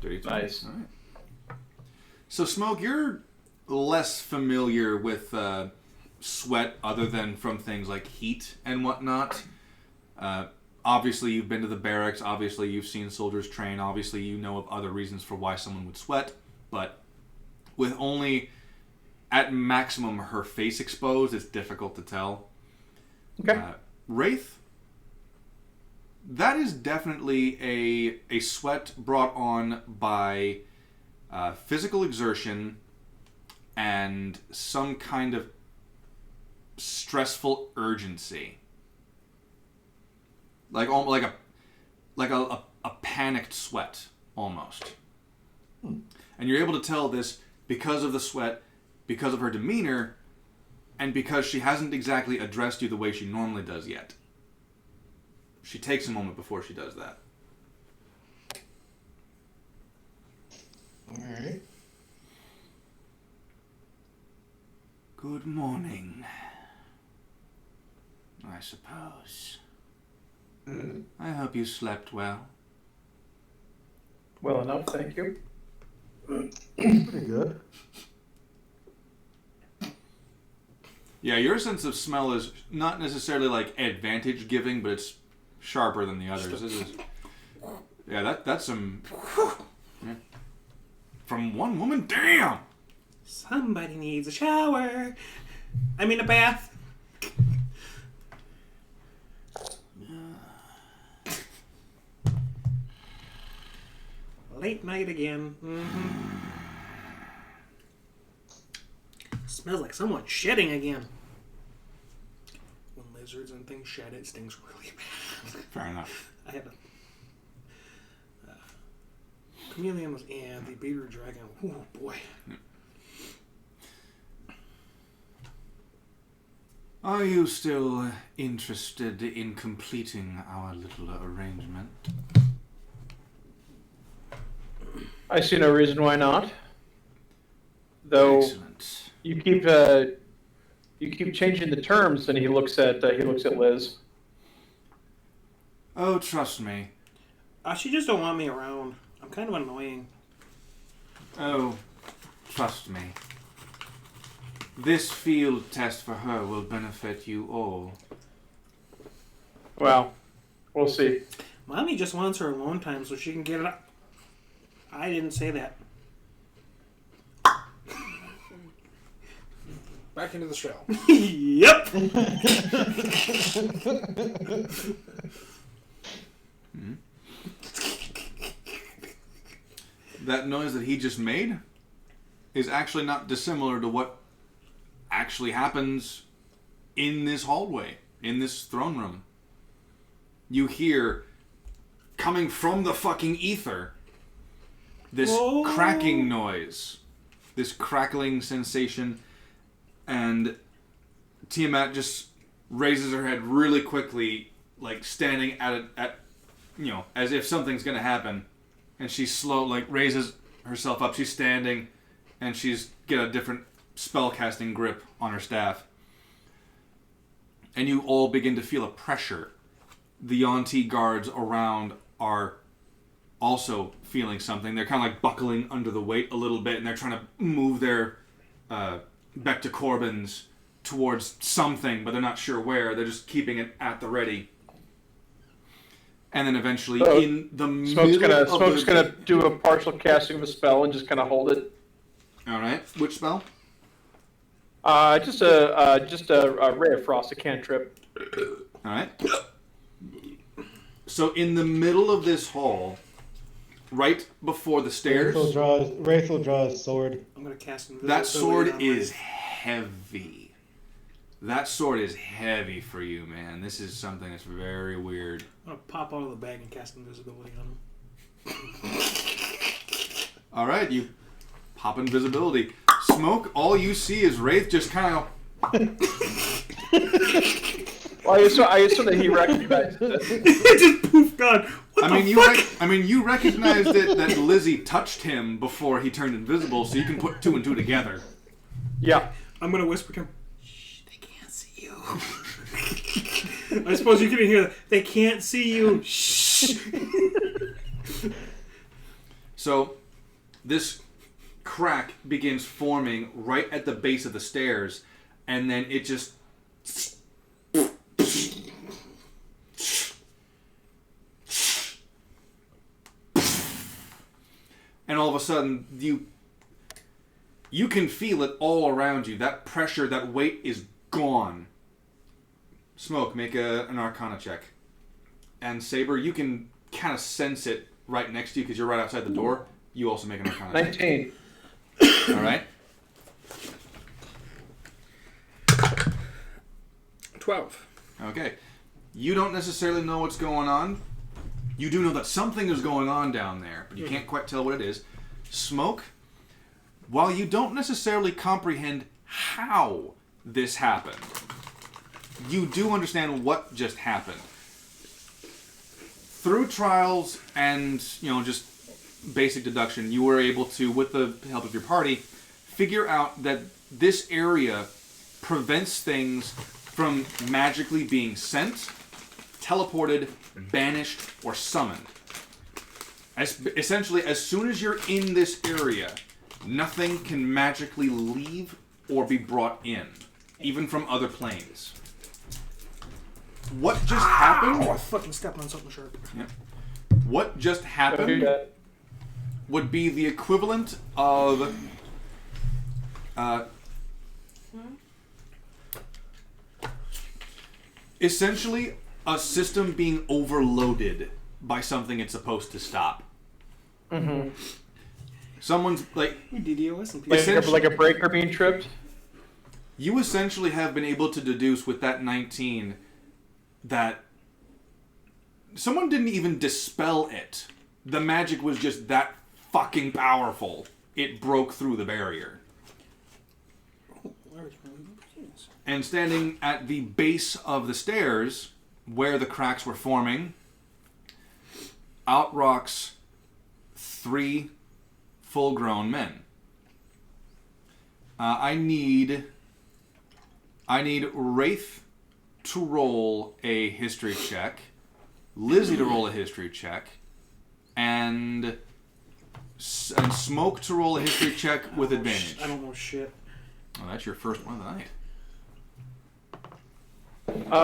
Dirty 20. Nice. All right. So, Smoke, you're less familiar with sweat other than from things like heat and whatnot. Obviously, you've been to the barracks. Obviously, you've seen soldiers train. Obviously, you know of other reasons for why someone would sweat. But with only, at maximum, her face exposed, it's difficult to tell. Okay. Wraith, that is definitely a sweat brought on by physical exertion and some kind of stressful urgency. Like a panicked sweat, almost. And you're able to tell this because of the sweat, because of her demeanor, and because she hasn't exactly addressed you the way she normally does yet. She takes a moment before she does that. Alright. Good morning, I suppose. I hope you slept well. Well enough, thank you. Pretty good. Yeah, your sense of smell is not necessarily like advantage giving, but it's sharper than the others. This is, yeah, that's some. Yeah. From one woman, damn. Somebody needs a shower. I mean a bath. Late night again. Mm-hmm. Smells like someone shedding again. When lizards and things shed, it stings really bad. Fair enough. I had a chameleon was the beater dragon. Oh boy. Are you still interested in completing our little arrangement? I see no reason why not. Though Excellent. you keep changing the terms, and he looks at Liz. Oh, trust me. She just don't want me around. I'm kind of annoying. Oh, trust me. This field test for her will benefit you all. Well, we'll see. Mommy just wants her alone time so she can get it up. I didn't say that. Back into the show. Yep. That noise that he just made is actually not dissimilar to what actually happens in this hallway, in this throne room. You hear, coming from the fucking ether, this cracking noise, this crackling sensation, and Tiamat just raises her head really quickly, like standing at as if something's gonna happen, and she raises herself up. She's standing, and she's got a different spellcasting grip on her staff, and you all begin to feel a pressure. The Yonti guards around are also feeling something. They're kind of like buckling under the weight a little bit, and they're trying to move their Becta Corbins towards something, but they're not sure where. They're just keeping it at the ready. And then eventually, in the Smoke's gonna do a partial casting of a spell and just kind of hold it. All right, which spell? Just a ray of frost, a cantrip. All right. So in the middle of this hall, right before the stairs, Wraith will draw his sword. I'm gonna cast invisibility. that sword on is Wraith. heavy. That sword is heavy for you, man. This is something that's very weird. I'm gonna pop out of the bag and cast invisibility on him. All right, you pop invisibility. Smoke, all you see is Wraith just kind of... Well, I assume that he recognized it. It just poof gone. What the fuck? You recognized it that Lizzie touched him before he turned invisible, so you can put two and two together. Yeah. I'm gonna whisper to him. Shh, they can't see you. I suppose you can hear that. They can't see you. Shh. So, this crack begins forming right at the base of the stairs, and then it just... And all of a sudden, you can feel it all around you. That pressure, that weight is gone. Smoke, make an Arcana check. And Saber, you can kind of sense it right next to you because you're right outside the door. You also make an Arcana check. 19. All right. 12. Okay. You don't necessarily know what's going on. You do know that something is going on down there, but you can't quite tell what it is. Smoke, while you don't necessarily comprehend how this happened, you do understand what just happened. Through trials and, just basic deduction, you were able to, with the help of your party, figure out that this area prevents things from magically being sent, teleported, banished, or summoned. Essentially, as soon as you're in this area, nothing can magically leave or be brought in, even from other planes. What just happened? Oh, I fucking stepped on something sharp. Yeah. What just happened would be the equivalent of essentially a system being overloaded by something it's supposed to stop. Mm-hmm. Someone's like DDoS and people. Like a breaker being tripped? You essentially have been able to deduce with that 19 that someone didn't even dispel it. The magic was just that fucking powerful. It broke through the barrier. And standing at the base of the stairs, where the cracks were forming, out rocks 3 full-grown men. I need Wraith to roll a history check, Lizzie to roll a history check, and Smoke to roll a history check with advantage. I don't know shit. Oh, that's your first one of the night.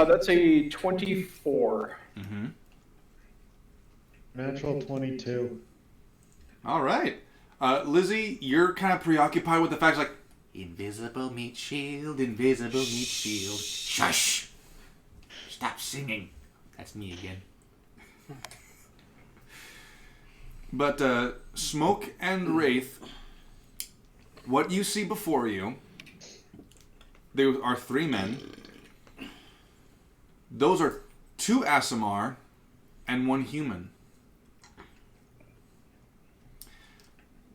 That's a 24. Mm-hmm. Natural 22. All right. Lizzie, you're kind of preoccupied with the fact, like, Invisible meat shield, invisible meat shield. Shush! Stop singing. That's me again. But Smoke and Wraith, what you see before you, there are 3 men. Those are 2 Aasimar and 1 human.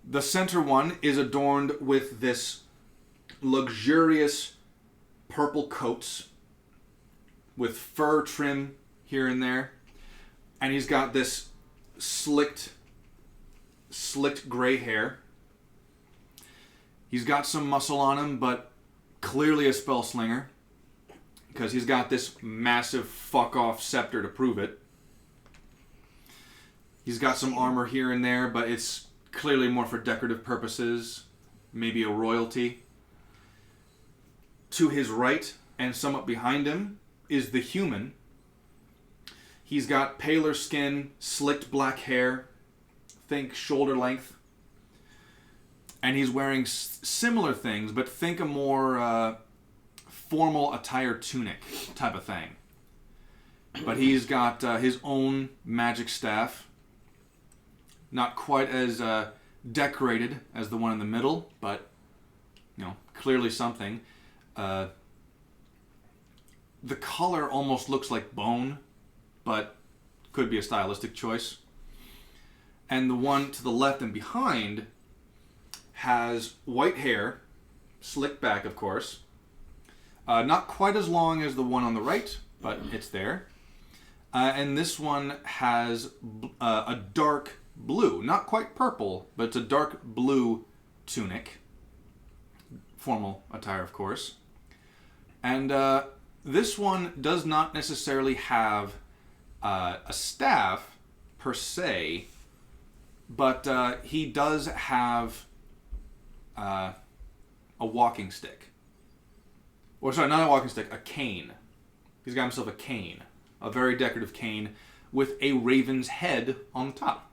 The center one is adorned with this luxurious purple coats with fur trim here and there. And he's got this slicked gray hair. He's got some muscle on him, but clearly a spell slinger, because he's got this massive fuck-off scepter to prove it. He's got some armor here and there, but it's clearly more for decorative purposes, maybe a royalty. To his right, and somewhat behind him, is the human. He's got paler skin, slicked black hair, think shoulder length. And he's wearing similar things, but think a more formal attire tunic type of thing. But he's got his own magic staff. Not quite as decorated as the one in the middle, but clearly something. The color almost looks like bone, but could be a stylistic choice. And the one to the left and behind has white hair, slicked back, of course. Not quite as long as the one on the right, but it's there. And this one has a dark blue, not quite purple, but it's a dark blue tunic. Formal attire, of course. And this one does not necessarily have a staff, per se, but he does have a walking stick. Or sorry, not a walking stick, a cane. He's got himself a cane. A very decorative cane with a raven's head on the top.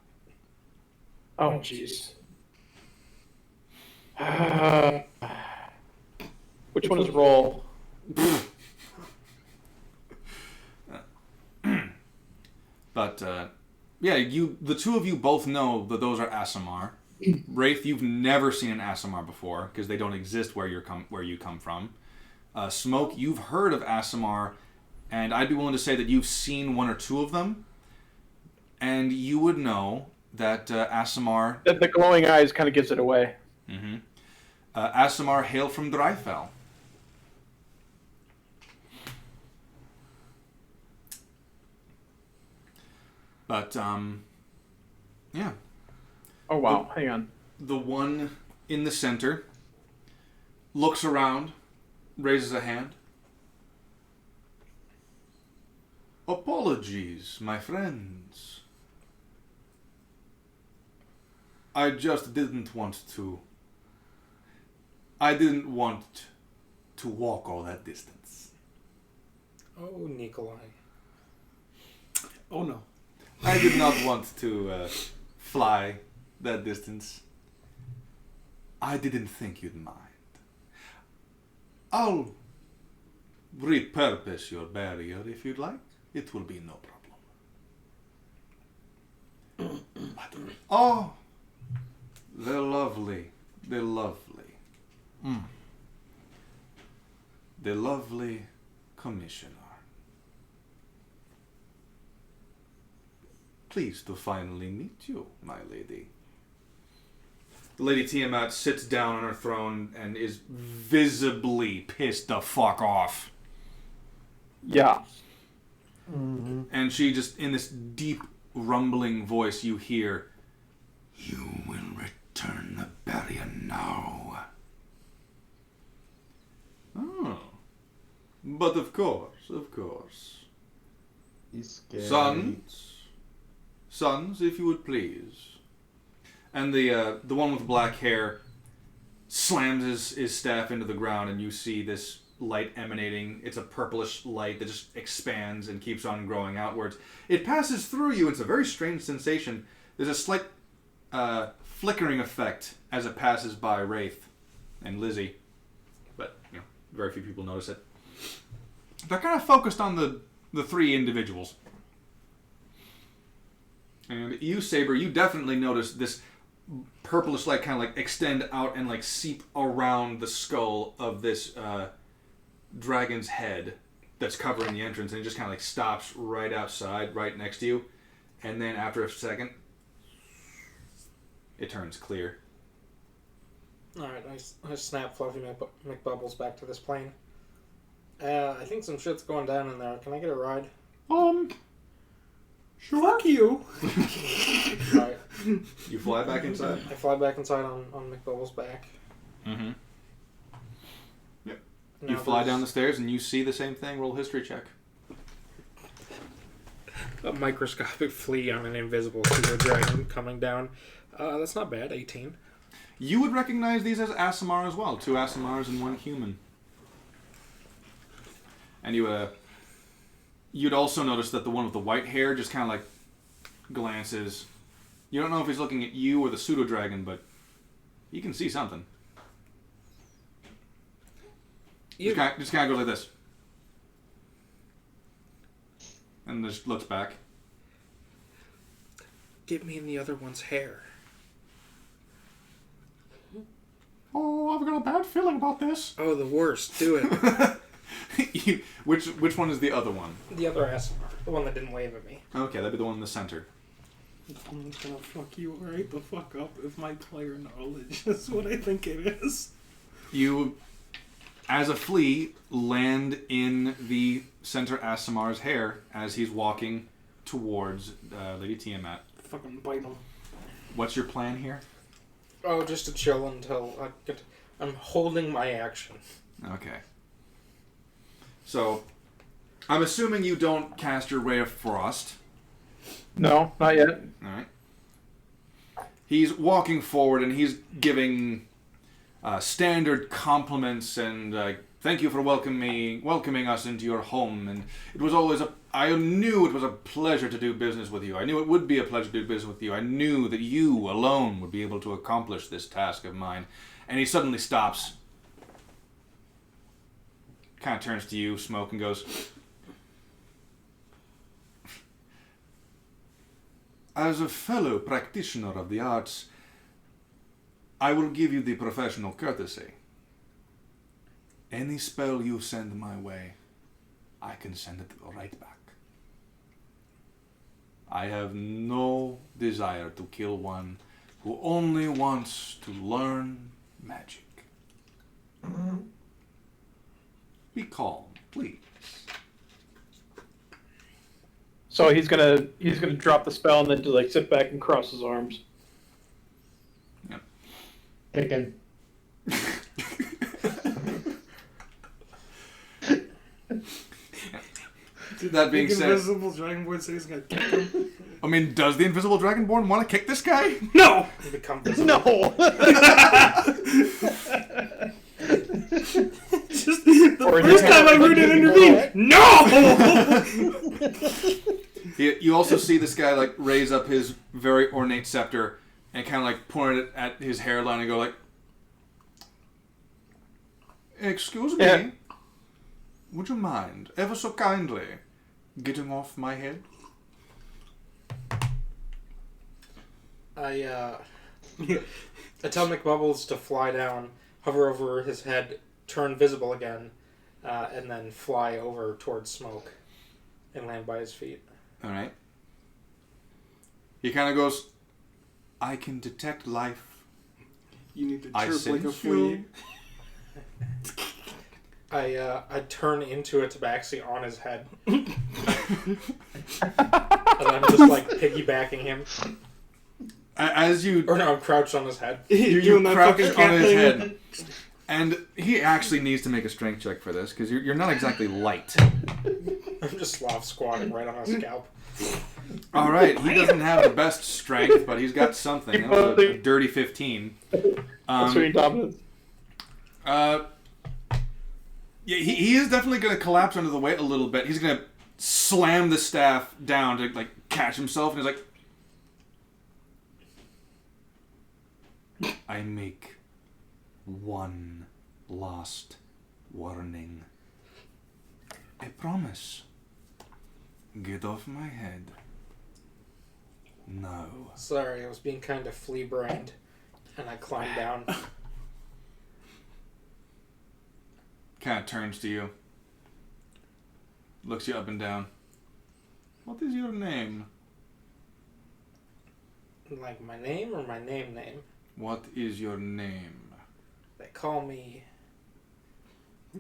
Oh, jeez. Which one is roll? But yeah, the two of you both know that those are Aasimar. Wraith, you've never seen an Aasimar before because they don't exist where you come from. Smoke, you've heard of Aasimar, and I'd be willing to say that you've seen one or two of them, and you would know that Aasimar... The glowing eyes kind of gives it away. Mm-hmm. Aasimar hail from Dryfell. But, yeah. Oh, wow. Hang on. The one in the center looks around, raises a hand. Apologies, my friends. I just didn't want to... I didn't want to walk all that distance. Oh, Nikolai. Oh no. I did not want to fly that distance. I didn't think you'd mind. I'll repurpose your barrier if you'd like. It will be no problem. But, oh, they're lovely. They're lovely. The lovely commissioner. Pleased to finally meet you, my lady. The Lady Tiamat sits down on her throne and is visibly pissed the fuck off. Yeah. Mm-hmm. And she just, in this deep, rumbling voice, you hear, "You will return the barrier now." Oh. But of course, of course. He's scary. Sons, if you would please. And the one with black hair slams his staff into the ground, and you see this light emanating. It's a purplish light that just expands and keeps on growing outwards. It passes through you. It's a very strange sensation. There's a slight flickering effect as it passes by Wraith and Lizzie, but very few people notice it. They're kind of focused on the three individuals. And you, Saber, you definitely notice this purplish light kind of extend out and seep around the skull of this dragon's head that's covering the entrance, and it just kind of stops right outside, right next to you. And then after a second, it turns clear. Alright, I snap Fluffy McBubbles back to this plane. I think some shit's going down in there. Can I get a ride? Sure. Fuck you. Alright. You fly back inside? I fly back inside on McBubbles' back. Mm-hmm. Yep. Now You fly down the stairs and you see the same thing. Roll a history check. a microscopic flea on an invisible pseudo dragon coming down. That's not bad. 18. You would recognize these as Aasimar as well. 2 Aasimars and 1 human. And you'd also notice that the one with the white hair just kind of glances. You don't know if he's looking at you or the pseudo dragon, but you can see something. Just kind of goes like this, and just looks back. Get me in the other one's hair. Oh, I've got a bad feeling about this. Oh, the worst. Do it. Which one is the other one? The other ass, the one that didn't wave at me. Okay, that'd be the one in the center. I'm gonna fuck you right the fuck up with my player knowledge. That's what I think it is. You, as a flea, land in the center Aasimar's hair as he's walking towards Lady Tiamat. Fucking bite him. What's your plan here? Oh, just to chill until I get. I'm holding my action. Okay. So, I'm assuming you don't cast your Ray of Frost. No, not yet. Alright. He's walking forward and he's giving standard compliments and thank you for welcoming us into your home. And it was always I knew it was a pleasure to do business with you. I knew it would be a pleasure to do business with you. I knew that you alone would be able to accomplish this task of mine. And he suddenly stops. Kind of turns to you, Smoke, and goes, as a fellow practitioner of the arts, I will give you the professional courtesy. Any spell you send my way, I can send it right back. I have no desire to kill one who only wants to learn magic. Be calm, please. So he's gonna drop the spell and then just like sit back and cross his arms. Yep. Kicking. That being said, Invisible Dragonborn says he's gonna kick him. I mean, does the Invisible Dragonborn want to kick this guy? No! You become visible. No. Just the first time I heard it intervene. No! You also see this guy like raise up his very ornate scepter and kind of like point it at his hairline and go like, "Excuse me, Yeah. would you mind, ever so kindly, getting off my head?" I tell McBubbles to fly down, hover over his head, turn visible again, and then fly over towards Smoke and land by his feet. All right. He kind of goes, "I can detect life. You need to I chirp like a sense flea. I turn into a tabaxi on his head. And I'm just like piggybacking him. As you Or no, I'm crouched on his head. you Doing that crouch fucking on cat his thing. head, and he actually needs to make a strength check for this because you're not exactly light. I'm just Slav squatting right on his scalp. All right, he doesn't have the best strength, but he's got something. That was a dirty 15. Sweet dominance. Yeah, he is definitely going to collapse under the weight a little bit. He's going to slam the staff down to like catch himself, and he's like, "I make one last warning. I promise. Get off my head. No." Sorry, I was being kind of flea-brained. And I climbed down. Kind of turns to you. Looks you up and down. "What is your name?" Like my name or my name? "What is your name?" They call me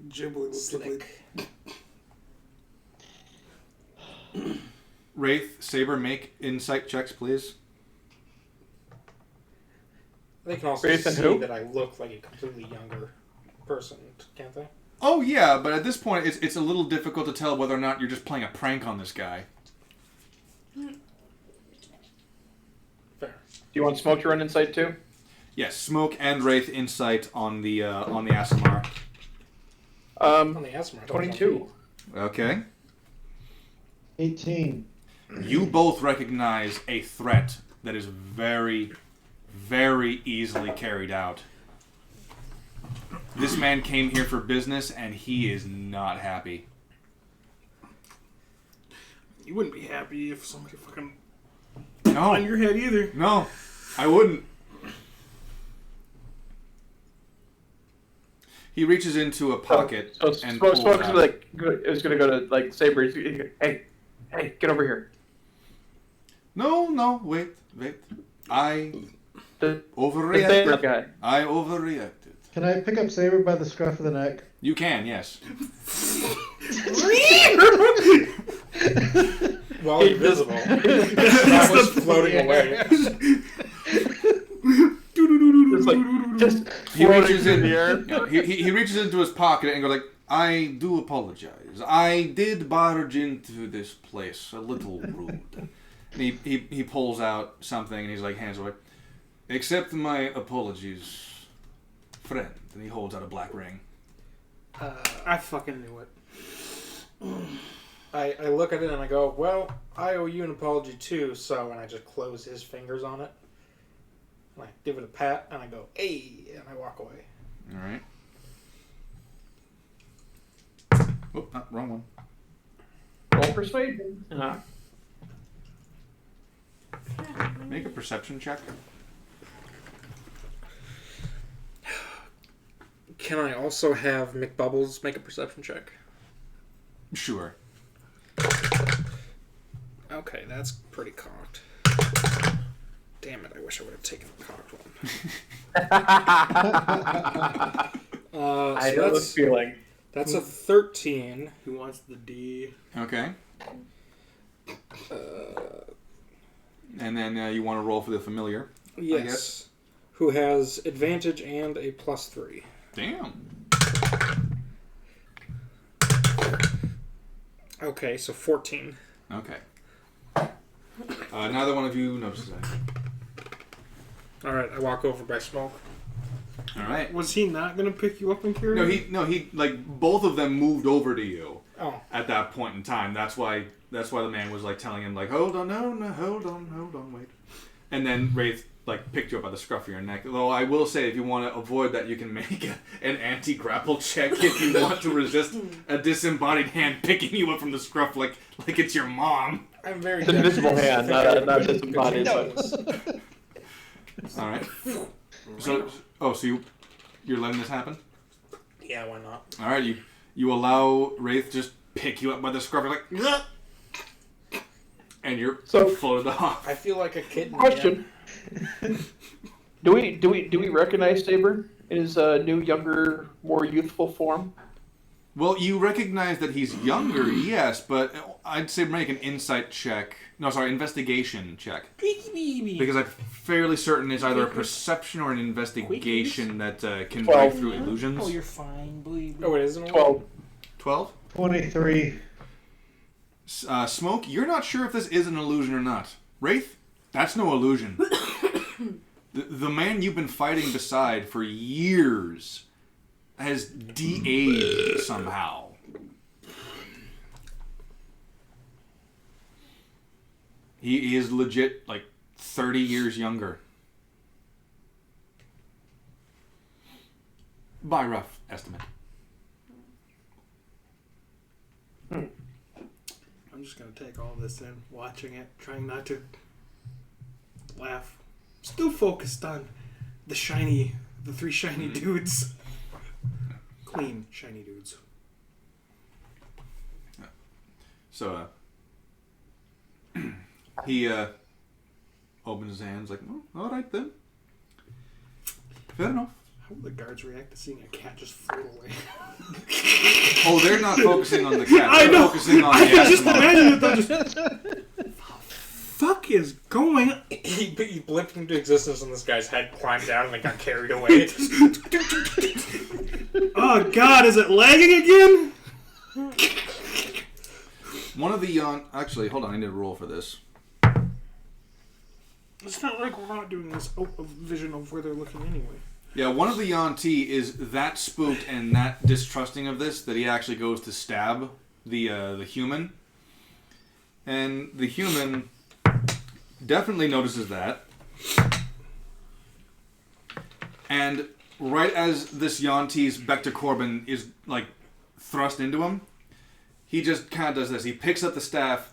Giblet. Slick. Wraith, Saber, make insight checks, please. They can also Wraith and see who? that I look like a completely younger person, can't they? Oh yeah, but at this point, it's a little difficult to tell whether or not you're just playing a prank on this guy. Fair. Do you want Smoke to run insight too? Yes, Smoke and Wraith insight on the Asimar. On the Asmar. 22. Okay. 18. You both recognize a threat that is very, very easily carried out. This man came here for business, and he is not happy. You wouldn't be happy if somebody fucking No. on your head either. No, I wouldn't. He reaches into a pocket So and Smoke's pulls gonna out. like is gonna go to like Saber. Hey, get over here. No, wait. I The Saber overreacted. guy. I overreacted. Can I pick up Saber by the scruff of the neck? You can, yes. While invisible. I was floating away. It's like just He floating reaches through in. the air. Yeah, he reaches into his pocket and goes like, "I do apologize. I did barge into this place a little rude." And he pulls out something and he's like, hands away. "Accept my apologies, friend." And he holds out a black ring. I fucking knew it. I look at it and I go, well, I owe you an apology too, so, and I just close his fingers on it. And I give it a pat and I go, hey, and I walk away. All right. Oh, wrong one. Roll persuade. Make a perception check. Can I also have McBubbles make a perception check? Sure. Okay, that's pretty cocked. Damn it, I wish I would have taken the cocked one. I know this feeling. That's a 13. Who wants the D? Okay. And then you want to roll for the familiar. Yes. I guess. Who has advantage and a +3. Damn. Okay, so 14. Okay. Neither one of you notices that. Alright, I walk over by Smoke. All right. Was he not gonna pick you up and carry you? No, he like both of them moved over to you. Oh. At that point in time. That's why the man was like telling him like, hold on, no, hold on, wait. And then Wraith like picked you up by the scruff of your neck. Though I will say, if you want to avoid that, you can make an anti-grapple check if you want to resist a disembodied hand picking you up from the scruff like it's your mom. I'm very It's an invisible hand, not disembodied. But... All right. So you're letting this happen? Yeah, why not? All right, you allow Wraith just pick you up by the scruff. You're like, "Ugh!" And you're floated off. I feel like a kid. Question: Do we recognize Saber in his new, younger, more youthful form? Well, you recognize that he's younger, yes, but I'd say make an insight check. No, sorry, investigation check. Because I'm fairly certain it's either a perception or an investigation that can break through illusions. Oh, you're fine, believe me. Oh, it isn't 12. 12? 23. Smoke, you're not sure if this is an illusion or not. Wraith, that's no illusion. the man you've been fighting beside for years has de-aged somehow. He is legit like 30 years younger. By rough estimate. I'm just gonna take all this in, watching it, trying not to laugh. Still focused on the three shiny dudes. Clean, shiny dudes. So, he opens his hands like, oh, all right then. Fair enough. How will the guards react to seeing a cat just float away? Oh, they're not focusing on the cat. I They're know. focusing on I the can just Asimov. imagine it. They'll just. Fuck is going on? He blipped into existence and this guy's head climbed down and they got carried away. Oh God, is it lagging again? One of the actually, hold on, I need to roll for this. It's not like we're not doing this out of vision of where they're looking anyway. Yeah, one of the Yuan-Ti is that spooked and that distrusting of this that he actually goes to stab the human. And the human definitely notices that. And right as this Yuan-Ti's Bector Corbin is like thrust into him, he just kind of does this. He picks up the staff,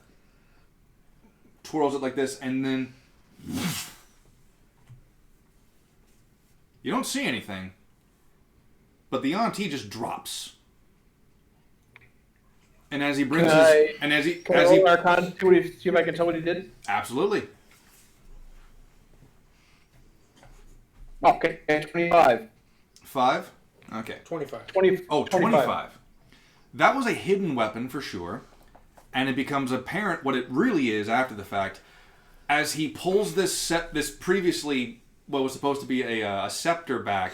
twirls it like this, and then you don't see anything, but the Yuan-Ti just drops. And as he brings Can I roll Arcana to see if I can tell what he did? Absolutely. Okay, 25. 5? Okay. 25. 20, Oh, 25. That was a hidden weapon for sure, and it becomes apparent what it really is after the fact. As he pulls this previously what was supposed to be a scepter back,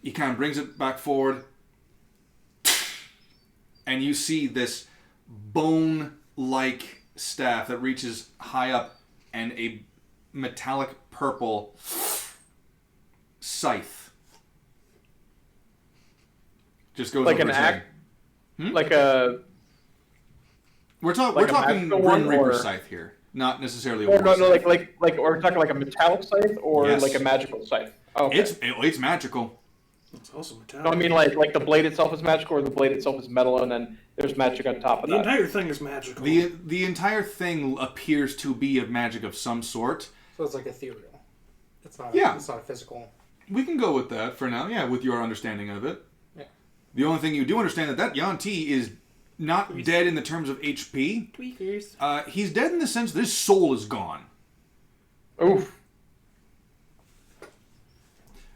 he kind of brings it back forward, and you see this bone-like staff that reaches high up, and a metallic purple scythe just goes like over an his axe, head. Hmm? like a. We're Like we're a talking magical Grim one, Reaper or- scythe here, not necessarily a Or war no, scythe. like, or we're talking like a metallic scythe or Yes. like a magical scythe. Okay. It's magical. It's also metallic. No, I mean like the blade itself is magical, or the blade itself is metal, and then there's magic on top of the that. entire thing is magical. The entire thing appears to be of magic of some sort, So it's like ethereal. It's not. Yeah. It's not a physical. We can go with that for now. Yeah, with your understanding of it. Yeah. The only thing you do understand that Yanti is not dead in the terms of HP. Tweakers. He's dead in the sense that his soul is gone. Oof.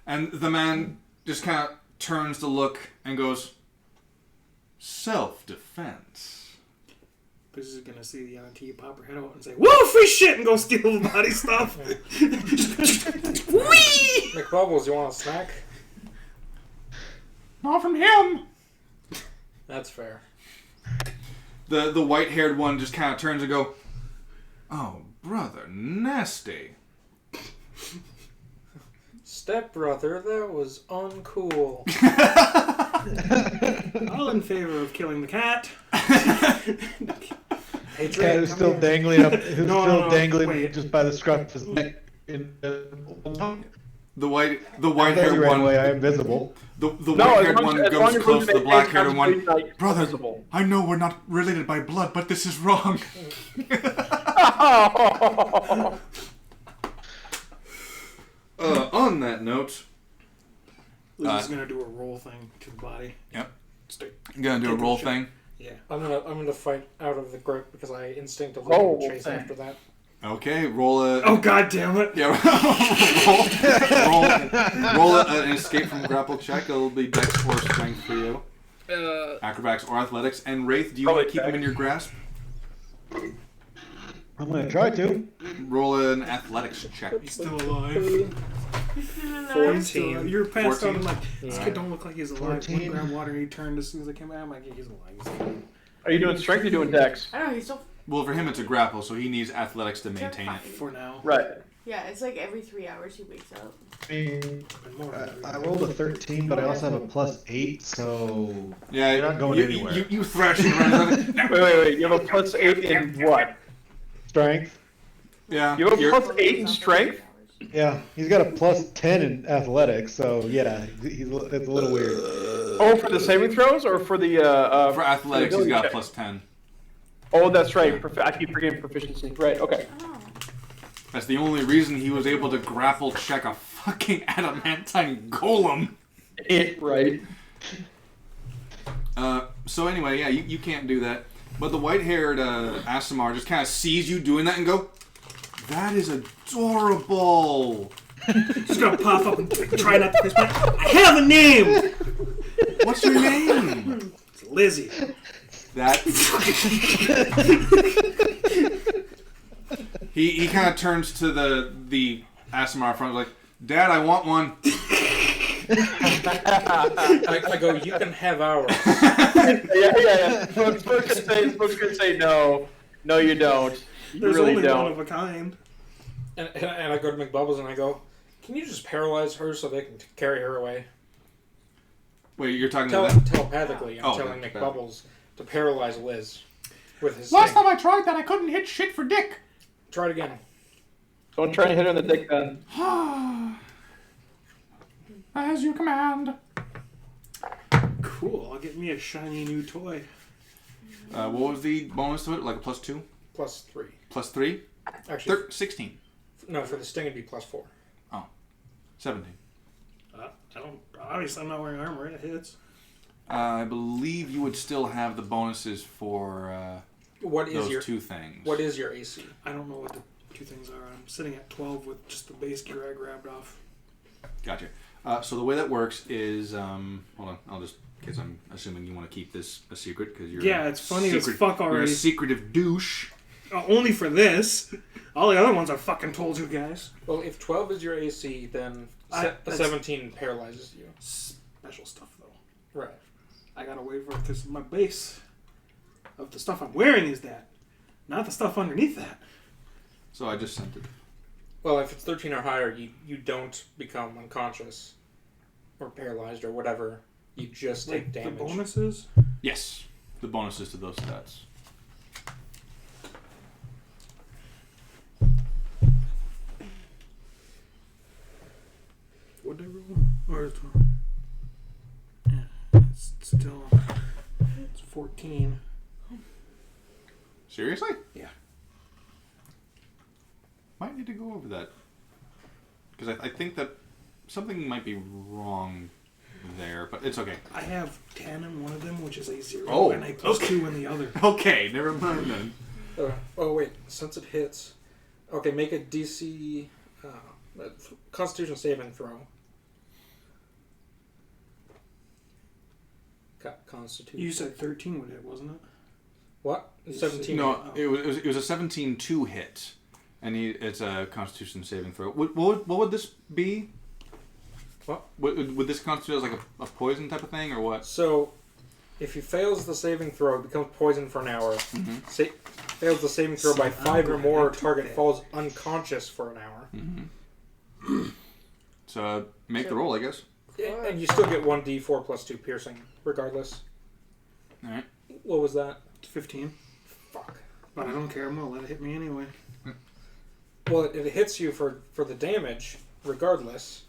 And the man just kind of turns to look and goes, self-defense. This is gonna see the auntie pop her head out and say, "Whoa, free shit!" and go steal the body stuff. Whee! McBubbles, you want a snack? Not from him. That's fair. The white-haired one just kind of turns and go, oh, brother, nasty. Stepbrother, that was uncool. All in favor of killing the cat. Hey, Cat Drake, who's come still here. dangling up, who's No, still no, dangling wait. just by the scruff of his neck. The white-haired He ran one. away. I am visible. The No, white-haired one goes close to the black-haired one. Brother, Invisible. I know we're not related by blood, but this is wrong. On that note, Liz is gonna do a roll thing to the body. Yep. Stay. you gonna do a Take the roll shot. thing? Yeah. I'm gonna fight out of the grip because I instinctively Oh, chase okay. after that. Okay, roll a... Oh god damn it! Yeah, roll an escape from grapple check. It'll be dex or strength for you. Acrobatics or athletics. And Wraith, do you want to Probably keep him dex. in your grasp? I'm gonna try to. Roll an athletics check. He's still alive. 14. You're passed 14. on. I'm like, this kid don't look like he's alive. 14. He grabbed water and he turned as soon as I came out. I'm like, yeah, he's alive. He's alive. Are you doing strength or you doing dex? I don't know, he's so Well, for him it's a grapple, so he needs athletics to maintain it. For now. Right. yeah, it's like every 3 hours he wakes up. I rolled a 13, but I also have a +8, so Yeah, You're not going anywhere. You thrashing around. Wait. You have a +8 in what? strength. Yeah. You have a you're- +8 in strength? Yeah, he's got a +10 in athletics, so yeah, it's a little weird. Oh, for the saving throws or for the for athletics, he's got check? +10. Oh, that's right. I keep forgetting proficiency. Right. Okay. Oh. That's the only reason he was able to grapple check a fucking adamantine golem. Right. So anyway, yeah, you can't do that. But the white-haired Asimar just kind of sees you doing that and go, that is adorable. Just gonna pop up and try not to piss me off. I have a name! What's your name? It's Lizzie. That. he kind of turns to the Asimar front like, Dad, I want one. I go, you can have ours. Yeah. Folks could say no. No, you don't. You There's really only don't. one of a kind. And I go to McBubbles and I go, can you just paralyze her so they can carry her away? Wait, you're talking to them? Telepathically, I'm Oh, telling okay. McBubbles to paralyze Liz with his Last sting. time I tried that, I couldn't hit shit for dick. Try it again. Don't try to hit her in the dick then. As you command. Cool, I'll get me a shiny new toy. What was the bonus to it? Like a +2? +3. +3? Actually, 16. no, for the sting it'd be +4. 17. I don't. Obviously, I'm not wearing armor. It hits. I believe you would still have the bonuses for What is those your two things. What is your AC? I don't know what the two things are. I'm sitting at 12 with just the base gear I grabbed off. Gotcha. So the way that works is, hold on, I'll just, because I'm assuming you want to keep this a secret, because you're Yeah, it's funny as fuck You're a already. secretive douche. Only for this. All the other ones I fucking told you guys. Well, if 12 is your AC, then a that's- 17 paralyzes you. Special stuff though. Right. I gotta wait for it because my base of the stuff I'm wearing is that, not the stuff underneath that. So I just sent it. Well, if it's 13 or higher, you don't become unconscious or paralyzed or whatever. You just take damage. The bonuses. Yes, the bonuses to those stats. What did I roll? Or it's, yeah, it's still it's 14. Seriously? Yeah. Might need need to go over that. Because I think that something might be wrong there, but it's okay. I have 10 in one of them, which is a 0, Oh, and a +2 in the other. Okay, never mind then. Oh wait, since it hits, okay, make a DC Constitution saving throw. Constitution. You said 13 would hit, wasn't it? What? 17. No, it was a 17-2 hit, and it's a Constitution saving throw. What would this be? What? Would this constitute as like a poison type of thing, or what? So, if he fails the saving throw, it becomes poison for an hour. Mm-hmm. Fails the saving throw by 5 or more, target falls unconscious for an hour. Mm-hmm. So make the roll, I guess. And you still get 1d4 plus 2 piercing, regardless. Alright. What was that? 15. Fuck. But I don't care. I'm going to let it hit me anyway. Well, it hits you for the damage, regardless.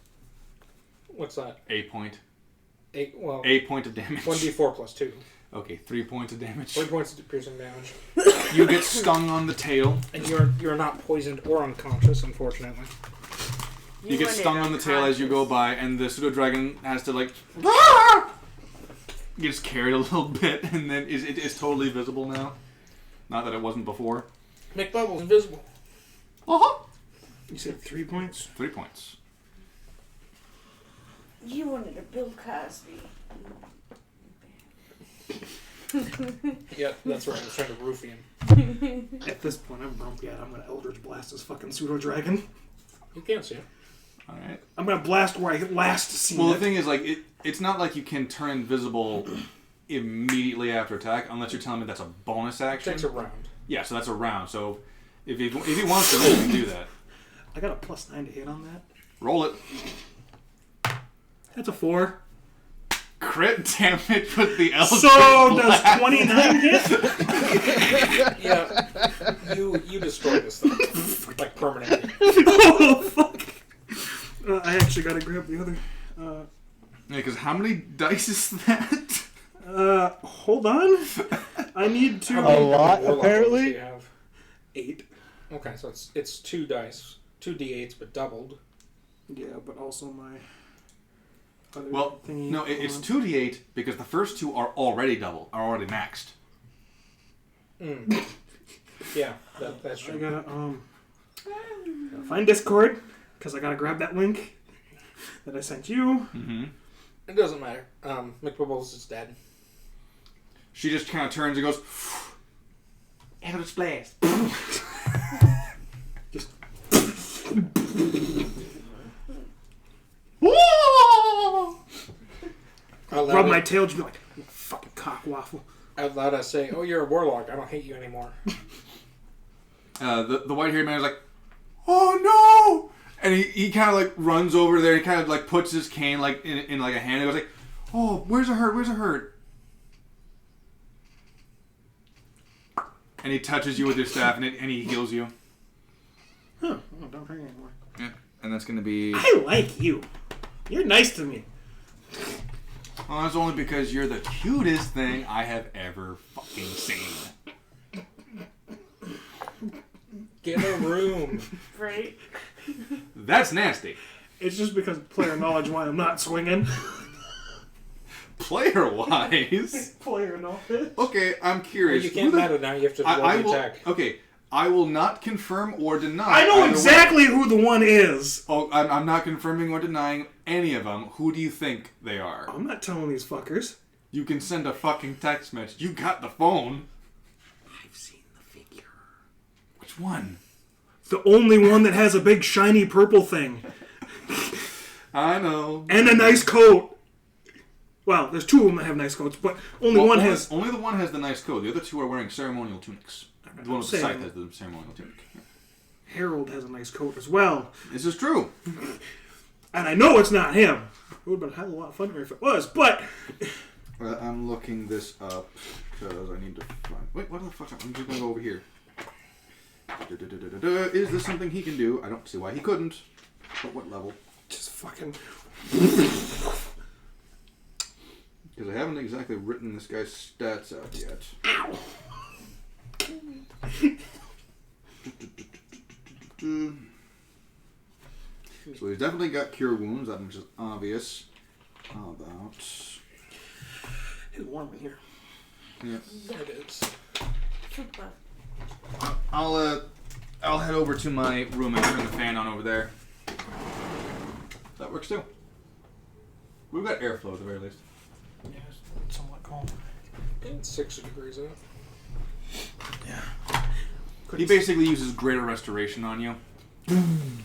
What's that? 8 point. 8 point of damage. 1d4 plus 2. Okay, 3 points of damage. 3 points of piercing damage. You get stung on the tail. And you're not poisoned or unconscious, unfortunately. You get stung on the tail as you go by, and the pseudo dragon has to like gets carried a little bit, and then it's totally visible now. Not that it wasn't before. Make bubbles invisible. You said 3 points? 3 points. You wanted to Bill Cosby. Yeah, that's right. I was trying to roofie him. At this point, I'm grumpy. I'm going to Eldritch Blast this fucking pseudo dragon. You can't see it. All right. I'm going to blast where I last seen Well, it. the thing is, like, it's not like you can turn invisible immediately after attack, unless you're telling me that's a bonus It action. takes a round. Yeah, so that's a round. So if he wants to, he can do that. I got a +9 to hit on that. Roll it. That's a 4. Crit damage with the Eldritch So Blast. does 29 hit? Yeah. You destroy this thing. Like, permanently. Oh, fuck. I actually got to grab the other. Yeah, because how many dice is that? Hold on. I need to... A lot, Warlock apparently. rolls do you have? 8. Okay, so it's 2 dice. 2 d8s, but doubled. Yeah, but also my... other Well, thingy. no, Hold it's on. 2d8 because the first 2 are already already maxed. Yeah, that's I true. gotta find Discord, because I gotta grab that link that I sent you. Mm-hmm. It doesn't matter. McBubbles is dead. She just kind of turns and goes, Eldritch Blast. Just... Out rub loud, my tail, just be like, you fucking cock waffle. out loud I say, "Oh, you're a warlock. I don't hate you anymore." the white-haired man is like, oh no! And he kind of like runs over there. He kind of like puts his cane like in like a hand and goes like, oh, where's it hurt? Where's it hurt? And he touches you with his staff and he heals you. Huh, oh, don't hurt anymore. Yeah, and that's gonna be. I like you. You're nice to me. Well, that's only because you're the cutest thing I have ever fucking seen. Get a room. Right? That's nasty. It's just because of player knowledge why I'm not swinging. Player-wise. Player knowledge. Okay, I'm Well, curious. you can't matter now. You have to roll I the will. attack. Okay, I will not confirm or deny. I know either exactly who the one is. Way. Oh, I'm not confirming or denying any of them. Who do you think they are? I'm not telling these fuckers. You can send a fucking text message. You got the phone. I've seen the figure. Which one? The only one that has a big shiny purple thing. I know. And a nice coat. Well, there's 2 of them that have nice coats, but only one has... Only the one has the nice coat. The other 2 are wearing ceremonial tunics. The one with the Same. scythe has the ceremonial tunic. Harold has a nice coat as well. This is true. And I know it's not him. It would have been a hell of a lot funnier if it was, but... I'm looking this up because I need to find... Wait, what the fuck? I'm just going to go over here. Is this something he can do? I don't see why he couldn't. But what level? Just fucking... Because I haven't exactly written this guy's stats out yet. Ow! So he's definitely got cure wounds. That much is obvious. How about? It's warm in here. Yeah. It is. I'll head over to my room and turn the fan on over there. That works too. We've got airflow at the very least. Yeah, it's somewhat cold. It's 60 degrees out. Yeah. He basically uses greater restoration on you.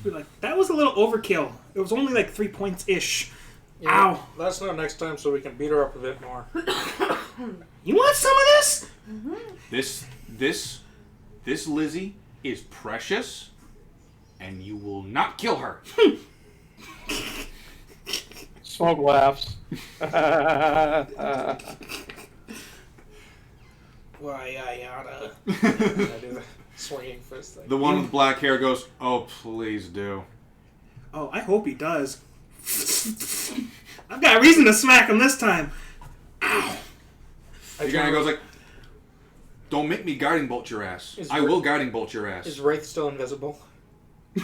Be like, that was a little overkill. It was only like 3 points ish. Yeah, Ow. let us know next time so we can beat her up a bit more. You want some of this? This Lizzie is precious, and you will not kill her. Smoke laughs. Why, yada. I do the swinging fist thing. The one with black hair goes, "Oh, please do." Oh, I hope he does. I've got a reason to smack him this time. Ow. The guy goes like, "Don't make me guiding bolt your ass. I will guiding bolt your ass." Is Wraith still invisible?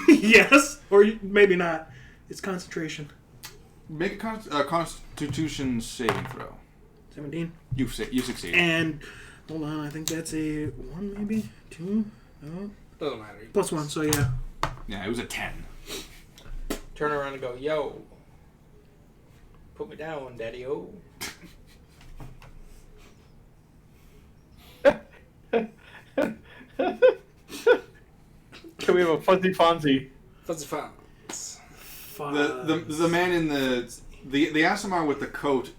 Yes, or maybe not. It's concentration. Make a Constitution saving throw. 17. You succeed. And hold on, I think that's a 1 maybe? 2? No. Doesn't matter. Plus 1, so yeah. Yeah, it was a 10. Turn around and go, yo. Put me down, daddy-o. Can we have a fuzzy Fonzie? Fuzzy fun. The man in the Aasimar with the coat,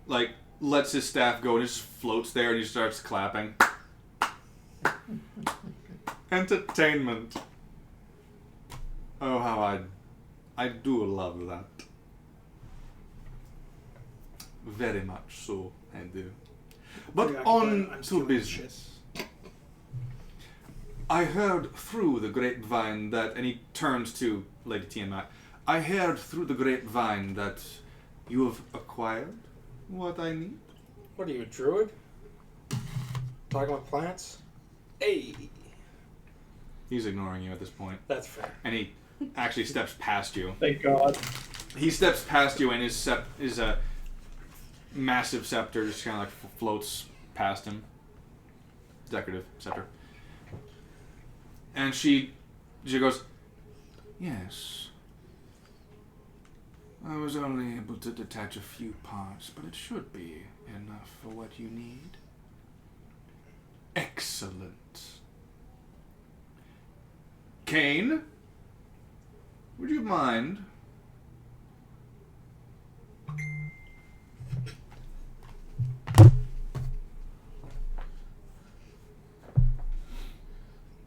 like, lets his staff go and just floats there and he starts clapping. Entertainment. Oh, how I do love that. Very much so, I do. But Yeah, on I'm to stealing business. I heard through the grapevine that, and he turns to Lady Tiamat, I heard through the grapevine that you have acquired what I need. What are you, a druid? Talking with plants? Hey. He's ignoring you at this point. That's fair. And he actually steps past you. Thank God. He steps past you and his massive scepter just kind of like floats past him. Decorative scepter. And she goes, yes. I was only able to detach a few parts, but it should be enough for what you need. Excellent. Kane, would you mind?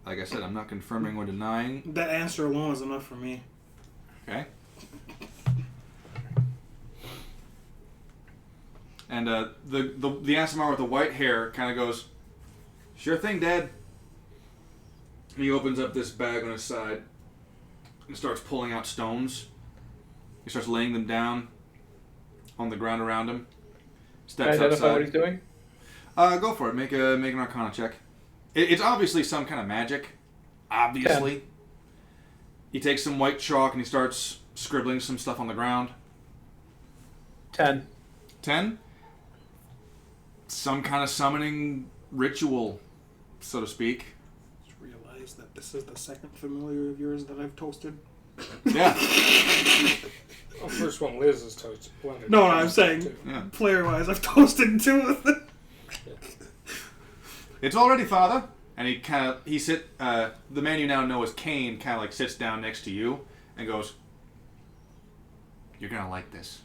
Like I said, I'm not confirming or denying. That answer alone is enough for me. Okay. And the Aasimar with the white hair kind of goes, sure thing, Dad. And he opens up this bag on his side and starts pulling out stones. He starts laying them down on the ground around him. Steps Can I identify outside. what he's doing? Go for it. Make an Arcana check. It's obviously some kind of magic. Obviously. 10. He takes some white chalk and he starts scribbling some stuff on the ground. 10. 10? Some kind of summoning ritual, so to speak. Just realize that this is the second familiar of yours that I've toasted. Yeah. Oh, first one Liz is toasted. Blended. No, I'm saying, Yeah. player-wise, I've toasted 2 of them. It's all ready, Father. And the man you now know as Kane kind of like sits down next to you and goes, you're going to like this.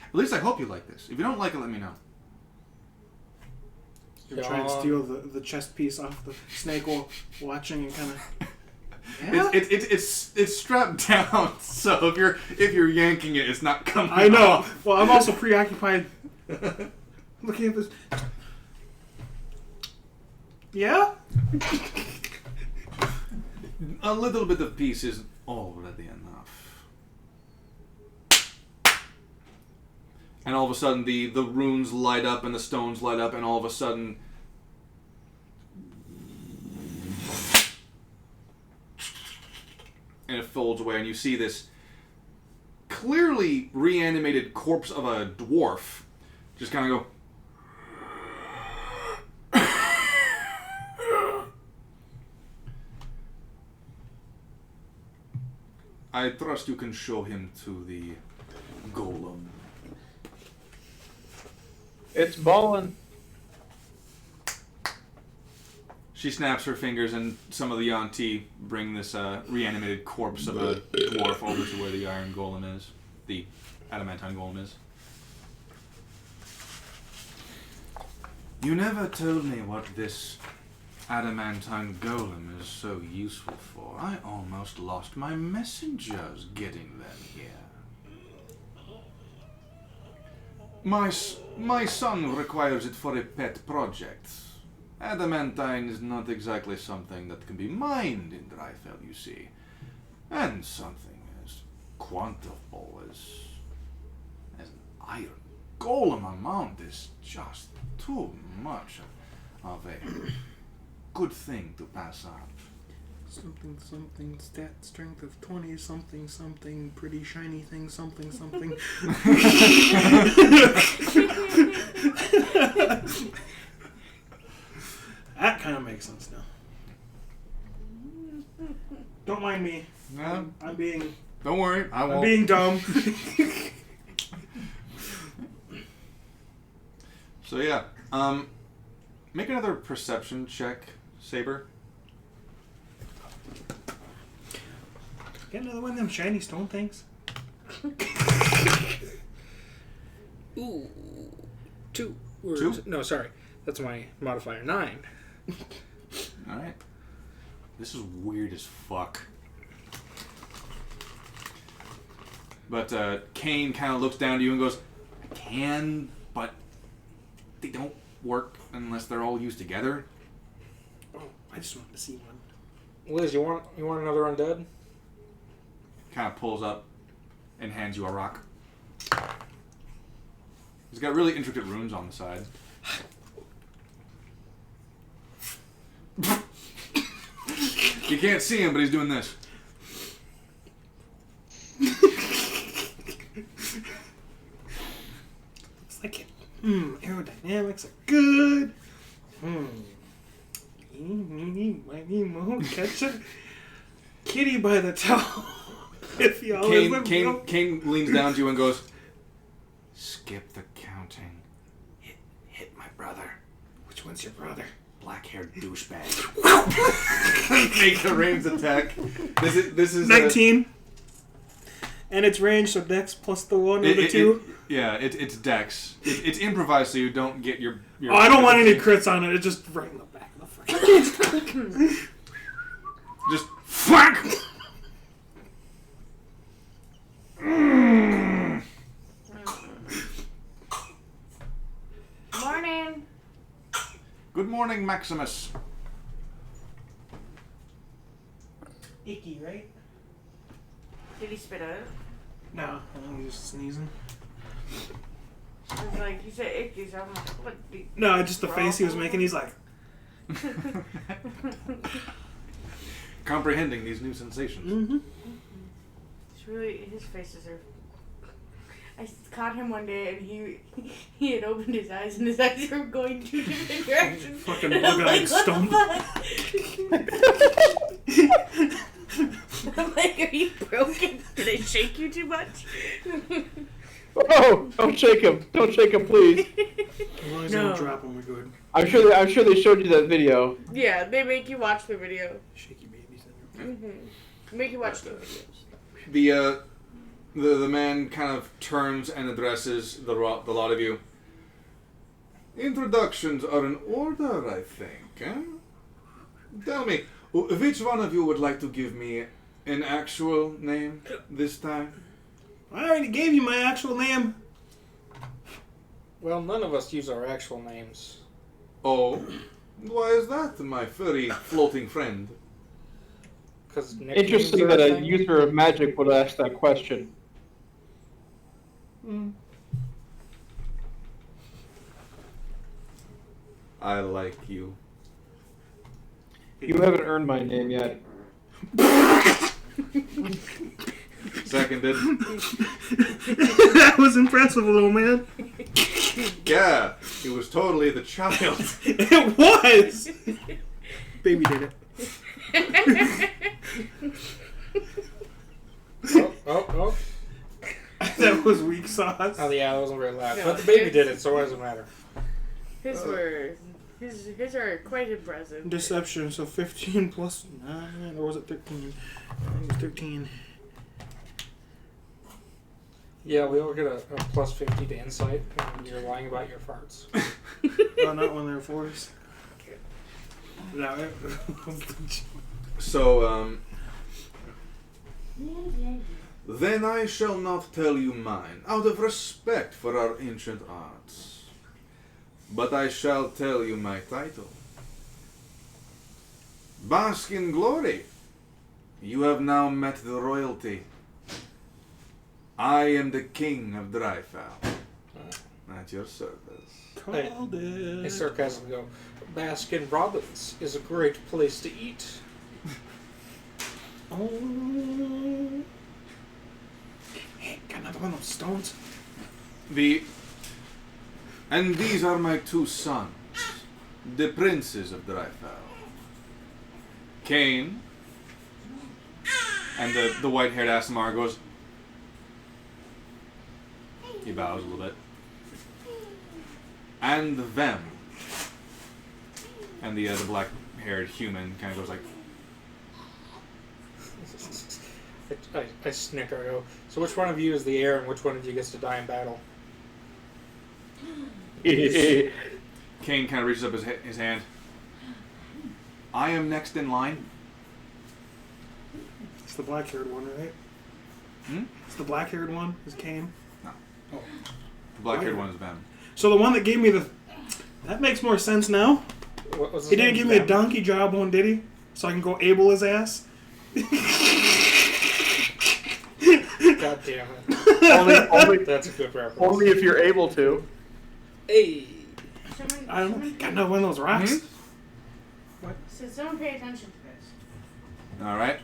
At least I hope you like this. If you don't like it, let me know. You're trying to steal the chest piece off the snake while watching and kind of... Yeah? It's strapped down, so if you're yanking it, it's not coming I know. off. Well, I'm also preoccupied looking at this. Yeah? A little bit of peace is already enough. And all of a sudden, the runes light up and the stones light up, and all of a sudden, and it folds away, and you see this clearly reanimated corpse of a dwarf just kind of go. I trust you can show him to the golem. It's ballin'. She snaps her fingers, and some of the Yanti bring this reanimated corpse of a dwarf over to where the iron golem is. The adamantine golem is. You never told me what this adamantine golem is so useful for. I almost lost my messengers getting them here. My son requires it for a pet project. Adamantine is not exactly something that can be mined in Dryfell, you see. And something as quantifiable as an iron golem amount is just too much of a good thing to pass up. Something, something, stat strength of 20, something, something, pretty shiny thing, something, something. That kind of makes sense now. Don't mind me. No, I'm being... don't worry, I won't. I'm being dumb. So yeah, make another perception check, Saber. Get another one of them shiny stone things. Ooh. 2. Or 2? No, sorry. That's my modifier. 9. Alright. This is weird as fuck. But Kane kind of looks down to you and goes, I can, but they don't work unless they're all used together. Oh, I just wanted to see one. Liz, you want another undead? Kind of pulls up and hands you a rock. He's got really intricate runes on the side. You can't see him, but he's doing this. Looks like it. Aerodynamics are good. Meeny, miny, mo, catch a kitty by the toe. If y'all Kane leans down to you and goes, skip the counting. Hit my brother. Which one's your brother? Black-haired douchebag. Make a ranged attack. This is 19. And it's range, so dex plus the 1 or the 2. It's dex. It's improvised, so you don't get your Oh, I don't want any crits on it. It's just right in the back of the fucking... Just fuck. Morning. Good morning, Maximus. Icky, right? Did he spit out? No, I think he's just sneezing. It's like, you said icky, so I'm like, what the... No, just the face he was making. He's like... Comprehending these new sensations. Mm-hmm. It's really, his faces are... I caught him one day and he had opened his eyes and his eyes were going 2 different directions. Fucking bug-eyed stump. I'm like, are you broken? Did I shake you too much? Oh, don't shake him. Don't shake him, please. As long as you don't drop him, we're good. I'm sure they showed you that video. Yeah, they make you watch the video. Shaky baby syndrome. Mm-hmm. Make you watch the videos. The man kind of turns and addresses the lot of you. Introductions are in order, I think. Eh? Tell me, which one of you would like to give me an actual name this time? I already gave you my actual name. Well, none of us use our actual names. Oh, why is that, my furry floating friend? Interesting that a user of magic would ask that question. I like you. You haven't earned my name yet. Seconded. That was impressive, little man. Yeah, it was totally the child. It was. Baby did it. Oh. That was weak sauce. Oh, yeah, that wasn't very loud. No, But the baby did it, so what does it matter? His are quite impressive. Deception, so 15 plus 9, or was it 13? I think it was 13. Yeah, we all get a plus 50 to insight, and you're lying about your farts. Oh, not when they're forced. No, So, then I shall not tell you mine, out of respect for our ancient arts. But I shall tell you my title. Bask in glory. You have now met the royalty. I am the king of Dryfowl. At your service. called Hey, it. sarcasm go. Baskin Robbins is a great place to eat. Oh. Hey, got another one of those stones? And these are my two sons, the princes of Dryfowl. Cain, and the white-haired Asimar goes. He bows a little bit. And them. And the black-haired human kind of goes like. I snicker. I go, so which one of you is the heir and which one of you gets to die in battle? Cain kind of reaches up his hand. I am next in line. It's the black-haired one, right? Hmm? It's the black-haired one, is Cain. The black-haired one is Venom. So the one that gave me the... That makes more sense now. What was his He didn't name? give me a donkey job one, did he? So I can go able his ass? God damn it. only, That's a good reference. only if you're able to. Hey. I don't know. Got another one of those rocks? So someone pay attention to this. Alright.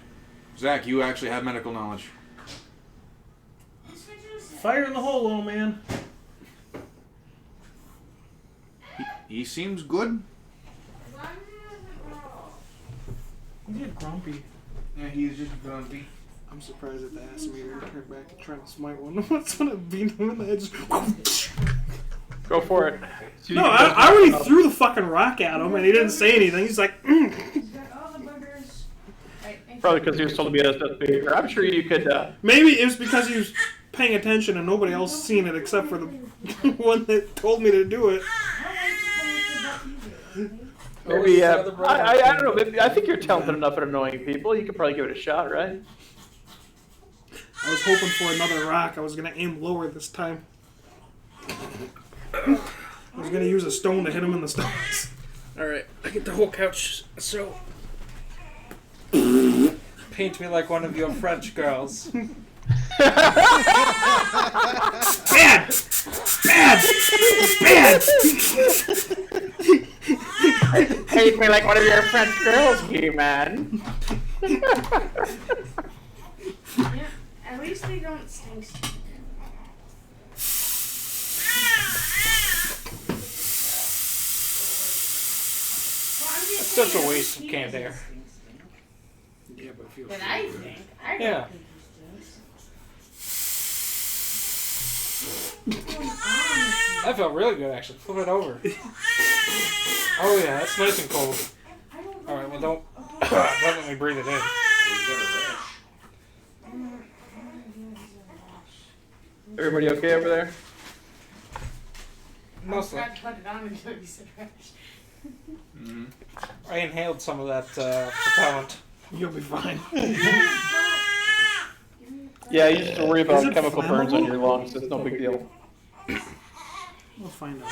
Zach, you actually have medical knowledge. Fire in the hole, little man. He seems good. He did grumpy. Yeah, he's just grumpy. I'm surprised that the Asimir turned back and tried to smite one. What's when I beat him in the head? Just... Go for it. No, I already threw the fucking rock at him and he didn't say anything. He's like, Probably because he was told to be a behavior. I'm sure you could. Maybe it was because he was paying attention and nobody else seen it except for the one that told me to do it. Maybe. I don't know. Maybe, I think you're talented enough at annoying people. You could probably give it a shot, right? I was hoping for another rock. I was gonna aim lower this time. I was gonna use a stone to hit him in the stomach. Alright, I get the whole couch, so... Paint me like one of your French girls. Bad! Bad! Bad! Paint me like one of your French girls, you man. Yeah, at least they don't stink. It's such a waste of canned air. Yeah, but if you But I think. I don't Yeah. think That felt really good, actually. Flip it over. Oh yeah, that's nice and cold. Alright, well don't let me breathe it in. Everybody okay over there? Mostly. I forgot to put it on until you said rash. I inhaled some of that propellant. You'll be fine. Yeah, you just have to worry about Is it chemical burns on flammable? your lungs. It's no big deal. We'll find out.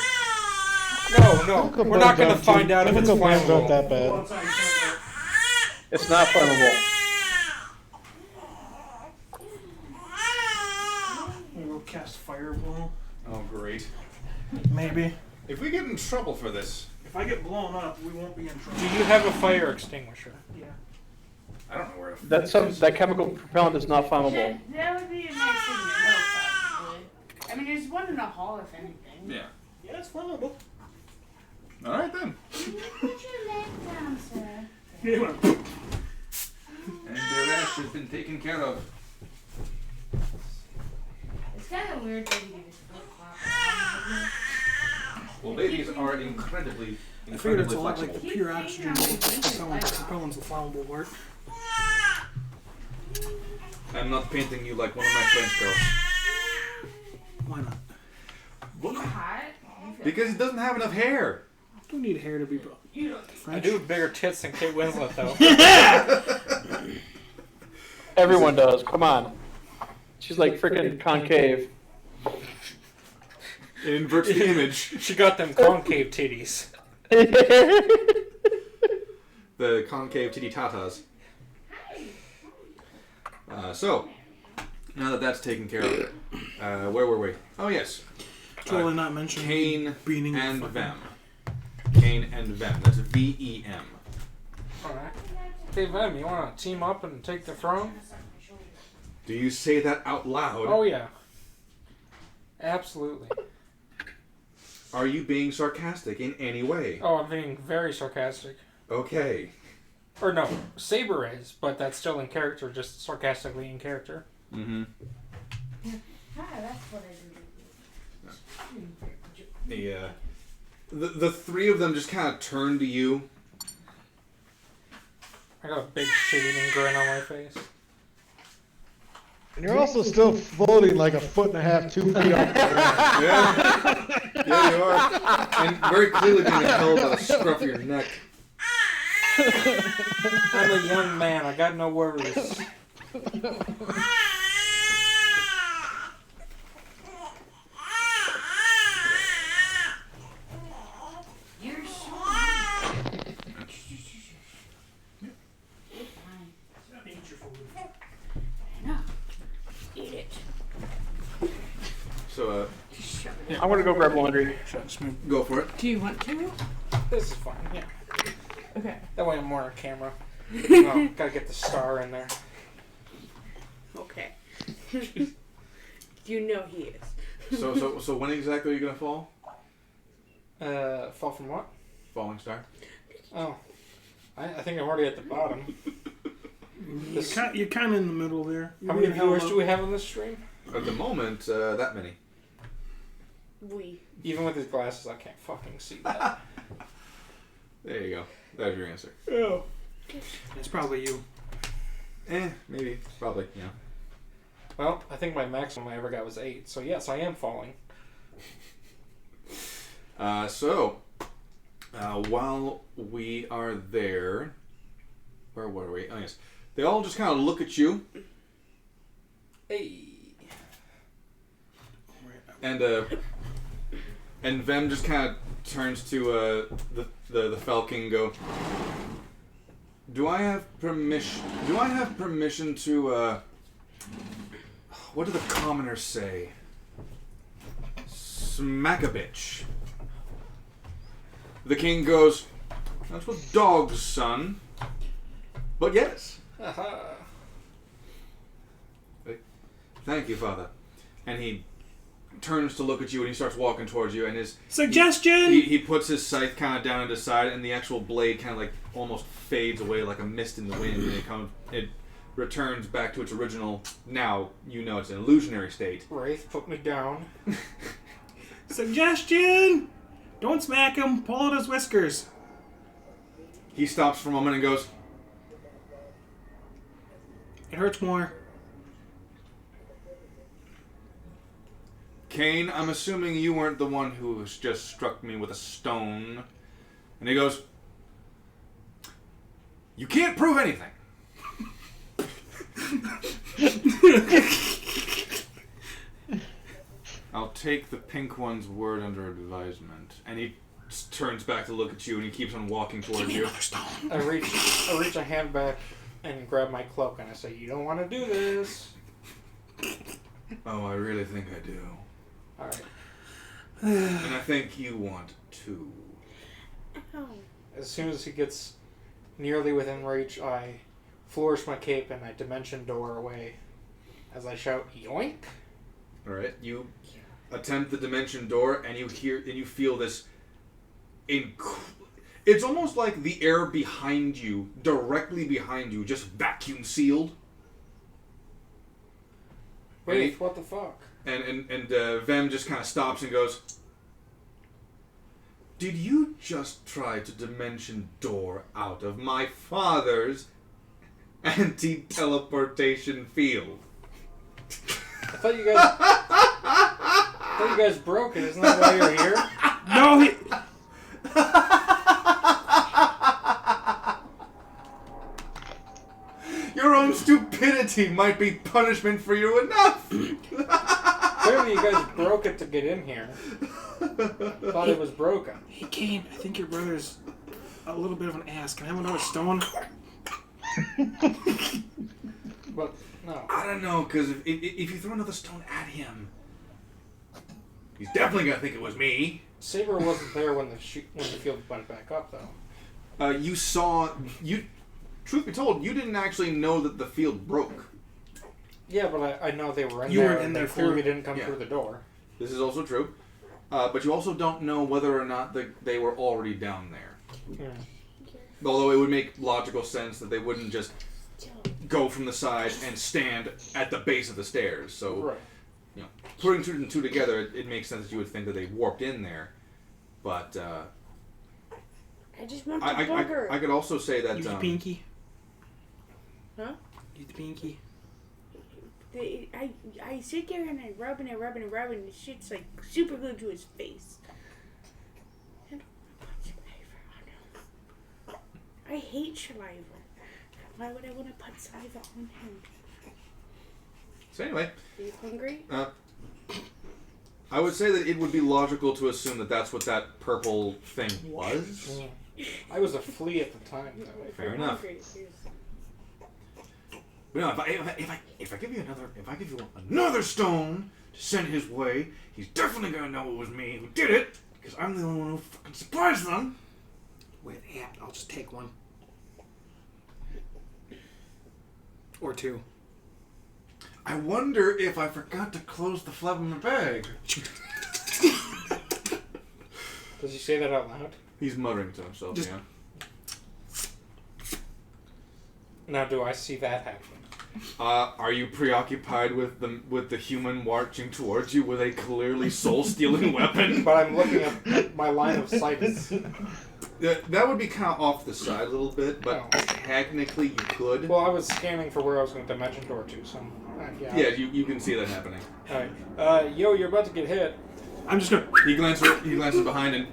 No, we're not going to find out if it's Chemical burns aren't flammable. that bad. It's not flammable. We'll cast fireball. Oh, great. Maybe. If we get in trouble for this, If I get blown up, we won't be in trouble. Do you have a fire extinguisher? Yeah. I don't know where to. That chemical propellant is not flammable. That would be a nice thing to know, probably. I mean, there's one in the hall, if anything. Yeah. Yeah, it's flammable. All right then. Put your leg down, sir. And the rash has been taken care of. It's kind of weird that you can just flip-flop. Well, ladies are incredibly I figured it's a lot flexible. like the pure oxygen propellant's the flammable part. I'm not painting you like one of my French girls. Why not? Hot? Because it doesn't have enough hair. Don't need hair to be I French. do have bigger tits than Kate Winslet, though. Everyone does. Come on. She's like freaking concave. It inverts the image. She got them concave titties. The concave titty tatas. So, now that that's taken care of, where were we? Oh yes, Totally not mentioning Cain beating and fucking- Vem. Cain and Vem. That's V-E-M. Alright. Hey, Vem, you want to team up and take the throne? Do you say that out loud? Oh, yeah. Absolutely. Are you being sarcastic in any way? Oh, I'm being very sarcastic. Okay. Or no, Saber is, but that's still in character, just sarcastically in character. Mm-hmm. Hi, that's what I do. The three of them just kind of turn to you. I got a big shit-eating grin on my face. And you're also still floating like 1.5 2 feet off the ground. Yeah, you are. And very clearly being held by the scruff of your neck. I'm a young man, I got no worries. You're so Eat it. So, I want to go grab laundry. go for it. Do you want to? This is fine, yeah. Okay. That way I'm more on camera. Oh, gotta get the star in there. Okay. You know he is. So when exactly are you gonna fall? Fall from what? Falling star. Oh. I think I'm already at the bottom. You're kind of in the middle there. How many viewers do we have on this stream? At the moment, that many. We. Even with his glasses, I can't fucking see that. There you go. There's your answer. Oh. It's probably you. Maybe. Probably, yeah. Well, I think my maximum I ever got was 8, so yes, I am falling. While we are there, where were we? Oh yes, they all just kind of look at you, Hey. and Vem just kind of turns to the Falcon and go. Do I have permission? Do I have permission to what do the commoners say? Smack a bitch. The king goes, that's what dogs, son. But yes. Aha. Thank you, father. And he turns to look at you and he starts walking towards you and his Suggestion! he puts his scythe kind of down at his side and the actual blade kind of like almost fades away like a mist in the wind and it returns back to its original, now you know it's an illusionary state. Wraith, put me down. Suggestion! Don't smack him. Pull out his whiskers. He stops for a moment and goes, It hurts more. Cain, I'm assuming you weren't the one who has just struck me with a stone. And he goes, you can't prove anything. I'll take the pink one's word under advisement. And he turns back to look at you and he keeps on walking towards you. I reach a hand back and grab my cloak and I say, you don't want to do this. Oh, I really think I do. Alright. And I think you want to. Oh. As soon as he gets nearly within reach, I flourish my cape and I dimension door away as I shout, yoink! Alright, you attempt the dimension door and you feel this it's almost like the air behind you, directly behind you, just vacuum sealed. Wait, what the fuck? And Vem just kind of stops and goes, "Did you just try to dimension door out of my father's anti-teleportation field?" I thought you guys broke it. Isn't that why you're here? No, he... Your own stupidity might be punishment for you enough. Clearly you guys broke it to get in here. Thought it was broken. Hey, Kane, I think your brother's a little bit of an ass. Can I have another stone? But, no. I don't know, because if you throw another stone at him, he's definitely going to think it was me. Saber wasn't there when the field went back up, though. Truth be told, you didn't actually know that the field broke. Yeah, but I know they were in You there. were in and there they clearly for- didn't come through the door. This is also true. But you also don't know whether or not they were already down there. Yeah. Although it would make logical sense that they wouldn't just go from the side and stand at the base of the stairs. So, Right. you know, putting two and two together, it makes sense that you would think that they warped in there. But I just want the bugger. I could also say that Use the pinky. Huh? Use the pinky. I sit there and I rub and the shit's like super glued to his face. I don't want to put saliva on him. I hate saliva. Why would I want to put saliva on him? So anyway, Are you hungry? I would say that it would be logical to assume that that's what that purple thing was. Yeah. I was a flea at the time. Fair enough. Hungry, But no, if I give you another stone to send his way, he's definitely gonna know it was me who did it, because I'm the only one who fucking surprised them. Wait, yeah, I'll just take one. Or two. I wonder if I forgot to close the flap in my bag. Does he say that out loud? He's muttering to himself, Just- yeah. Now, do I see that happen? Are you preoccupied with the human marching towards you with a clearly soul-stealing weapon? But I'm looking at my line of sight. That would be kind of off the side a little bit, but technically you could. Well, I was scanning for where I was going to dimension door to, so Yeah, you can see that happening. Alright. Yo, you're about to get hit. I'm just gonna... He glances behind and...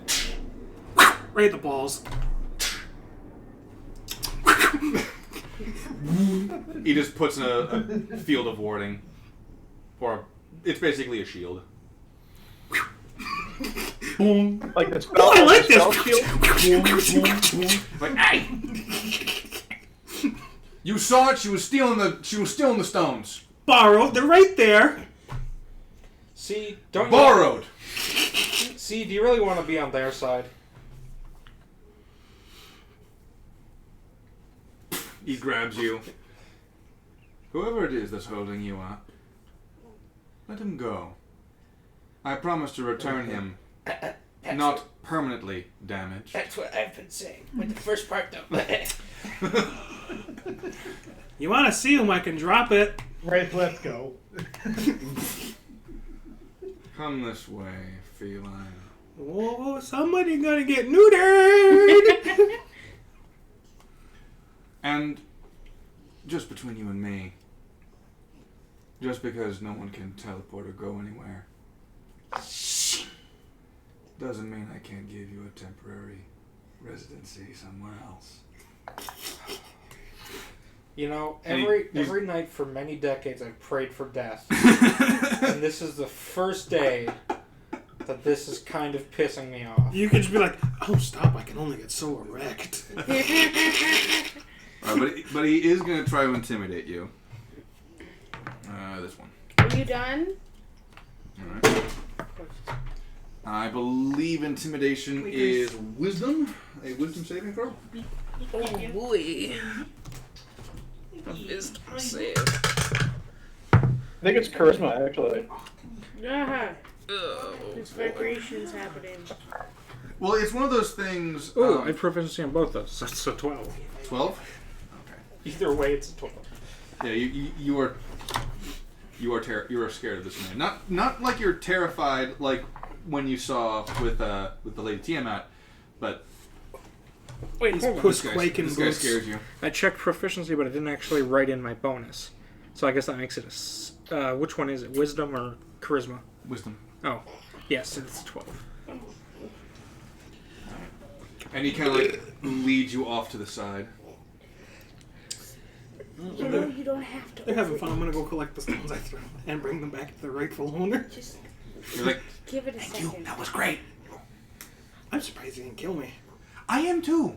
right at the balls. He just puts in a field of warding. Or, it's basically a shield. Boom. Like the spell. Oh, I like spell this. shield. Like, hey! You saw it, she was stealing the stones. Borrowed. They're right there. See, don't Borrowed! See, do you really want to be on their side? He grabs you. Whoever it is that's holding you up, let him go. I promise to return him, not permanently damaged. That's what I've been saying. With the first part, though. You want to see him? I can drop it. Right, let's go. Come this way, feline. Whoa, somebody gonna get neutered. And just between you and me, just because no one can teleport or go anywhere, doesn't mean I can't give you a temporary residency somewhere else. You know, And every night for many decades I've prayed for death. And this is the first day that this is kind of pissing me off. You could just be like, oh, stop. I can only get so erect. But he is going to try to intimidate you. This one. Are you done? Alright. I believe intimidation is wisdom. A wisdom saving throw? Oh boy. Wisdom save. I think it's charisma, actually. There's vibrations happening. Well, it's one of those things. Oh, I have proficiency on both those. So it's a 12. 12. Okay. Either way, it's a 12. Yeah, you are scared of this man. Not like you're terrified like when you saw with the Lady Tiamat, but Wait, hold on. this guy scares you. I checked proficiency, but I didn't actually write in my bonus. So I guess that makes it a... which one is it? Wisdom or charisma? Wisdom. Oh. Yes, it's 12. And he kind of like leads you off to the side. You know, you don't have to. They're having fun. I'm gonna go collect the stones I threw and bring them back to the rightful owner. Just You're like, give it a second. that was great. I'm surprised he didn't kill me. I am too.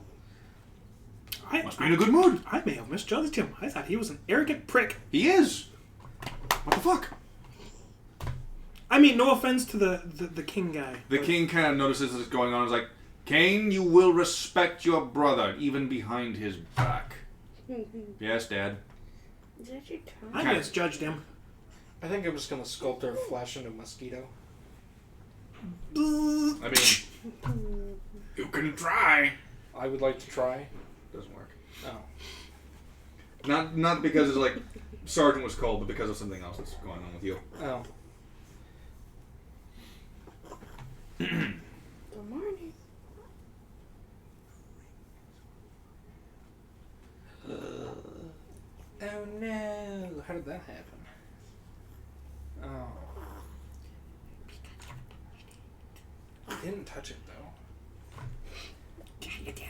I Must be in a good mood. I may have misjudged him. I thought he was an arrogant prick. He is. What the fuck? I mean, no offense to the king guy. The king kind of notices this going on. He's like, Cain, you will respect your brother, even behind his back. Yes, Dad. Is that your tongue? I misjudged him. I think I'm just going to sculpt her flesh into a mosquito. I mean, you can try. I would like to try. Doesn't work. Oh. Not because it's like Sergeant was called, but because of something else that's going on with you. Oh. Good morning. Oh no! How did that happen? Oh. I didn't touch it though. Yeah, you did.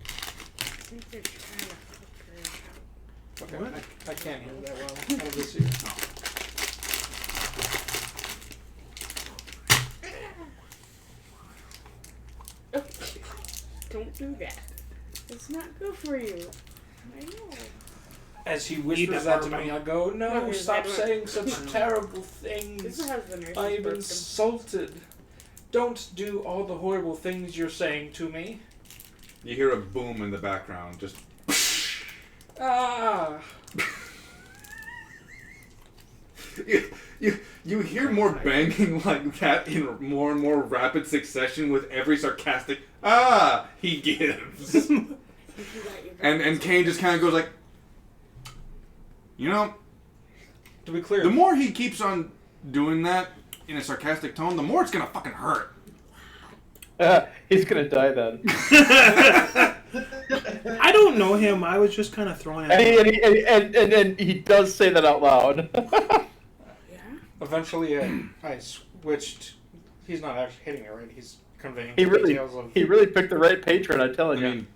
I think they're trying to hook her out. Okay, I can't hear that well. How does this hear? Don't do that. It's not good for you. I know. As he whispers that to me, I go, "No, Okay, stop Edward. saying such terrible This things. is how the nurse I'm broken. insulted. Don't do all the horrible things you're saying to me." You hear a boom in the background. Just Ah! you hear more banging like that in more and more rapid succession with every sarcastic he gives. and Cain just kind of goes like, you know, To be clear, the more he keeps on doing that in a sarcastic tone, the more it's gonna fucking hurt. He's gonna die then. I don't know him. I was just kind of throwing at him. And he does say that out loud. Yeah? eventually I switched. He's not actually hitting me, right? He's conveying He really, details of... he really picked the right patron. I'm telling I you. mean,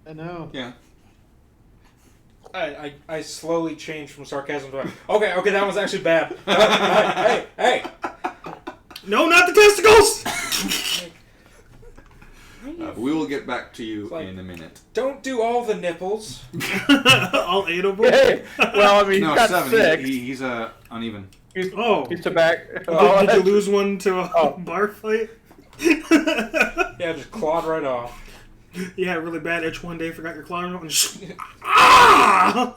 I know. yeah. I slowly changed from sarcasm to okay, that was actually bad. Hey! No, not the testicles! We will get back to you like- in a minute. Don't do all the nipples. All 8 of them? Hey, well, I mean, No, he's got 7. 6. He's uneven. Oh. He's tobacco. Did you lose one to a Oh. bar fight? Yeah, just clawed right off. You had a really bad itch one day, forgot your claw remote, and just... Ah!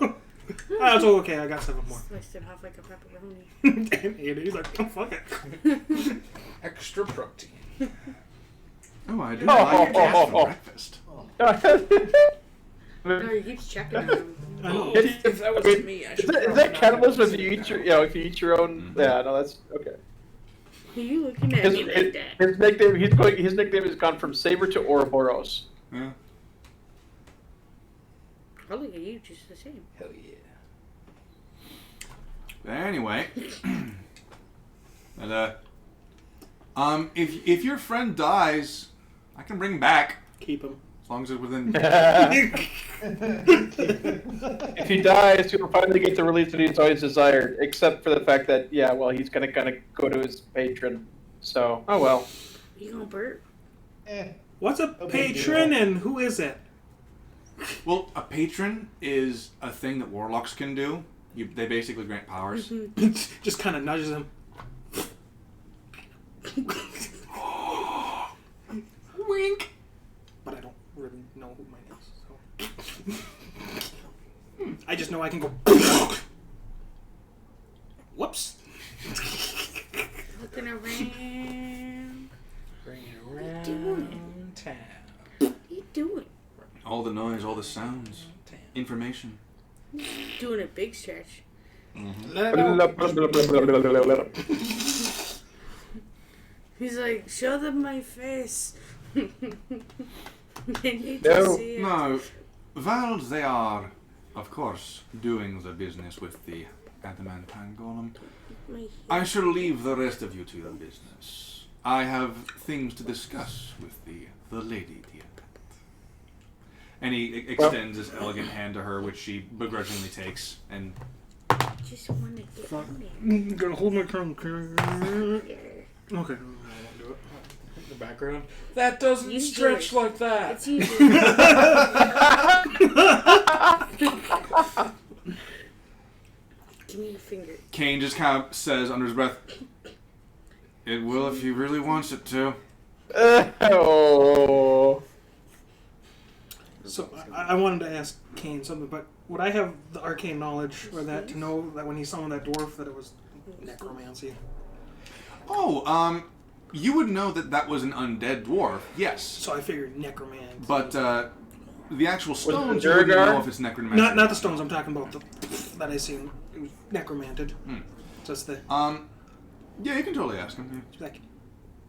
That's okay, I got 7 more. Sliced it off like a pepperoni. And ate it. He's like, oh, fuck it. Extra protein. Oh, I do Oh, like oh, cat oh, for oh. breakfast. No, he keeps checking on him. I know. If that was me, I Is should that, is probably that not cannibalism have if you eat your, if you eat your own? Yeah, no, that's okay. Who are you looking at His, me like that? his nickname, his nickname has gone from Saber to Ouroboros. Yeah. I look at you just the same. Hell yeah. Anyway, and if your friend dies, I can bring him back Keep him. as long as it's within. If he dies, he'll finally get the release that he's always desired. Except for the fact that, yeah, well, he's gonna kind of go to his patron. So, oh well. You gonna burp? What's a Okay, patron deal. and who is it? Well, a patron is a thing that warlocks can do. They basically grant powers. Just kind of nudges him. I just know I can go. Whoops. Looking around. Bring it doing? around town. What are you doing? All the noise, all the sounds, information. Doing a big stretch. He's like, show them my face. They need to see it. No, while they are, of course, doing the business with the adamantine golem, I shall leave the rest of you to your business. I have things to discuss with the lady dear. And he extends his elegant hand to her, which she begrudgingly takes, and... Just want to get on there. I'm gonna hold my tongue. Okay. I won't do it. The background. That doesn't You do stretch it. like that. It's easy. Give me your finger. Kane just kind of says under his breath, "It will if he really wants it to." Oh. So I wanted to ask Kane something, but would I have the arcane knowledge or that to know that when he summoned that dwarf that it was necromancy? Oh, you would know that that was an undead dwarf, yes. So I figured necromancy. But the actual stones, it you wouldn't Durgar? know if it's necromancy. Not the stones. I'm talking about the that I seen. It was necromanted. Just the Yeah, you can totally ask him. Yeah. like.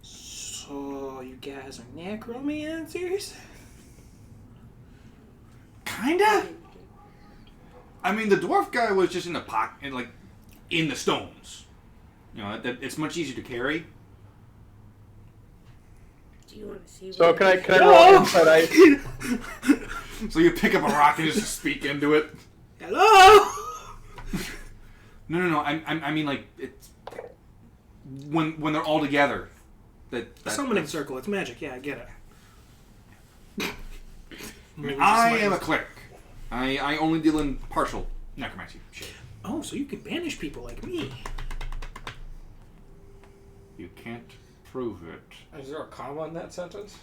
So you guys are necromancers? Kinda. I mean, the dwarf guy was just in the pocket, like in the stones. You know, it's much easier to carry. Do you want to see So what can I roll insight? So you pick up a rock and just speak into it. Hello. No. I mean, like it's when they're all together. Summoning circle. It's magic. Yeah, I get it. I am a cleric. I only deal in partial necromancy shit. Oh, so you can banish people like me. You can't prove it. Is there a comma in that sentence?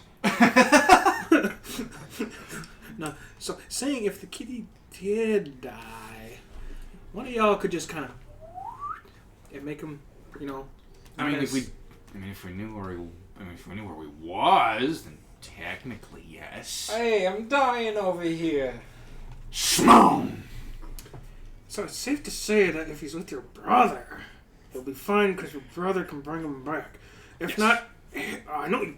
No. So saying if the kitty did die, one of y'all could just kind of and make him, you know. I mean, if we knew where we was, then technically yes. Hey, I'm dying over here. Shmoan! So it's safe to say that if he's with your brother, he'll be fine because your brother can bring him back. If not, I know you.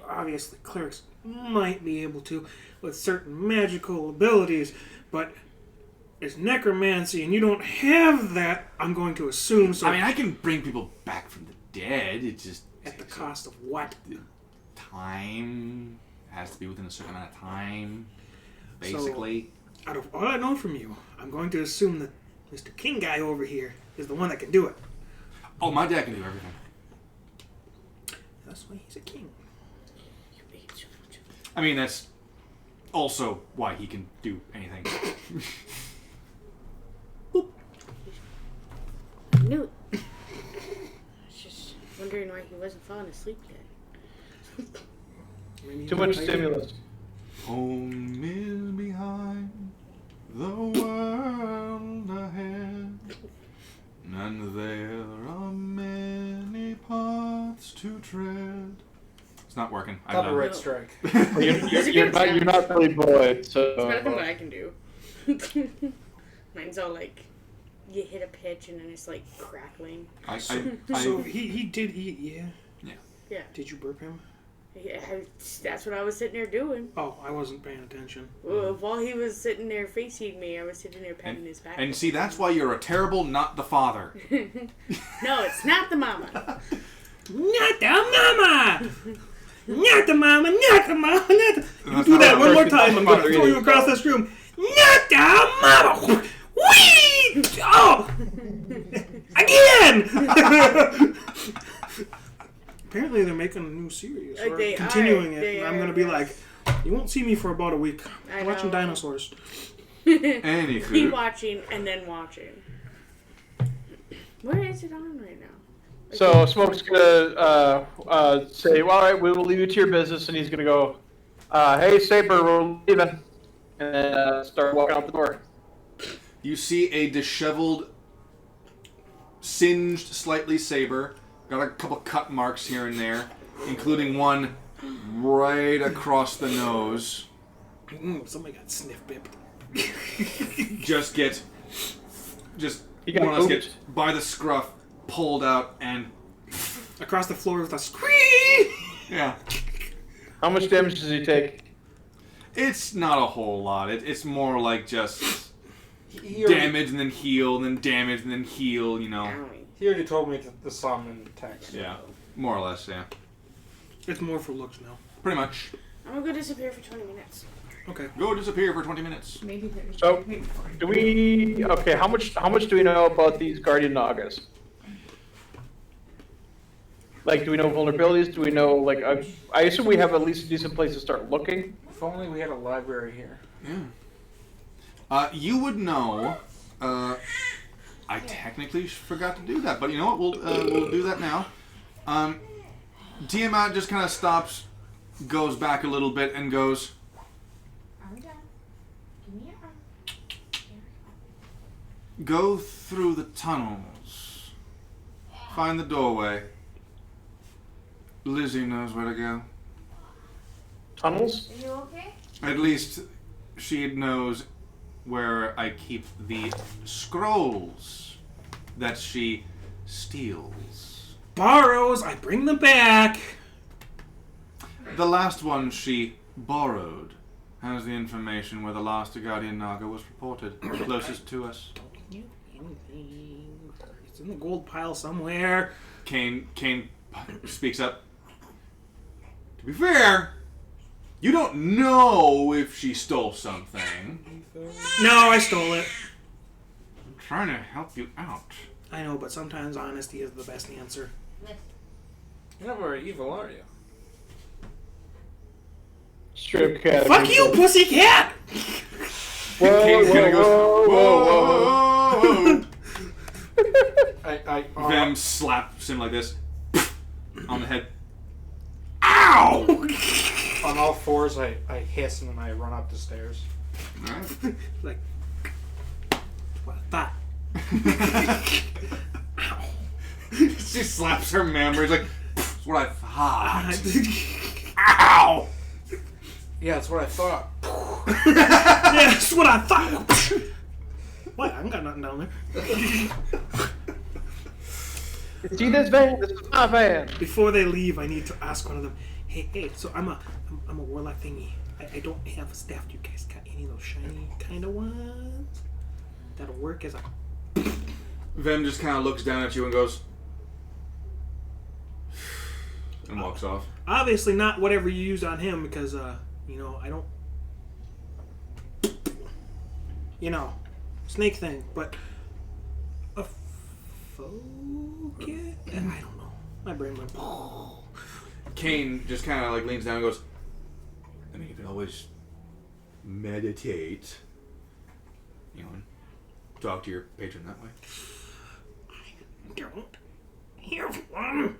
Obviously, clerics might be able to with certain magical abilities, but it's necromancy, and you don't have that. I'm going to assume. So I mean, I can bring people back from the dead. It's just at the cost of what? Time has to be within a certain amount of time. Basically. So, out of all I know from you, I'm going to assume that Mr. King guy over here is the one that can do it. Oh, my dad can do everything. That's why he's a king. I mean, that's also why he can do anything. I knew it. I was just wondering why he wasn't falling asleep yet. Too much stimulus. Home is behind, the world ahead, and there are many paths to tread. It's not working. I know. Copyright strike. You're not Billy Boyd, so. It's better than what I can do. Mine's all like, you hit a pitch and then it's like crackling. So he did eat, yeah? Yeah. Did you burp him? Yeah, that's what I was sitting there doing. Oh, I wasn't paying attention. While he was sitting there face-eating me, I was sitting there patting his back. And see, that's why you're a terrible, not the father. No, it's not the mama. Not the mama! Not the mama, not the mama, not the... You do that one more time, I'm going to throw you across this room. Not the mama! Whee! Oh! Again! Apparently they're making a new series. Or They continuing are. it. And I'm going to be like, you won't see me for about a week. I'm watching dinosaurs. Anywho. Be watching and then watching. Where is it on right now? So Smoke's gonna say, well, all right, we will leave you to your business, and he's gonna go, hey, Saber, we're leaving, and start walking out the door. You see a disheveled, singed slightly Saber. Got a couple cut marks here and there, including one right across the nose. Somebody got sniff bipped. Just He got more or less booped. get by the scruff, pulled out, and Across the floor with a scream. yeah. How much damage does he take? It's not a whole lot. It's more like just He already, damage and then heal, and then damage and then heal, you know. Owie. he already told me the sum in text. Yeah. More or less, yeah. It's more for looks now. Pretty much. I'm gonna go disappear for 20 minutes. Okay. Go disappear for 20 minutes. Maybe 30. So, do we? Okay, how much do we know about these Guardian Nagas? Like, do we know vulnerabilities? Do we know, like, I assume we have at least a decent place to start looking. If only we had a library here. Yeah. You would know. I technically forgot to do that, but you know what? We'll do that now. Tiamat just kind of stops, goes back a little bit, and goes. I'm done. Give me your arm. Go through the tunnels. Find the doorway. Lizzie knows where to go. Tunnels? Are you okay? At least she knows where I keep the scrolls that she steals. Borrows, I bring them back. The last one she borrowed has the information where the last Guardian Naga was reported, closest to us. Anything. It's in the gold pile somewhere. Kane speaks up. To be fair, you don't know if she stole something. No, I stole it. I'm trying to help you out. I know, but sometimes honesty is the best answer. You're not very evil, are you? Strip cat. Fuck you, pussycat! Whoa, Kane's gonna go. whoa, whoa, whoa. Vem slaps him like this on the head. Ow! On all fours, I hiss and then I run up the stairs. Alright. Like, what I thought. Ow. She slaps her memories like, that's what I thought. Ow! Yeah, that's what I thought. Yeah, that's what I thought. What? I haven't got nothing down there. See this van? This is my van. Before they leave, I need to ask one of them. Hey, so I'm a warlock thingy. I don't have a staff. Do you guys got any of those shiny kind of ones that'll work as a? Vem just kind of looks down at you and goes, and walks off. Obviously not whatever you used on him because I don't. Snake thing, but a focus? I don't know. My brain went. Kane just kind of like leans down and goes, I mean, you can always meditate, and talk to your patron that way. I don't have one.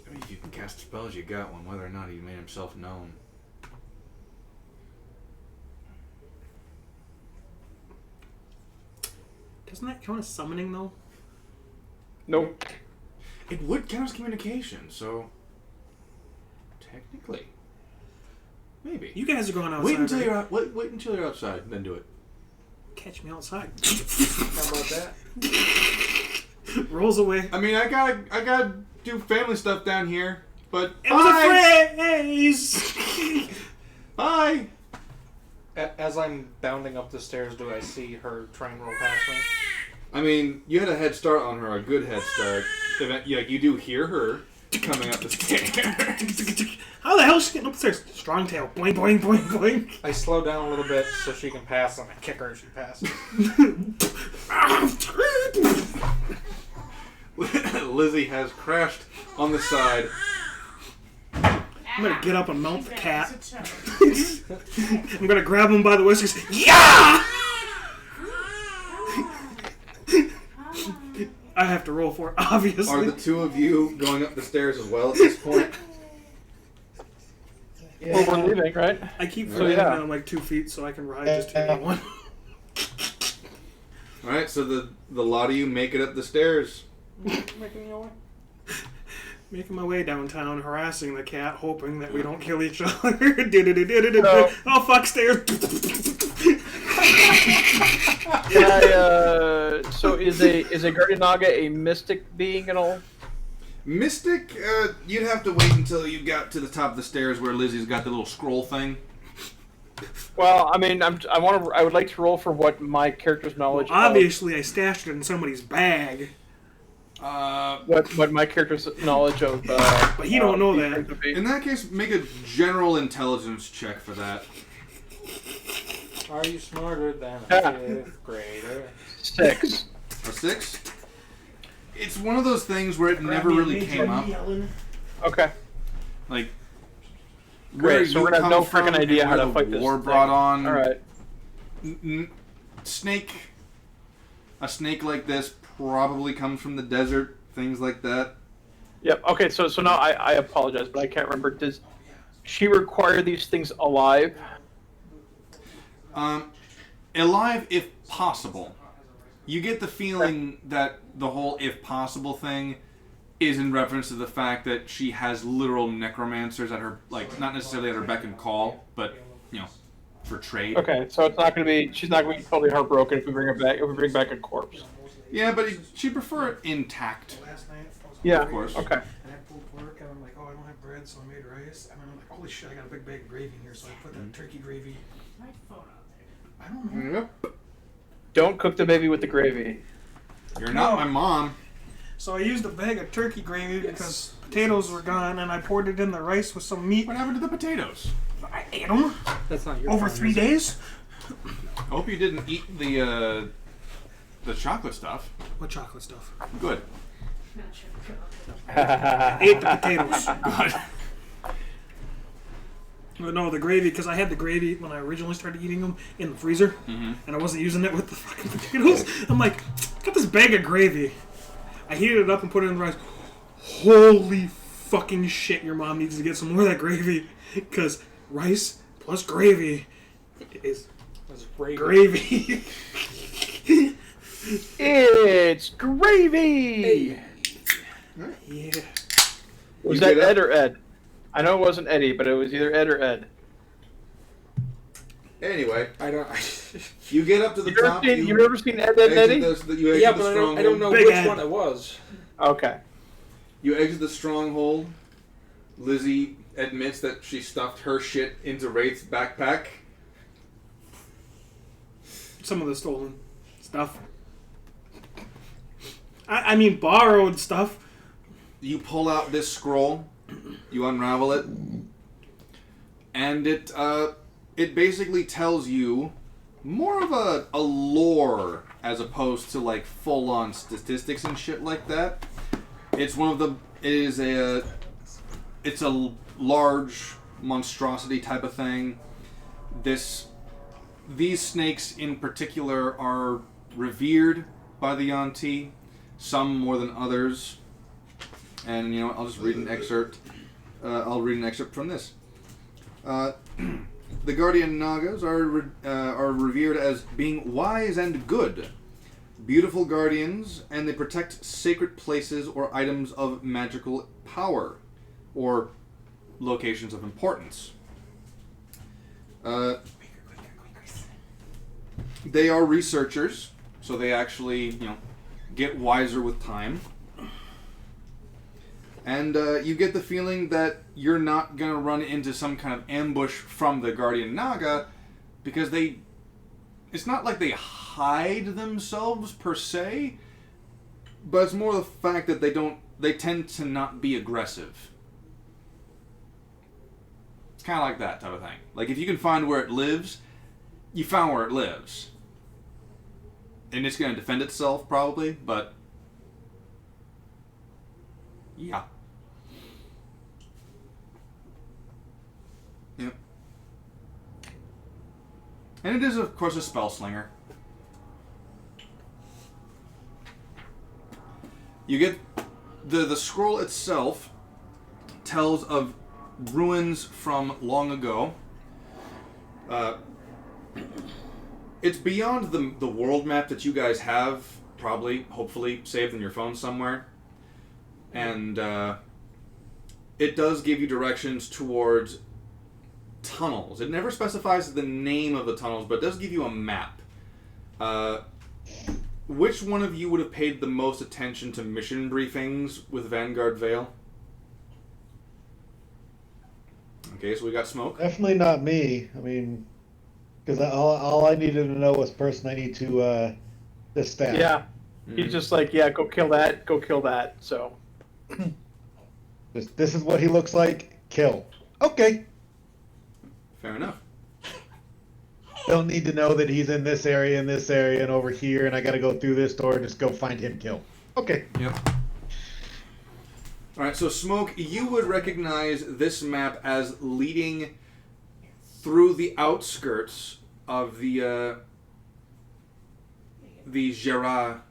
I mean, if you can cast spells, you got one, whether or not he made himself known. Doesn't that count as summoning though? Nope. It would count as communication, so technically, maybe. You guys are going outside. Wait until right? you're out, wait until you're outside, then do it. Catch me outside. How about that? Rolls away. I mean, I gotta do family stuff down here, but It was a phrase. Bye. As I'm bounding up the stairs, do I see her try and roll past me? I mean, you had a head start on her, a good head start. You do hear her coming up the stairs. How the hell is she getting upstairs? Strong tail. Boing, boing, boing, boing. I slow down a little bit so she can pass, and I kick her as she passes. Lizzie has crashed on the side. I'm gonna get up and mount the cat. I'm gonna grab him by the whiskers. Yeah! I have to roll for it, obviously. Are the two of you going up the stairs as well at this point? Well, we're leaving, right? I keep So, forgetting yeah. that I'm like 2 feet, so I can ride just to anyone. Alright, so the lot of you make it up the stairs. Making my way downtown, harassing the cat, hoping that we don't kill each other. No. Oh, fuck, stairs. So is a Guardian Naga a mystic being at all? Mystic, you'd have to wait until you got to the top of the stairs where Lizzie's got the little scroll thing. Well, I mean, I would like to roll for what my character's knowledge. Obviously, I stashed it in somebody's bag. What my character's knowledge of. But he don't know that. In that case, make a general intelligence check for that. Are you smarter than a fifth grader? 6. A 6? It's one of those things where it never really came up. Okay. Like, Great, so we're gonna have no from freaking idea and how where to the fight this war thing. brought on. All right. A snake like this probably comes from the desert, things like that. Yep. Okay. So now I apologize, but I can't remember. Does she require these things alive? Alive if possible. You get the feeling that the whole if possible thing is in reference to the fact that she has literal necromancers at her, like, not necessarily at her beck and call, but, you know, for trade. Okay, so it's not going to be. She's not going to be totally heartbroken if we bring her back. If we bring back a corpse. Yeah, but she'd prefer it intact. Yeah. Of course. Okay. And I pulled pork, and I'm like, oh, I don't have bread, so I made rice. And I'm like, holy shit, I got a big bag of gravy in here, so I put that turkey gravy. My phone out there. I don't know. Yep. Don't cook the baby with the gravy. You're not my mom. So I used a bag of turkey gravy because potatoes were gone, and I poured it in the rice with some meat. What happened to the potatoes? I ate them. That's not your Over phone, 3 is it? days. I hope you didn't eat the chocolate stuff. What chocolate stuff? Good. I ate the potatoes. Good. But no, the gravy, because I had the gravy when I originally started eating them in the freezer, and I wasn't using it with the fucking potatoes. I'm like, got this bag of gravy. I heated it up and put it in the rice. Holy fucking shit, your mom needs to get some more of that gravy. Because rice plus gravy is gravy. It's gravy. Yeah. Was You that get up? Ed or Ed? I know it wasn't Eddie, but it was either Ed or Ed. Anyway, I don't. you get up to the top. You've ever seen Ed, Ed, and Eddie? You exit Yeah, the but I stronghold. don't know Big which Ed. one it was. Okay. You exit the stronghold. Lizzie admits that she stuffed her shit into Wraith's backpack. Some of the stolen stuff. I mean, borrowed stuff. You pull out this scroll. You unravel it. And it basically tells you more of a lore as opposed to like full-on statistics and shit like that. It's a large monstrosity type of thing. These snakes in particular are revered by the Yuan-Ti, some more than others. And you know, I'll just read an excerpt. I'll read an excerpt from this. The Guardian Nagas are revered as being wise and good, beautiful guardians, and they protect sacred places or items of magical power, or locations of importance. They are researchers, so they actually, you know, get wiser with time. And you get the feeling that you're not going to run into some kind of ambush from the Guardian Naga, because it's not like they hide themselves per se, but it's more the fact that they tend to not be aggressive. It's kind of like that type of thing. Like, if you can find where it lives, you found where it lives. And it's going to defend itself, probably, but yeah. Yep. And it is, of course, a spell slinger. You get the scroll itself tells of ruins from long ago. It's beyond the world map that you guys have, probably, hopefully, saved in your phone somewhere. And it does give you directions towards tunnels. It never specifies the name of the tunnels, but it does give you a map. Which one of you would have paid the most attention to mission briefings with Vanguard Vale? Okay, so we got Smoke. Definitely not me. I mean, because all I needed to know was person I need to dispatch. Yeah. He's just like, yeah, go kill that. So. This is what he looks like. Kill. Okay. Fair enough. Don't need to know that he's in this area, and over here, and I got to go through this door. Just go find him. Kill. Okay. Yep. All right, so Smoke, you would recognize this map as leading through the outskirts of the Jera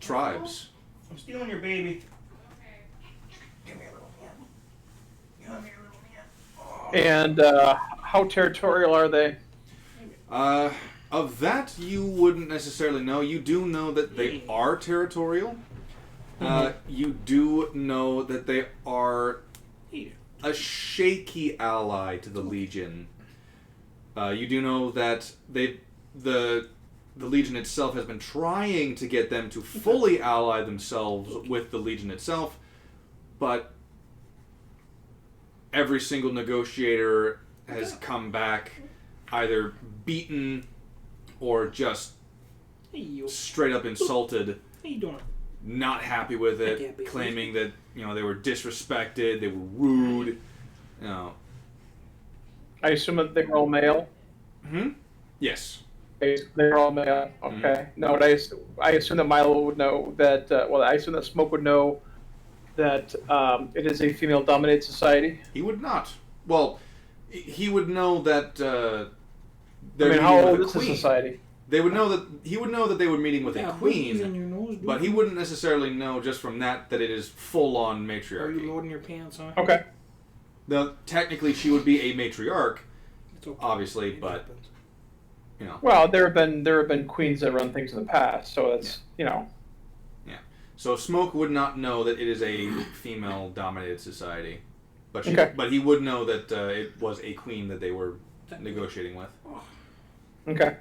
tribes. I'm stealing your baby. And how territorial are they? Of that, you wouldn't necessarily know. You do know that they are territorial. You do know that they are a shaky ally to the Legion. You do know that the Legion itself has been trying to get them to fully ally themselves with the Legion itself, but every single negotiator has come back either beaten or just straight up insulted. How you doing? Not happy with it, claiming that they were disrespected, they were rude. I assume that they're all male. Yes. They're all male. Okay. No, but I assume that Milo would know that. I assume that Smoke would know that it is a female-dominated society. He would not. Well, he would know that. How old is the society? He would know that they were meeting with a queen, but he wouldn't necessarily know just from that it is full-on matriarchy. Are you loading your pants, huh? Okay. Now, technically, she would be a matriarch, obviously, but Well, there have been queens that run things in the past, so that's Yeah. So Smoke would not know that it is a female-dominated society, but he would know that it was a queen that they were negotiating with. Okay.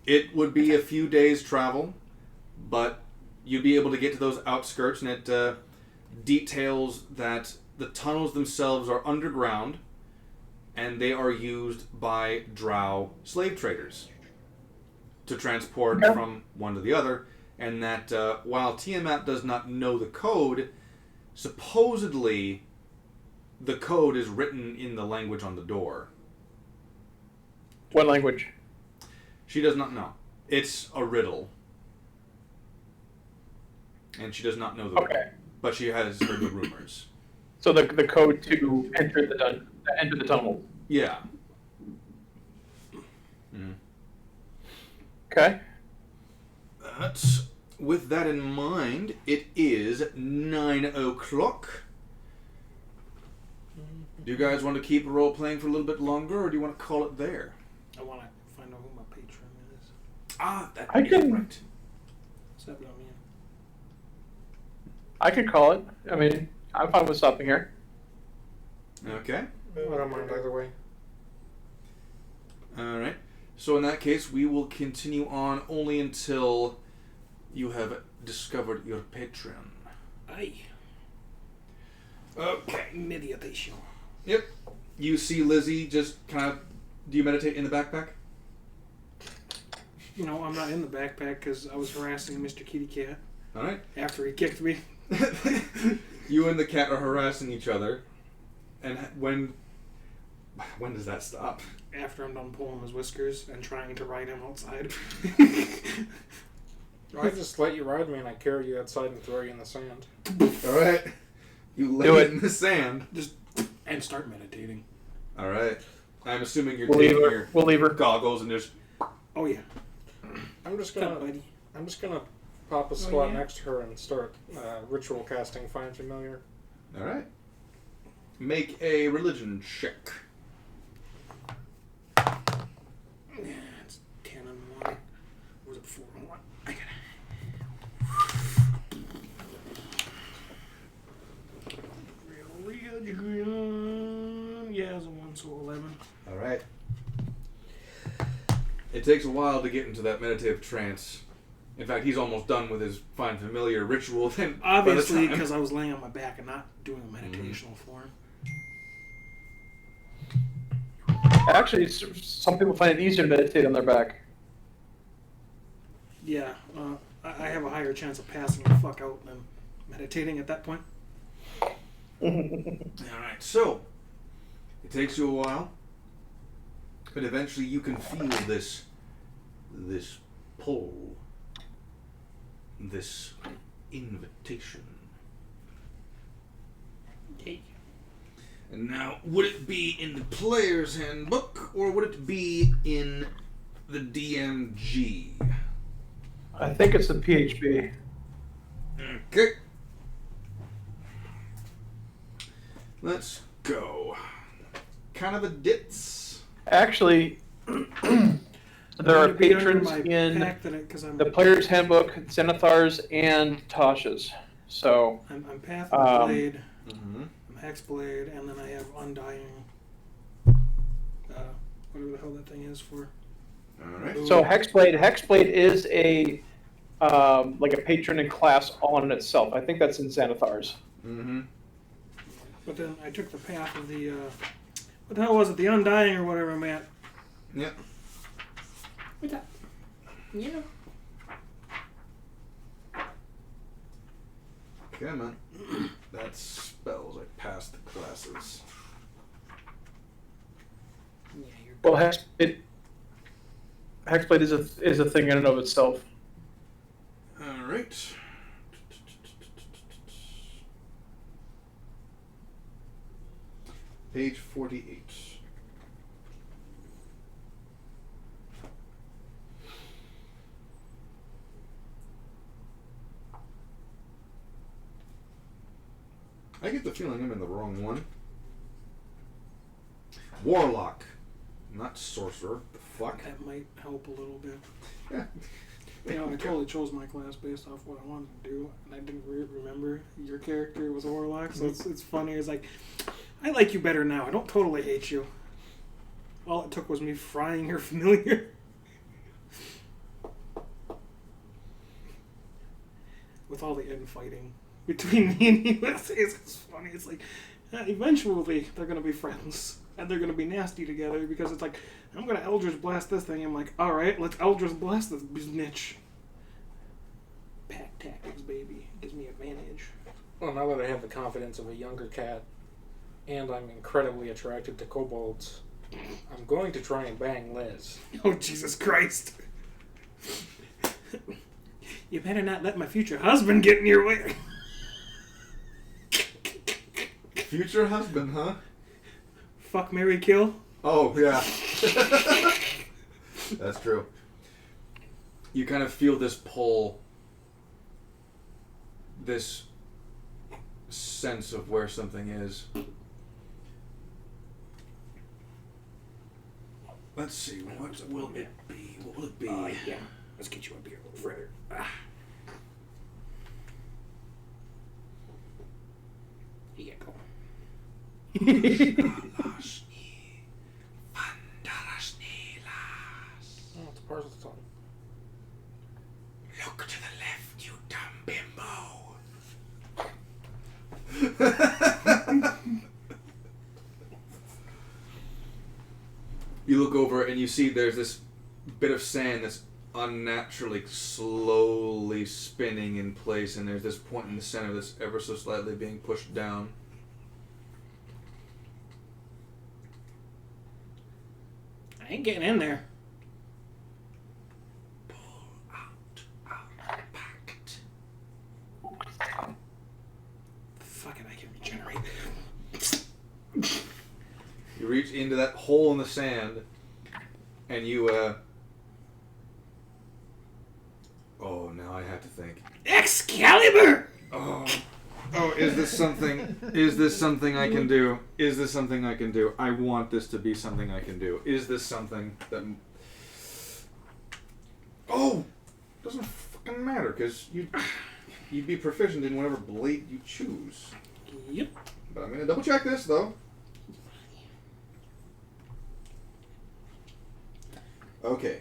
It would be a few days' travel, but you'd be able to get to those outskirts, and it details that the tunnels themselves are underground, and they are used by drow slave traders to transport from one to the other, and that while Tiamat does not know the code, supposedly the code is written in the language on the door. What language? She does not know. It's a riddle. And she does not know the riddle. But she has heard the rumors. So the code to enter the tunnel. Yeah. Okay. With that in mind, it is 9 o'clock. Do you guys want to keep role-playing for a little bit longer, or do you want to call it there? I want to find out who my patron is. That I is can- right. What's happening, man? I could call it. I mean, I'm fine with stopping here. Okay. I don't mind either way. All right. So in that case, we will continue on only until you have discovered your patron. Aye. Okay. Meditation. Yep. You see Lizzie just kind of... Do you meditate in the backpack? I'm not in the backpack because I was harassing Mr. Kitty Cat. All right. After he kicked me. You and the cat are harassing each other. And when does that stop? After I'm done pulling his whiskers and trying to ride him outside. I just let you ride me and I carry you outside and throw you in the sand. All right. You lay Do it it. in the sand. And start meditating. All right. I'm assuming you're We'll taking leave her. your goggles and just... Oh, yeah. I'm just Come on, gonna buddy. pop a squat yeah? next to her and start ritual casting Find Familiar. All right. Make a religion check. It takes a while to get into that meditative trance. In fact, he's almost done with his Find Familiar ritual. Then Obviously, because I was laying on my back and not doing a meditational form. Actually, some people find it easier to meditate on their back. Yeah, I have a higher chance of passing the fuck out than meditating at that point. Alright, so it takes you a while, but eventually you can feel this pull, this invitation. Hey. And now, would it be in the player's handbook, or would it be in the DMG? I think it's the PHB. Okay. Let's go. Kind of a ditz. Actually, there are patrons in the player's handbook, Zenithars, and Tasha's. So I'm Path and Blade, Mm-hmm. I'm Hexblade, and then I have Undying. Whatever the hell that thing is for. Alright. So Hexblade is a like a patron in class all in itself. I think that's in Zenithars. Mm-hmm. But then I took the path of the what the hell was it? The Undying or whatever I'm at. Yep. What's that? Yeah. Come on. That's spells. I passed the classes. Yeah, you're. Well, Hexblade is a thing in and of itself. Alright. Page 48. I get the feeling I'm in the wrong one. Warlock. Not sorcerer. The fuck? That might help a little bit. Yeah. You know, I totally chose my class based off what I wanted to do, and I didn't remember your character was a warlock, so it's funny. It's like, I like you better now. I don't totally hate you. All it took was me frying your familiar. With all the infighting between me and you, it's funny. It's like, eventually they're going to be friends. And they're going to be nasty together because it's like, I'm going to Eldritch Blast this thing. I'm like, alright, let's Eldritch Blast this bitch. Pack tactics, baby. Gives me advantage. Well, now that I have the confidence of a younger cat, and I'm incredibly attracted to kobolds, I'm going to try and bang Liz. Oh, Jesus Christ. You better not let my future husband get in your way. Future husband, huh? Fuck, marry, kill. Oh, yeah. That's true. You kind of feel this pull, this sense of where something is. Let's see, what will it be? What will it be? Yeah. Let's get you up here a little further. Here you go. Oh, it's a parcel song. Look to the left, you dumb bimbo. You look over and you see there's this bit of sand that's unnaturally slowly spinning in place, and there's this point in the center that's ever so slightly being pushed down. I ain't getting in there. Pull out our pact. Fuck it, I can regenerate. You reach into that hole in the sand, and you, oh, now I have to think. Excalibur! Oh, is this something? Is this something I can do? Is this something I can do? I want this to be something I can do. Is this something that? Oh, doesn't fucking matter because you'd be proficient in whatever blade you choose. Yep. But I'm gonna double check this though. Okay,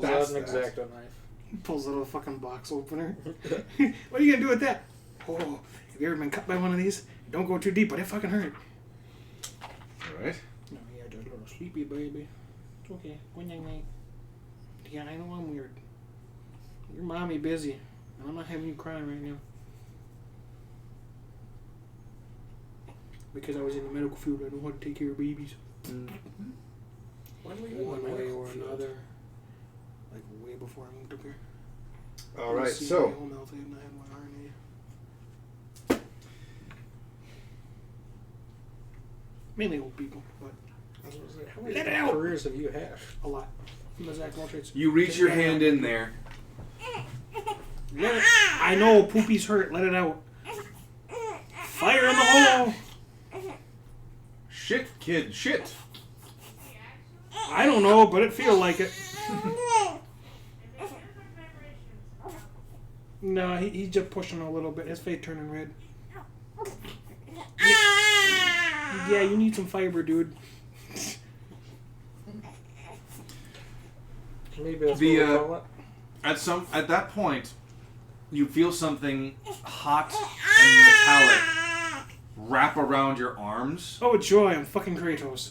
Pulls out an X-Acto knife. Pulls out a fucking box opener. What are you gonna do with that? Oh, have you ever been cut by one of these? Don't go too deep, but it fucking hurt. Alright. No, you're just a little sleepy, baby. It's okay. Good night, night. Yeah, I know I'm weird. Your mommy busy, and I'm not having you crying right now. Because I was in the medical field, I know how to take care of babies. When were you One in the way medical or field? another. Like way before I moved up here. All right, See, so my whole mouth, I had one RNA. Mainly old people, but I was gonna say, how many Let it out! careers have you had? a lot. The Zach Waltrates. you reach your hand in there. Let it, I know Poopy's hurt. Let it out. Fire in the hole. Shit, kid, shit. I don't know, but it feel like it. No, he's just pushing a little bit. His face turning red. Yeah, you need some fiber, dude. Maybe that's The, what we call it. At that point, you feel something hot and metallic wrap around your arms, Oh joy, I'm fucking Kratos.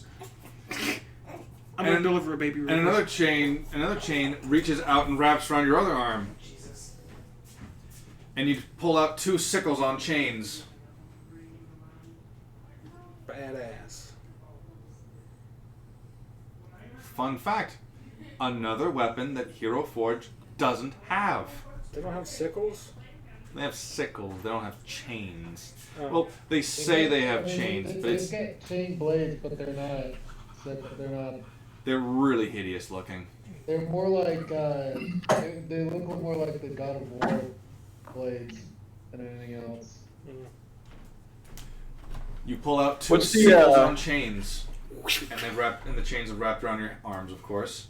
I'm gonna And- deliver a baby. and Real another quick. chain reaches out and wraps around your other arm. And you pull out 2 sickles on chains. Badass. Fun fact: another weapon that Hero Forge doesn't have. They don't have sickles? They have sickles. They don't have chains. Oh. Well, they say they have chains, but They've it's got chain blades, but they're not. they're really hideous looking. They're more like they look more like the God of War blades than anything else. You pull out 2 What's the, sickles on chains, and the chains are wrapped around your arms, of course.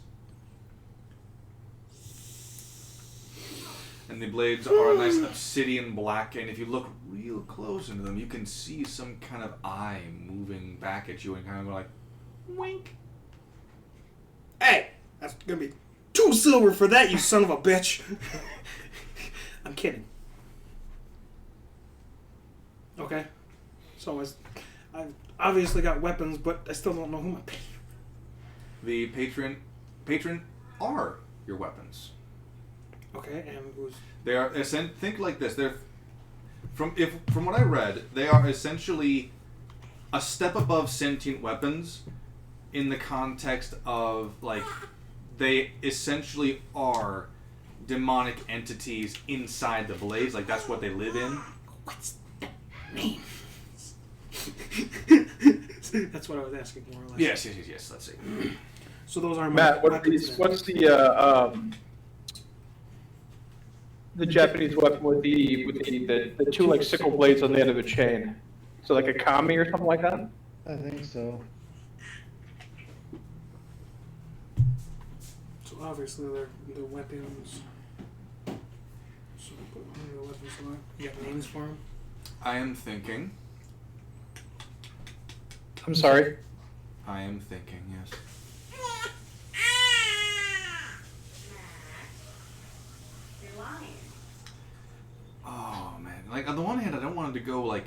And the blades are a nice obsidian black, and if you look real close into them, you can see some kind of eye moving back at you and kind of go like, wink. Hey, that's gonna be 2 silver for that, you son of a bitch. I'm kidding. Okay, so I've obviously got weapons, but I still don't know who my The patron are your weapons. Okay, and who's They are think like this. They're from what I read, they are essentially a step above sentient weapons in the context of like they essentially are demonic entities inside the blades. Like that's what they live in. what's the name? That's what I was asking more or less. Yes. Let's see. So those are my Matt, weapons. what's the Japanese weapon with the 2 like sickle blades on the end of a chain? So like a kami or something like that? I think so. So obviously they're weapons. So put the weapons on. You got names for them? I am thinking. I'm sorry. Yes. Oh man! Like on the one hand, I don't want it to go like.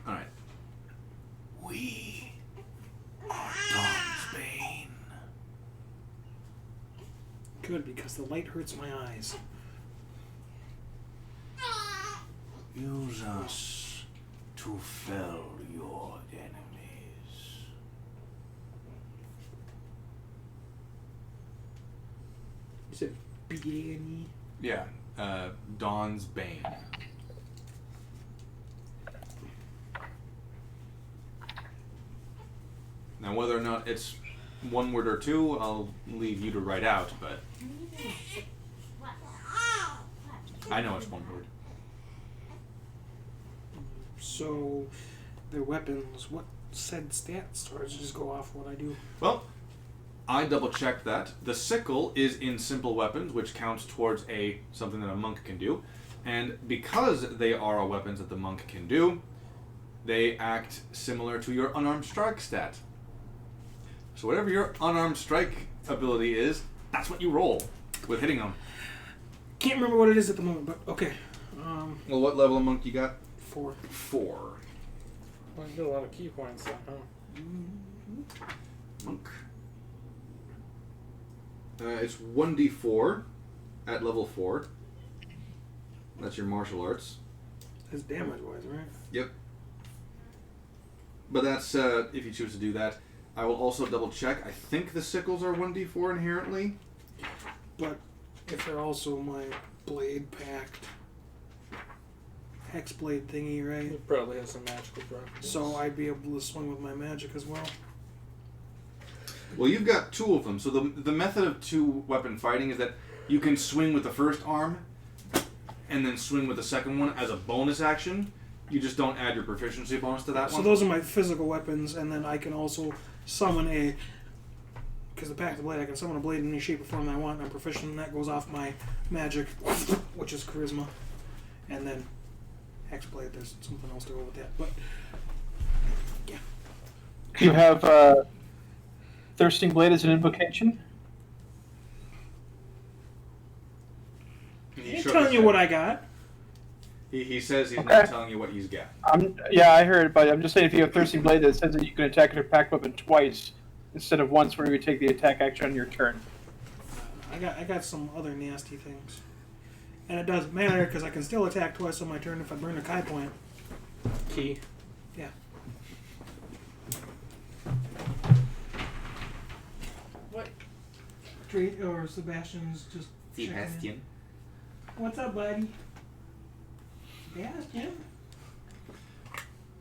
All right. We are Dawn's Bane. Good, because the light hurts my eyes. Use us to fell your enemies. You said B-A-N-E? Yeah, Dawn's Bane. Now, whether or not it's one word or 2, I'll leave you to write out, but I know it's one word. So, their weapons, what said stats? Or does it just go off what I do? Well, I double checked that. The sickle is in simple weapons, which counts towards something that a monk can do. And because they are all weapons that the monk can do, They act similar to your unarmed strike stat. So whatever your unarmed strike ability is, that's what you roll with hitting them. Can't remember what it is at the moment, but okay. Well, what level of monk you got? 4. 4. Well, you get a lot of key points then, huh? Monk. It's 1d4 at level 4. That's your martial arts. That's damage-wise, right? Yep. But that's if you choose to do that. I will also double check. I think the sickles are 1d4 inherently. But if they're also my blade pact, hex blade thingy, right? It probably has some magical properties. So I'd be able to swing with my magic as well. Well, you've got 2 of them. So the method of 2-weapon fighting is that you can swing with the first arm and then swing with the second one as a bonus action. You just don't add your proficiency bonus to that one. So those are my physical weapons, and then I can also summon a... Because the Pact of Blade, I can summon a blade in any shape or form that I want, and I'm proficient, and that goes off my magic, which is charisma. And then Hexblade, there's something else to go with that. But, yeah. You have Thirsting Blade as an invocation? He I'm shook telling his you head. what I got. He says he's Okay. not telling you what he's got. Yeah, I heard, but I'm just saying if you have Thirsting Blade that says that you can attack your pact weapon twice instead of once, where you take the attack action on your turn. I got some other nasty things. And it doesn't matter, because I can still attack twice on my turn if I burn a Kai point. Key. Yeah. What? Drake or Sebastian's just checking in. Sebastian. What's up, buddy? Sebastian?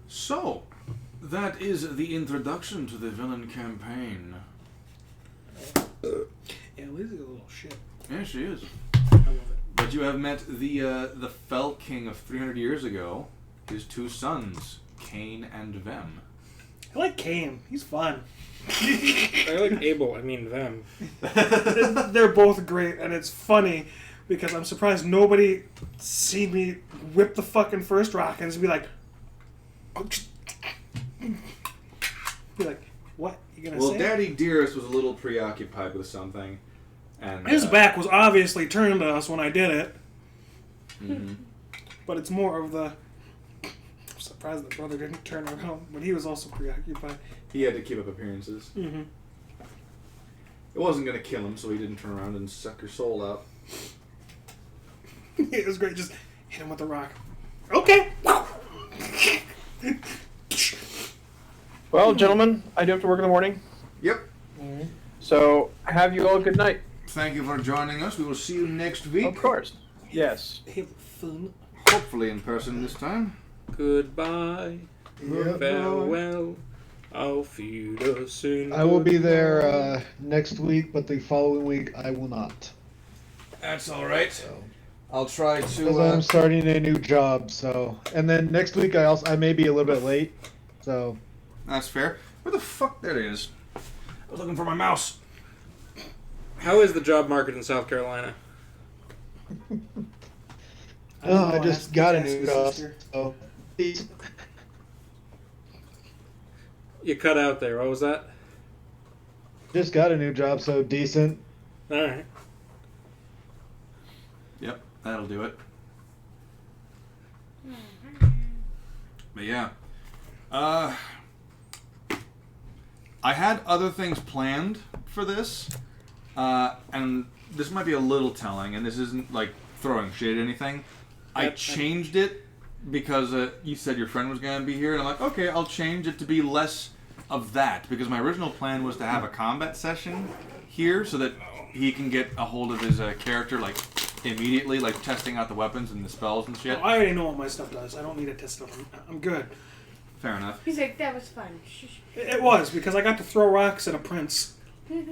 So, that is the introduction to the villain campaign. Yeah, Lizzie's a little shit. Yeah, she is. I love it. But you have met the Fell King of 300 years ago, his 2 sons, Cain and Vem. I like Kane. He's fun. I like Abel, I mean them. They're both great, and it's funny because I'm surprised nobody seen me whip the fucking first rock and just be like, what? You gonna Well, say? Daddy Dearest was a little preoccupied with something, and His back was obviously turned to us when I did it, mhm. but it's more of the. I'm surprised the brother didn't turn around, but he was also preoccupied. He had to keep up appearances. Mm-hmm. It wasn't going to kill him, so he didn't turn around and suck your soul out. It was great. Just hit him with the rock. Okay. Well, gentlemen, I do have to work in the morning, Yep. so have you all a good night. Thank you for joining us. We will see you next week. Of course. Yes. Have fun. Hopefully in person this time. Goodbye. Yep. Farewell. Auf Wiedersehen. I will be there next week, but the following week I will not. That's all right. I'll try Because to. I'm starting a new job, so. And then next week I may be a little bit late, so. That's fair. Where the fuck? There it is. I was looking for my mouse. How is the job market in South Carolina? I just got a new job, so. You cut out there. What was that? Just got a new job, so decent. All right. Yep, that'll do it. But yeah. I had other things planned for this, and this might be a little telling, and this isn't like throwing shade at anything. I changed it because you said your friend was going to be here, and I'm like, okay, I'll change it to be less of that, because my original plan was to have a combat session here so that he can get a hold of his character like immediately, like testing out the weapons and the spells and shit. Oh, I already know what my stuff does. I don't need to test it. I'm good. Fair enough. He's like, that was fun. Shh. It was, because I got to throw rocks at a prince. The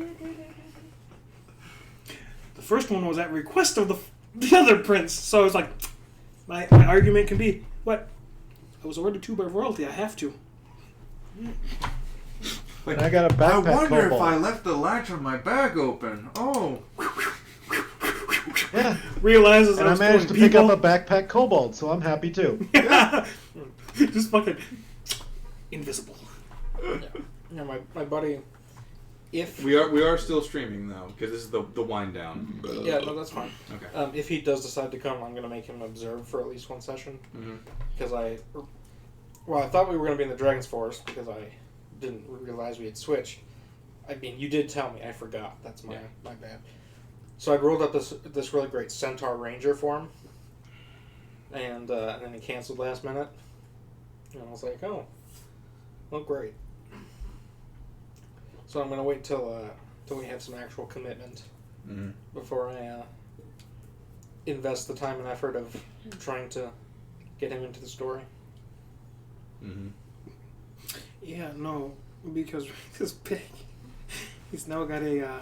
first one was at request of the other prince, so I was like, my argument can be, what? I was ordered to by royalty, I have to. Like, And I got a backpack I wonder if kobold. I left the latch on my bag open. Oh. Yeah. Realizes And I managed to pick up a backpack kobold, so I'm happy too. Just fucking invisible. Yeah, my buddy. If We are still streaming though, because this is the wind down. yeah, no, that's fine. Okay. If he does decide to come, I'm gonna make him observe for at least one session. Because I thought we were gonna be in the Dragon's Forest because I didn't realize we had switched. I mean, you did tell me. I forgot. That's my bad. So I rolled up this really great Centaur Ranger for him, and then he canceled last minute. And I was like, oh, great. So I'm gonna wait till we have some actual commitment before I invest the time and effort of trying to get him into the story. Yeah, no, because this pig, he's now got a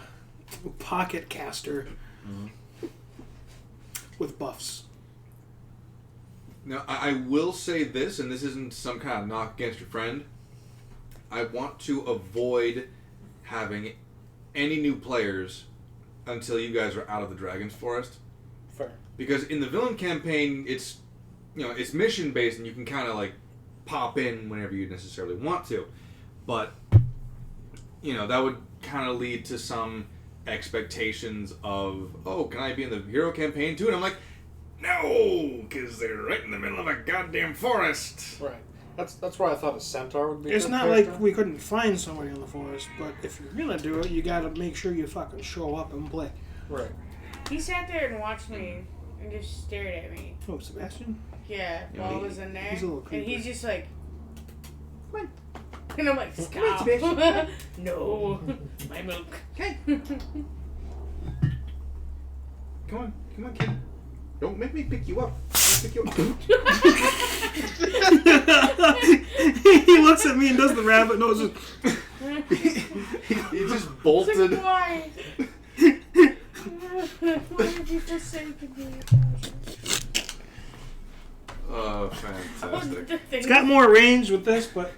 pocket caster with buffs. Now, I will say this, and this isn't some kind of knock against your friend. I want to avoid having any new players until you guys are out of the Dragon's Forest. Fair. Because in the villain campaign, it's it's mission based, and you can kind of like pop in whenever you necessarily want to. But that would kind of lead to some expectations of, oh, can I be in the hero campaign too? And I'm like, no, because they're right in the middle of a goddamn forest. Right. That's why I thought a centaur would be. It's good not character. like we couldn't find somebody in the forest, but if you're gonna do it, you gotta make sure you fucking show up and play. Right. He sat there and watched me and just stared at me. Oh, Sebastian? Yeah, while I was in there. He's a little and creepy. he's just like, come on. And I'm like, stop. No, my milk. Okay. Come on, kid. Don't make me pick you up. I'll pick you up. He looks at me and does the rabbit nose. He just bolted. It's like, why? Why have you forsaken me? Oh, fantastic. It's got more range with this, but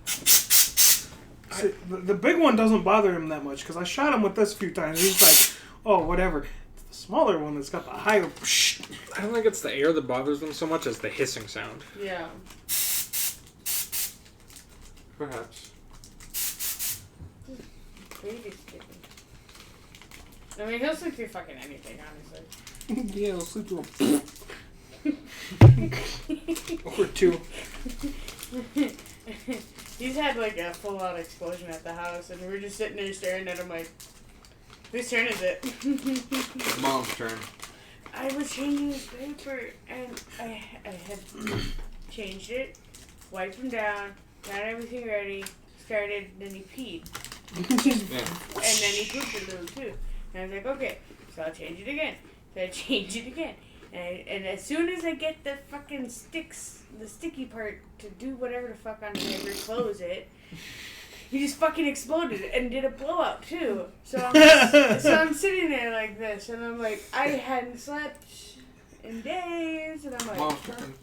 see, the big one doesn't bother him that much because I shot him with this a few times. He's like, oh, whatever. It's the smaller one that's got the higher. I don't think it's the air that bothers them so much as the hissing sound. Yeah. Perhaps. Baby skipping. I mean, he'll sleep through fucking anything, honestly. Yeah, he'll sleep through or two. He's had like a full-out explosion at the house, and we're just sitting there staring at him like, whose turn is it? Mom's turn. I was changing his paper, and I had changed it, wiped him down, got everything ready, started, then he peed. Yeah. And then he pooped a little too. And I was like, okay, so I'll change it again. So I changed it again. And as soon as I get the fucking the sticky part to do whatever the fuck on the paper, close it, he just fucking exploded and did a blowout too. So I'm sitting there like this, and I'm like, I hadn't slept in days, and I'm like, Mom's turn.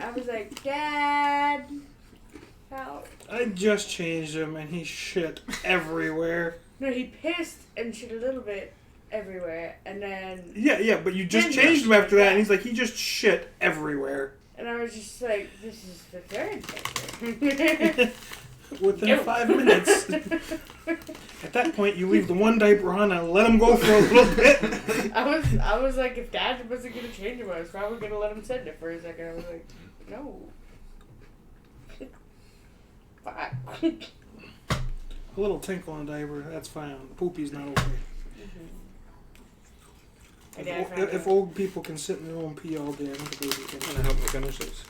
I was like, Dad, help. I just changed him and he shit everywhere. No, he pissed and shit a little bit everywhere, and then... Yeah, but you just changed him after that, and he's like, he just shit everywhere. And I was just like, this is the third diaper. Within 5 minutes. At that point, you leave the one diaper on and let him go for a little bit. I was like, if Dad wasn't going to change him, I was probably going to let him sit in it for a second. I was like, no. Fuck. A little tinkle on the diaper, that's fine. Poopy's not okay. If old people can sit in their own pee all day, I think the baby can. And I help me finish this.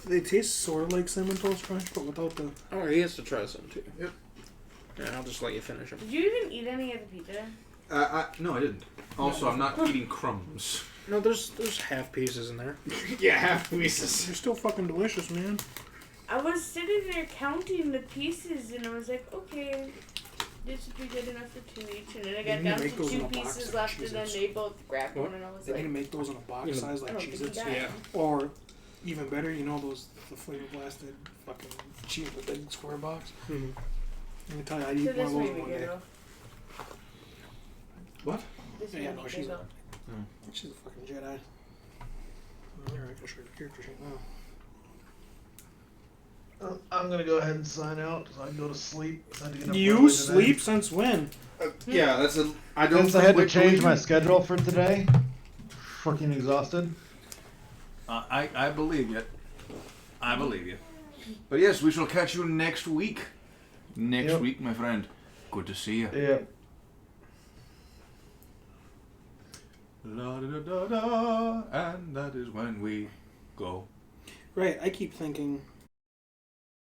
They taste sort of like Cinnamon Toast Crunch, but without the... Oh, he has to try some too. Yep. Yeah, I'll just let you finish them. Did you even eat any of the pizza? No, I didn't. Also, I'm not eating crumbs. No, there's half pieces in there. Yeah, half pieces. They're still fucking delicious, man. I was sitting there counting the pieces, and I was like, okay, this would be good enough for 2 each. And then I got down to 2 pieces left, and then they both grabbed one, and I was They need to like, make those in a box size I like don't think Cheez-Its. he got Yeah. it. Or, even better, you know the flavor blasted fucking cheese, the big square box? Mm-hmm. Let me tell you, I'd So eat one this of way those we one get day. off. What? This Yeah, way no, we she's get a, off. she's a fucking Jedi. Alright, I can show you the character sheet now. I'm gonna go ahead and sign out so I can go to sleep. I had to get up You early sleep since when? Yeah, that's a. I don't. Since I had to wait, change my believe- schedule for today. Fucking exhausted. I believe you. I believe you. But yes, we shall catch you next week. Next Yep. week, my friend. Good to see you. Yeah. La da da da da, and that is when we go. Right, I keep thinking